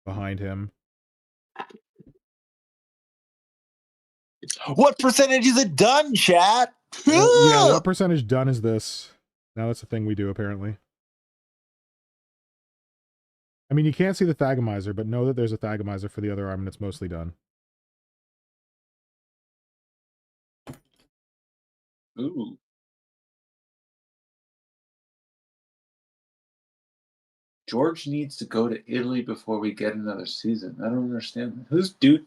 behind him. What percentage is it done, chat? Yeah, what percentage done is this? Now that's a thing we do, apparently. I mean, you can't see the Thagomizer, but know that there's a Thagomizer for the other arm, and it's mostly done. Ooh. George needs to go to Italy before we get another season. I don't understand. Who's dude?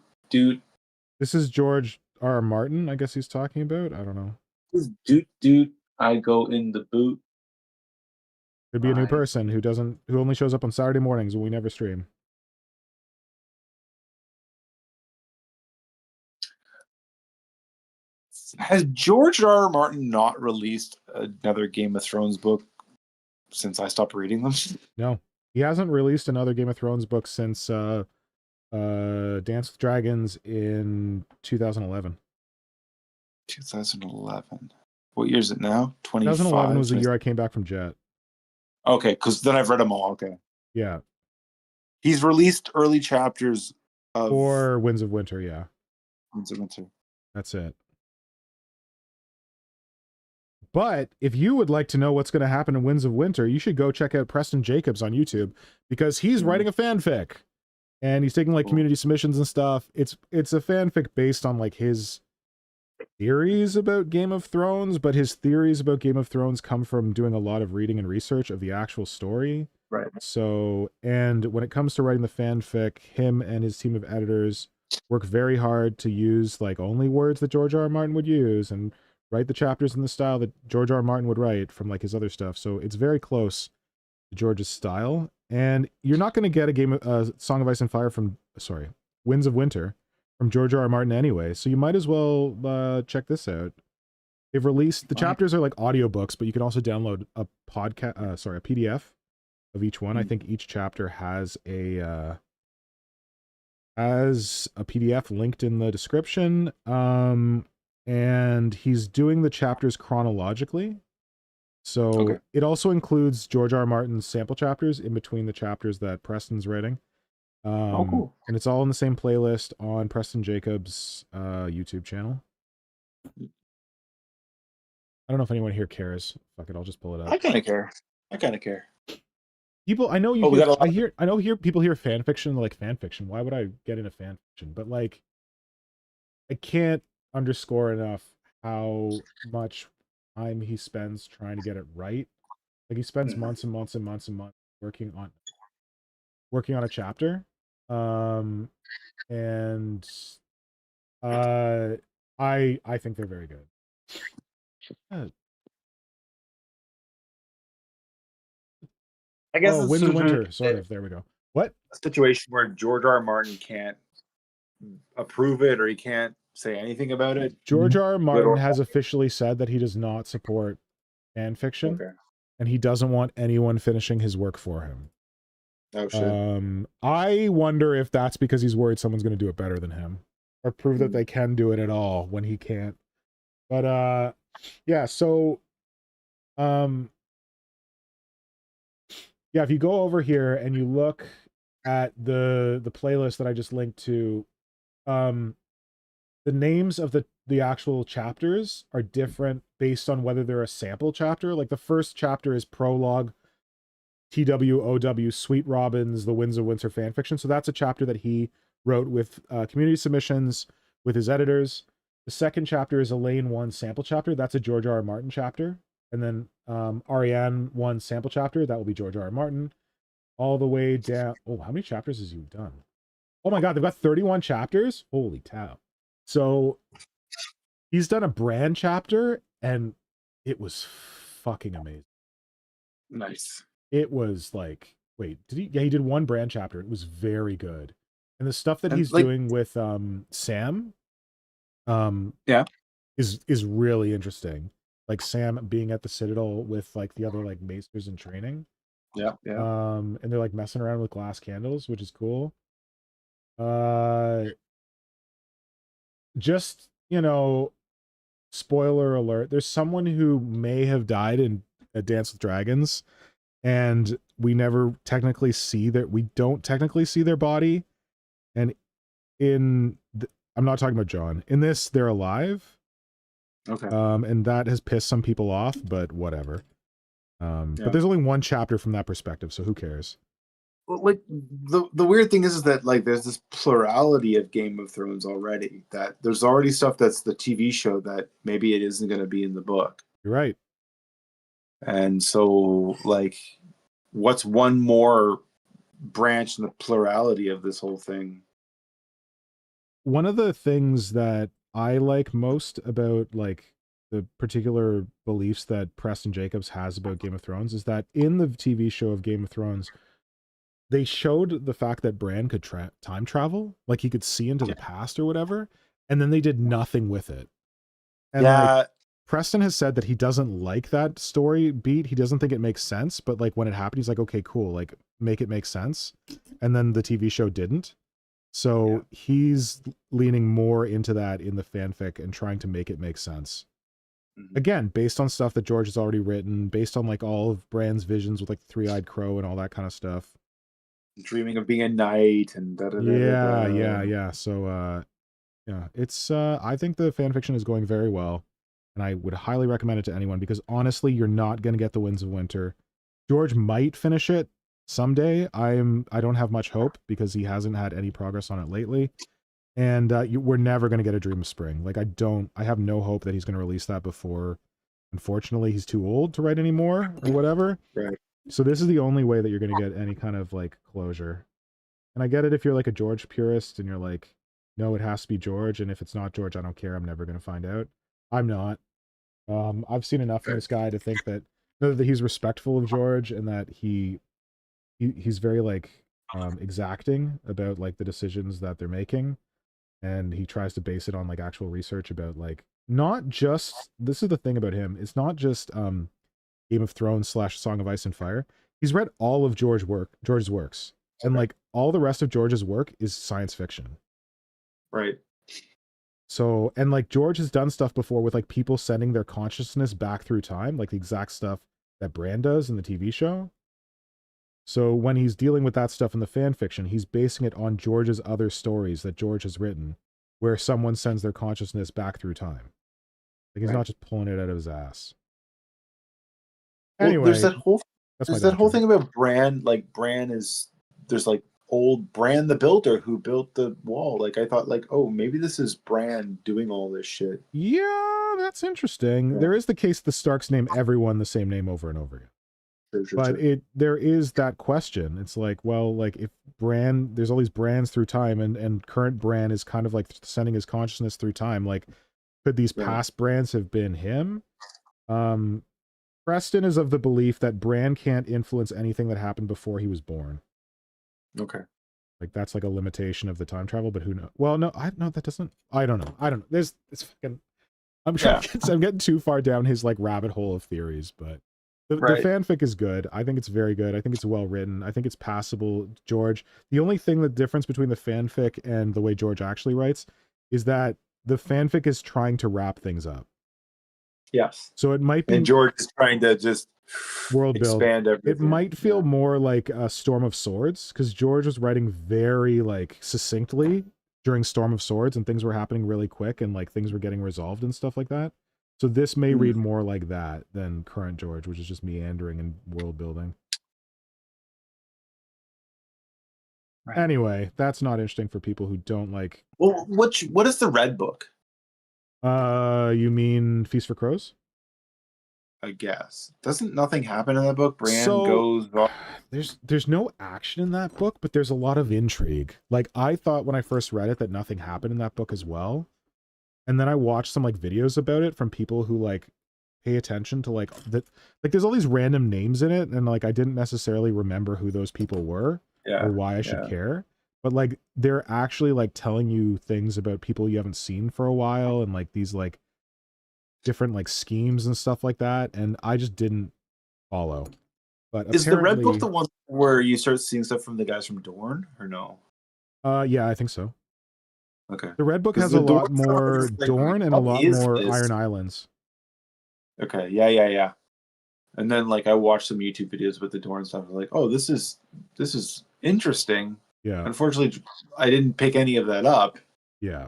This is George R. R. Martin, I guess he's talking about. I don't know. Who's dude? I go in the boot. Could be a new person who only shows up on Saturday mornings when we never stream. Has George R. R. Martin not released another Game of Thrones book since I stopped reading them? No, he hasn't released another Game of Thrones book since Dance with Dragons in 2011. 2011. What year is it now? 2011 was the year I came back from Jet. Okay, because then I've read them all. Okay. Yeah. He's released early chapters of... Or Winds of Winter, yeah. Winds of Winter. That's it. But if you would like to know what's going to happen in Winds of Winter, you should go check out Preston Jacobs on YouTube, because he's writing a fanfic. And he's taking like community submissions and stuff. It's a fanfic based on like his theories about Game of Thrones, but his theories about Game of Thrones come from doing a lot of reading and research of the actual story. Right. So, and when it comes to writing the fanfic, him and his team of editors work very hard to use like only words that George R. R. Martin would use and write the chapters in the style that George R. R. Martin would write from like his other stuff. So it's very close to George's style. And you're not going to get a Song of Ice and Fire from, Winds of Winter from George R. R. Martin anyway. So you might as well check this out. They've released, the chapters are like audiobooks, but you can also download a PDF of each one. I think each chapter has a PDF linked in the description. And he's doing the chapters chronologically. So it also includes George R. R. Martin's sample chapters in between the chapters that Preston's writing. Cool. And it's all in the same playlist on Preston Jacobs' YouTube channel. I don't know if anyone here cares. Fuck it, I'll just pull it up. I kind of care. People, I know I know people hear fanfiction, like fanfiction. Why would I get into fanfiction? But like, I can't underscore enough how much time he spends trying to get it right. Like he spends months and months and months and months working on a chapter. And I think they're very good. I guess Winds of Winter, sort of. There we go. What? A situation where George R. R. Martin can't approve it, or he can't say anything about it. George R. R. Martin has officially said that he does not support fan fiction, and he doesn't want anyone finishing his work for him. Oh shit. I wonder if that's because he's worried someone's going to do it better than him, or prove that they can do it at all when he can't. But yeah. So, yeah, if you go over here and you look at the playlist that I just linked to, the names of the actual chapters are different based on whether they're a sample chapter. Like the first chapter is Prologue, TWOW, Sweet Robins, The Winds of Winter fanfiction. So that's a chapter that he wrote with community submissions with his editors. The second chapter is a Lane 1 sample chapter. That's a George R. R. Martin chapter. And then Ariane 1 sample chapter. That will be George R. R. Martin. All the way down. Oh, how many chapters has he done? Oh my God, they've got 31 chapters? Holy cow. So he's done a brand chapter and it was fucking amazing. Nice. It was like, wait, did he? Yeah, he did one brand chapter. It was very good. And the stuff that he's doing with Sam is really interesting. Like Sam being at the Citadel with like the other like maesters in training. Yeah. And they're like messing around with glass candles, which is cool. Just, spoiler alert, there's someone who may have died in A Dance with Dragons, and we don't technically see their body. And I'm not talking about John. In this, they're alive. Okay. And that has pissed some people off, but whatever. But there's only one chapter from that perspective, so who cares? like the weird thing is that like there's this plurality of Game of Thrones already. That there's already stuff that's the TV show that maybe it isn't going to be in the book. You're right. And so, like, what's one more branch in the plurality of this whole thing? One of the things that I like most about like the particular beliefs that Preston Jacobs has about Game of Thrones is that in the TV show of Game of Thrones, they showed the fact that Bran could time travel, like he could see into the past or whatever, and then they did nothing with it. And like Preston has said that he doesn't like that story beat. He doesn't think it makes sense, but like when it happened, he's like, okay, cool, like make it make sense. And then the TV show didn't. So he's leaning more into that in the fanfic and trying to make it make sense. Again, based on stuff that George has already written, based on like all of Bran's visions with like the three-eyed crow and all that kind of stuff. Dreaming of being a knight and yeah. So yeah, it's I think the fanfiction is going very well, and I would highly recommend it to anyone because honestly, you're not going to get the Winds of Winter. George might finish it someday. I don't have much hope because he hasn't had any progress on it lately, and we're never going to get a Dream of Spring. Like I have no hope that he's going to release that before. Unfortunately, he's too old to write anymore or whatever. Right. So this is the only way that you're going to get any kind of like closure. And I get it if you're like a George purist and you're like, no, it has to be George, and if it's not George, I don't care. I'm never going to find out. I'm not. I've seen enough of this guy to think that he's respectful of George and that he's very like exacting about like the decisions that they're making, and he tries to base it on like actual research about like not just, this is the thing about him, it's not just Game of Thrones / Song of Ice and Fire. He's read all of George's works, and like all the rest of George's work is science fiction. Right. So, and like George has done stuff before with like people sending their consciousness back through time, like the exact stuff that Bran does in the TV show. So when he's dealing with that stuff in the fan fiction, he's basing it on George's other stories that George has written, where someone sends their consciousness back through time. Like he's not just pulling it out of his ass. Anyway, well, there's that whole thing about Bran. Like Bran is, there's like old Bran the Builder who built the wall. Like I thought, like, oh, maybe this is Bran doing all this shit. Yeah, that's interesting. Yeah. There is the case the Starks name everyone the same name over and over again. But there is that question. It's like, well, like if Bran, there's all these Brans through time, and current Bran is kind of like sending his consciousness through time. Like, could these past Brans have been him? Preston is of the belief that Bran can't influence anything that happened before he was born. Okay. Like that's like a limitation of the time travel, but who knows? Well, no, that doesn't. I don't know. It's fucking. I'm getting too far down his like rabbit hole of theories, but the fanfic is good. I think it's very good. I think it's well written. I think it's passable. George. The only thing, the difference between the fanfic and the way George actually writes is that the fanfic is trying to wrap things up. Yes. So it might be. And George is trying to just world expand build. It might feel more like a Storm of Swords because George was writing very like succinctly during Storm of Swords, and things were happening really quick, and like things were getting resolved and stuff like that. So this may read more like that than current George, which is just meandering and world building. Right. Anyway, that's not interesting for people who don't like. Well, what is the Red Book? You mean Feast for Crows? I guess. Doesn't nothing happen in that book? Bran goes off. There's no action in that book, but there's a lot of intrigue. Like I thought when I first read it that nothing happened in that book as well. And then I watched some like videos about it from people who like pay attention to like there's all these random names in it, and like I didn't necessarily remember who those people were or why I should care. But like they're actually like telling you things about people you haven't seen for a while, and like these like different like schemes and stuff like that, and I just didn't follow. But is the Red Book the one where you start seeing stuff from the guys from Dorne, or no? Yeah, I think so. Okay. The Red Book has a lot more Dorne and a lot more Iron Islands. Okay, yeah. And then like I watched some YouTube videos with the Dorne stuff. I was like, oh, this is interesting. Yeah. Unfortunately, I didn't pick any of that up. Yeah.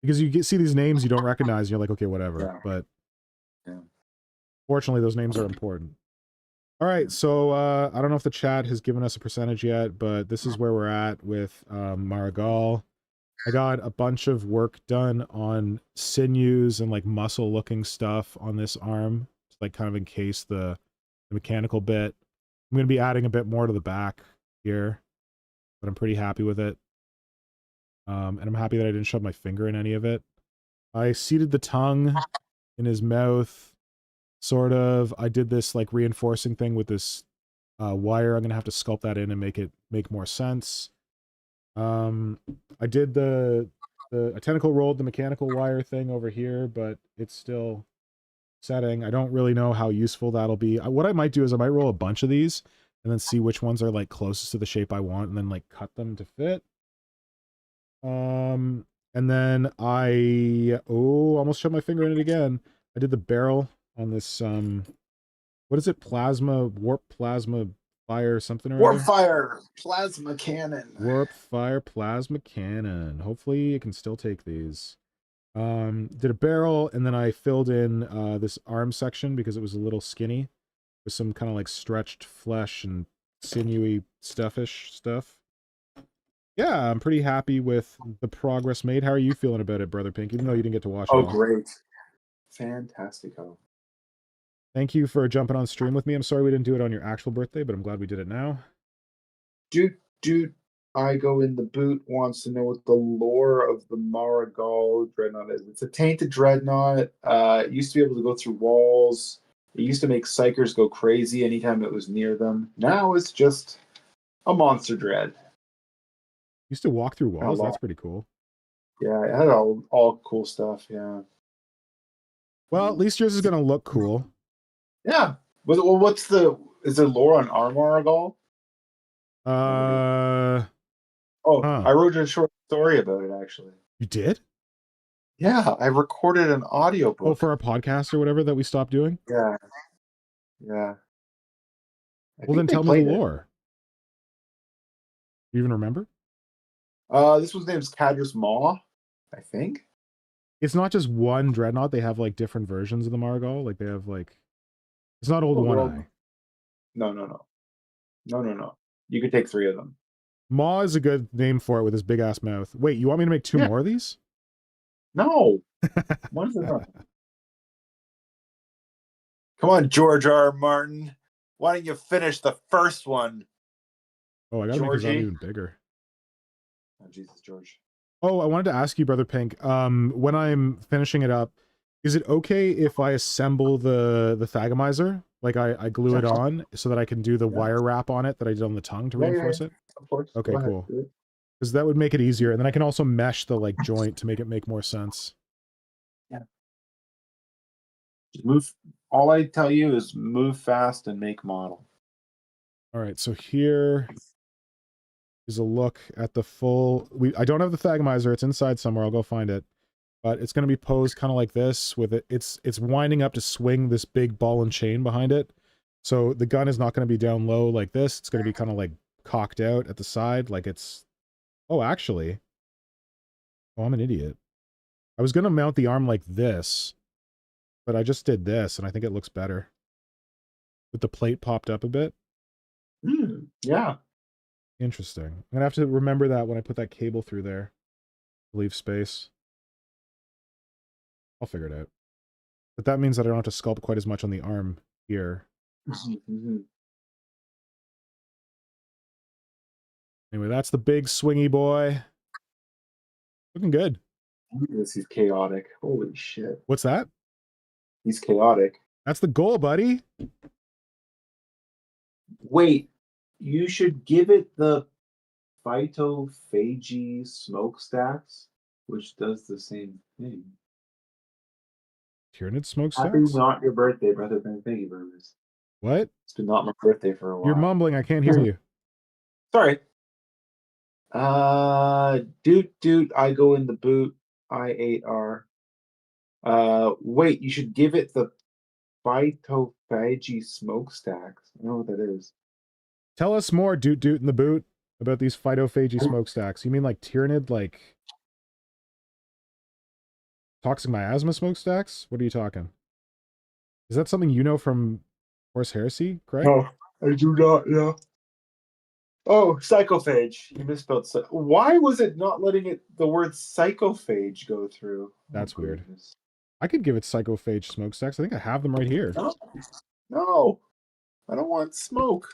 Because you see these names you don't recognize, and you're like, okay, whatever. Yeah. But fortunately, those names are important. All right, so I don't know if the chat has given us a percentage yet, but this is where we're at with Mhara Gal. I got a bunch of work done on sinews and like muscle looking stuff on this arm to like kind of encase the mechanical bit. I'm going to be adding a bit more to the back here, but I'm pretty happy with it. And I'm happy that I didn't shove my finger in any of it. I seated the tongue in his mouth, sort of. I did this like reinforcing thing with this wire. I'm going to have to sculpt that in and make it make more sense. I did the tentacle rolled the mechanical wire thing over here, but it's still setting. I don't really know how useful that'll be. What I might do is I might roll a bunch of these and then see which ones are like closest to the shape I want and then like cut them to fit. And then I almost shoved my finger in it again. I did the barrel on this what is it? Warp plasma fire something or Warp other? fire plasma cannon. Warp fire plasma cannon. Hopefully it can still take these. Did a barrel, and then I filled in this arm section because it was a little skinny with some kind of like stretched flesh and sinewy stuffish stuff. Yeah, I'm pretty happy with the progress made. How are you feeling about it, Brother Pink, even though you didn't get to watch it all? Great. Fantastico. Thank you for jumping on stream with me. I'm sorry we didn't do it on your actual birthday, but I'm glad we did it now. Dude, I go in the boot wants to know what the lore of the Mhara Gal dreadnought is. It's a tainted dreadnought. It used to be able to go through walls. It used to make psychers go crazy anytime it was near them. Now it's just a monster dread. Used to walk through walls? That's pretty cool. Yeah, it had all cool stuff, yeah. Well, at least yours is going to look cool. Yeah. Well, is there lore on our Mhara Gal? I wrote a short story about it, actually. You did? Yeah, I recorded an audiobook. Oh, for a podcast or whatever that we stopped doing? Yeah. Well, then tell me the lore. You even remember? This one's name's Cadris Maw, I think. It's not just one dreadnought. They have like different versions of the Mhara Gal. Like they have like, it's not old One Eye. No. You could take 3 of them. Maw is a good name for it with his big ass mouth. Wait, you want me to make 2 more of these? No. One's enough. Come on, George R. Martin. Why don't you finish the first one? Oh, I gotta make this out even bigger. Oh, Jesus, George. Oh, I wanted to ask you, Brother Pink, when I'm finishing it up, is it okay if I assemble the thagomizer? Like I glue it on so that I can do the wire wrap on it that I did on the tongue to reinforce it? Of course. Okay, cool. Because that would make it easier. And then I can also mesh the like joint to make it make more sense. Yeah. Just move. All I tell you is move fast and make model. All right, so here is a look at the full. I don't have the thagomizer. It's inside somewhere. I'll go find it. But it's going to be posed kind of like this with it. It's winding up to swing this big ball and chain behind it. So the gun is not going to be down low like this. It's going to be kind of like cocked out at the side like it's... Oh, actually. Oh, I'm an idiot. I was going to mount the arm like this, but I just did this, and I think it looks better. With the plate popped up a bit. Yeah. Interesting. I'm going to have to remember that when I put that cable through there. Leave space. I'll figure it out. But that means that I don't have to sculpt quite as much on the arm here. Anyway, that's the big swingy boy. Looking good. He's chaotic. Holy shit. What's that? He's chaotic. That's the goal, buddy. Wait, you should give it the phytophagy smokestacks, which does the same thing. Tyrannid smokestacks? Happy not your birthday, brother. Thank you, Burgers. What? It's been not my birthday for a while. You're mumbling. I can't hear you. Sorry. Dude, I go in the boot. I8R. Wait, you should give it the phytophagy smokestacks. I don't know what that is. Tell us more, Doot in the boot, about these phytophagy smokestacks. You mean like Tyrannid, like toxic miasma smokestacks? What are you talking? Is that something you know from Horse heresy, correct? No, I do not. Yeah. Oh, psychophage. You misspelled. Why was it not letting the word psychophage go through? That's weird. I could give it psychophage smokestacks. I think I have them right here. No, I don't want smoke.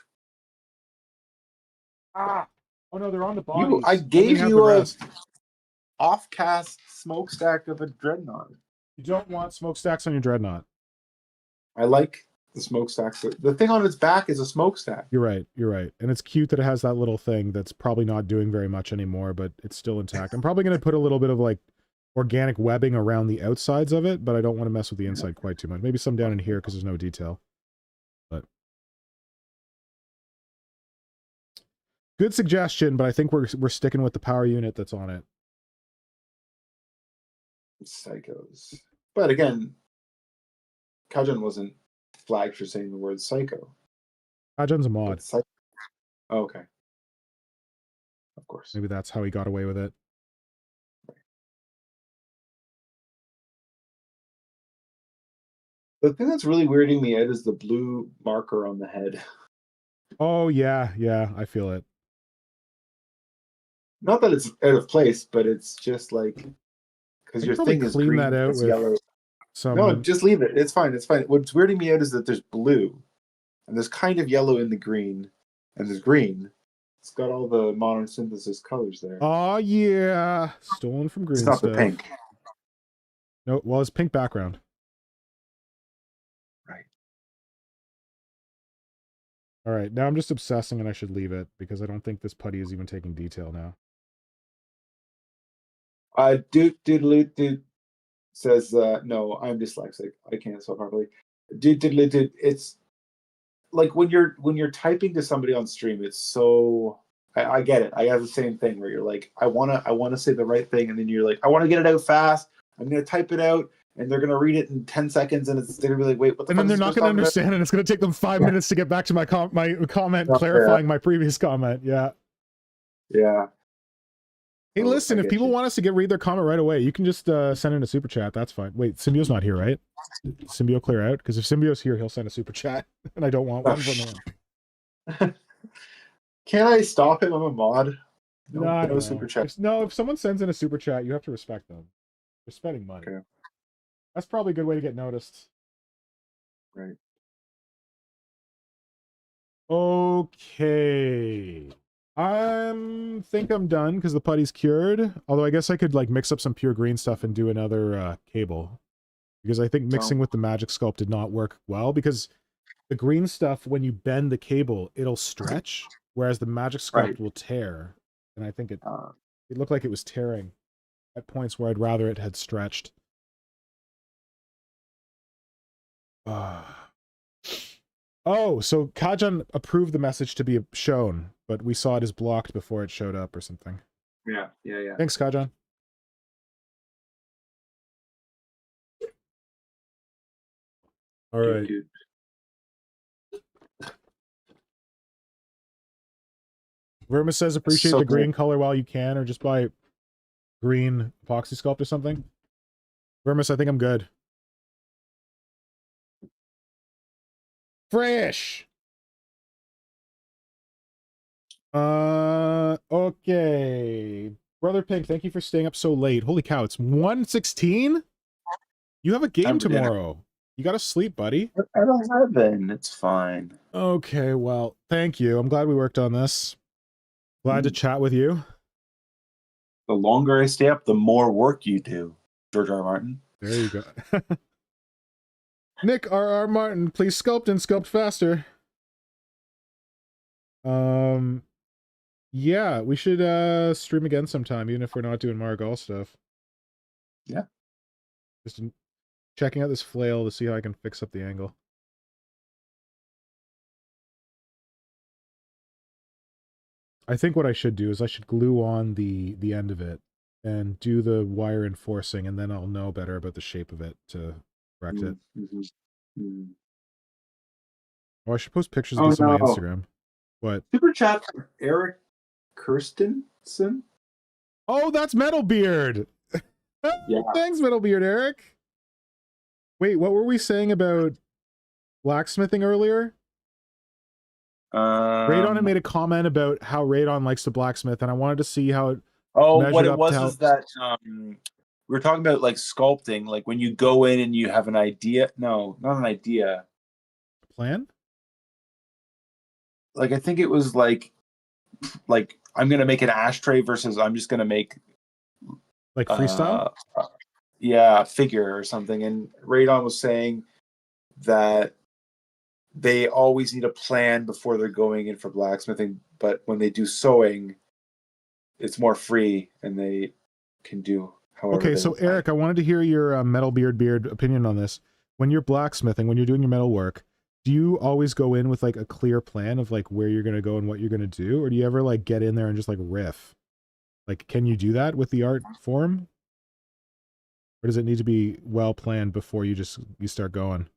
Ah. Oh no, they're on the bodies. I gave you a off-cast smokestack of a dreadnought. You don't want smokestacks on your dreadnought. I like the smokestacks. The thing on its back is a smokestack. You're right. You're right. And it's cute that it has that little thing that's probably not doing very much anymore, but it's still intact. I'm probably going to put a little bit of like organic webbing around the outsides of it, but I don't want to mess with the inside quite too much. Maybe some down in here because there's no detail. But good suggestion, but I think we're sticking with the power unit that's on it. Psychos. But again, Kajan wasn't flagged for saying the word psycho. Kajan's a mod. Oh, okay. Of course. Maybe that's how he got away with it. The thing that's really weirding me out is the blue marker on the head. Oh, yeah. Yeah, I feel it. Not that it's out of place, but it's just like... Because your thing is green, that out with yellow. Some... No, just leave it. It's fine. It's fine. What's weirding me out is that there's blue, and there's kind of yellow in the green, and there's green. It's got all the modern synthesis colors there. Oh, yeah. Stolen from Greenstuff. It's not the pink. No, well, it's pink background. Right. All right. Now I'm just obsessing, and I should leave it, because I don't think this putty is even taking detail now. Dude says, no, I'm dyslexic. I can't spell properly. Dude, it's like when you're typing to somebody on stream, it's so I get it. I have the same thing where you're like, I wanna say the right thing, and then you're like, I want to get it out fast. I'm gonna type it out, and they're gonna read it in 10 seconds, and they're gonna be like, wait, what the fuck? And then they're not gonna understand, and it's gonna take them 5 minutes to get back to my comment clarifying my previous comment. Yeah. Yeah. Hey, listen, if people want us to read their comment right away, you can just send in a super chat. That's fine. Wait, Symbio's not here, right? Did Symbio clear out? Because if Symbio's here, he'll send a super chat, and I don't want one from him. Can I stop him? I'm a mod. No, super chat. No, if someone sends in a super chat, you have to respect them. They're spending money. Okay. That's probably a good way to get noticed. Right. Okay. I think I'm done because the putty's cured. Although I guess I could like mix up some pure green stuff and do another cable. Because I think mixing with the magic sculpt did not work well, because the green stuff, when you bend the cable, it'll stretch, whereas the magic sculpt will tear. And I think it looked like it was tearing at points where I'd rather it had stretched. Oh, so Kajan approved the message to be shown, but we saw it as blocked before it showed up or something. Yeah. Thanks, Kajan. All right. Dude. Verma says appreciate the green color while you can, or just buy green epoxy sculpt or something. Vermis, I think I'm good. Fresh. Okay. Brother Pink, thank you for staying up so late. Holy cow, it's 1:16? You have a game tomorrow. You gotta sleep, buddy. At 11, it's fine. Okay, well, thank you. I'm glad we worked on this. Glad to chat with you. The longer I stay up, the more work you do, George R. R. Martin. There you go. Nick R. R. Martin, please sculpt and sculpt faster. Yeah, we should stream again sometime, even if we're not doing Mhara Gal stuff. Yeah. Just checking out this flail to see how I can fix up the angle. I think what I should do is I should glue on the end of it and do the wire enforcing, and then I'll know better about the shape of it to correct it. Oh, I should post pictures of this on my Instagram. What? Super chat from Eric Kirstensen. Oh, that's Metalbeard. Yeah. Thanks, Metalbeard Eric. Wait, what were we saying about blacksmithing earlier? Radon had made a comment about how Radon likes to blacksmith, and I wanted to see how it what it up was to is that we were talking about like sculpting, like when you go in and you have an idea. No, not an idea. Plan? Like I think it was like I'm gonna make an ashtray versus I'm just gonna make like freestyle. Yeah, figure or something. And Radon was saying that they always need a plan before they're going in for blacksmithing, but when they do sewing, it's more free and they can do however. Okay, so Eric, I wanted to hear your metal beard opinion on this. When you're blacksmithing, when you're doing your metal work, do you always go in with like a clear plan of like where you're gonna go and what you're gonna do, or do you ever like get in there and just like riff? Like, can you do that with the art form, or does it need to be well planned before you start going?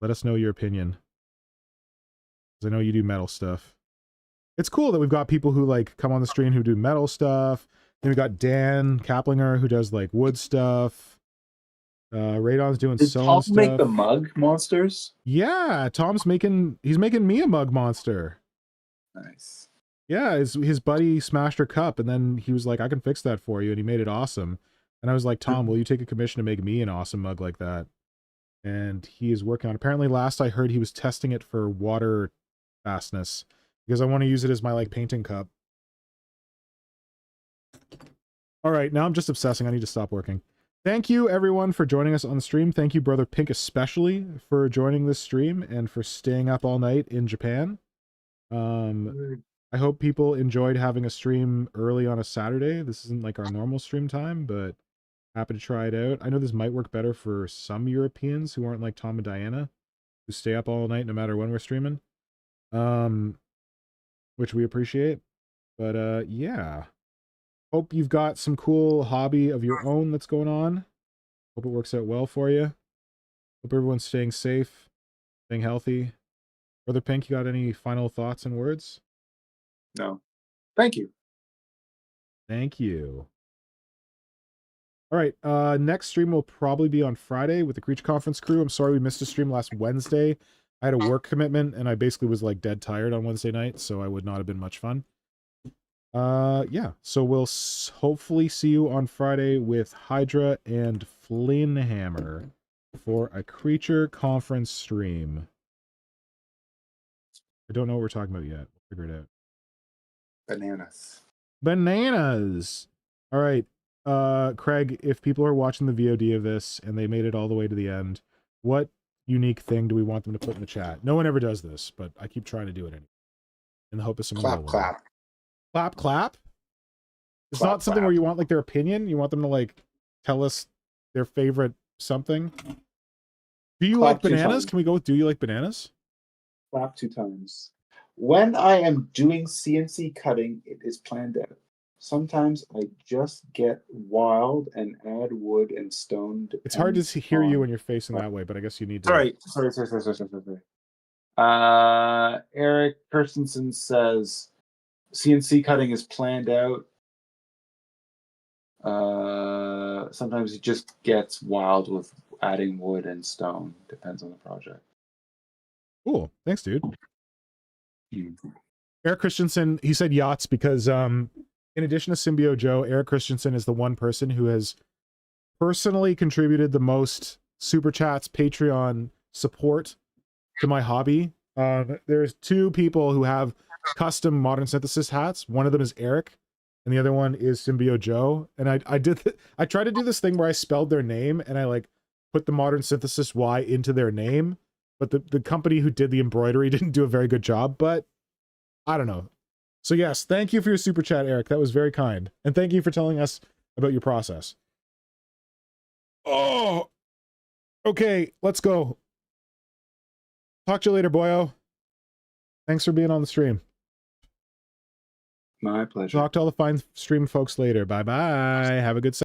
Let us know your opinion, because I know you do metal stuff. It's cool that we've got people who like come on the stream who do metal stuff. Then we got Dan Kaplinger who does like wood stuff. Radon's doing Did sewing Tom stuff. make the mug monsters? Yeah, he's making me a mug monster. Nice. Yeah, his buddy smashed her cup, and then he was like, I can fix that for you, and he made it awesome. And I was like, Tom, will you take a commission to make me an awesome mug like that? And he is working on it. Apparently last I heard he was testing it for water fastness, because I want to use it as my like painting cup. All right, now I'm just obsessing. I need to stop working. Thank you everyone for joining us on the stream. Thank you Brother Pink especially for joining this stream and for staying up all night in Japan. I hope people enjoyed having a stream early on a Saturday. This isn't like our normal stream time, but happy to try it out. I know this might work better for some Europeans who aren't like Tom and Diana, who stay up all night no matter when we're streaming. Which we appreciate. But yeah. Hope you've got some cool hobby of your own that's going on. Hope it works out well for you. Hope everyone's staying safe, staying healthy. Brother Pink, you got any final thoughts and words? No. Thank you. Thank you. All right, next stream will probably be on Friday with the Creature Conference crew. I'm sorry we missed a stream last Wednesday. I had a work commitment, and I basically was like dead tired on Wednesday night, so I would not have been much fun. Yeah, so we'll hopefully see you on Friday with Hydra and Flamehammer for a Creature Conference stream. I don't know what we're talking about yet. We'll figure it out. Bananas. All right. Craig, if people are watching the VOD of this and they made it all the way to the end, what unique thing do we want them to put in the chat? No one ever does this, but I keep trying to do it anyway. In the hope of someone clap. It's not something where you want like their opinion. You want them to like tell us their favorite something. Do you like bananas? Can we go with do you like bananas? Clap 2 times. When I am doing CNC cutting, it is planned out. Sometimes I just get wild and add wood and stone. It's hard to hear you when you're facing that way, but I guess you need to. Sorry. Eric Kirstensen says CNC cutting is planned out. Sometimes it just gets wild with adding wood and stone. Depends on the project. Cool. Thanks, dude. Eric Christensen, he said yachts because in addition to Symbio Joe, Eric Christensen is the one person who has personally contributed the most super chats, Patreon support to my hobby. There's 2 people who have custom Modern Synthesis hats. One of them is Eric, and the other one is Symbio Joe. And I tried to do this thing where I spelled their name and I like put the Modern Synthesis Y into their name, but the company who did the embroidery didn't do a very good job. But I don't know. So yes, thank you for your super chat, Eric. That was very kind, and thank you for telling us about your process. Oh, okay, let's go. Talk to you later, boyo. Thanks for being on the stream. My pleasure. Talk to all the fine stream folks later. Bye-bye. Have a good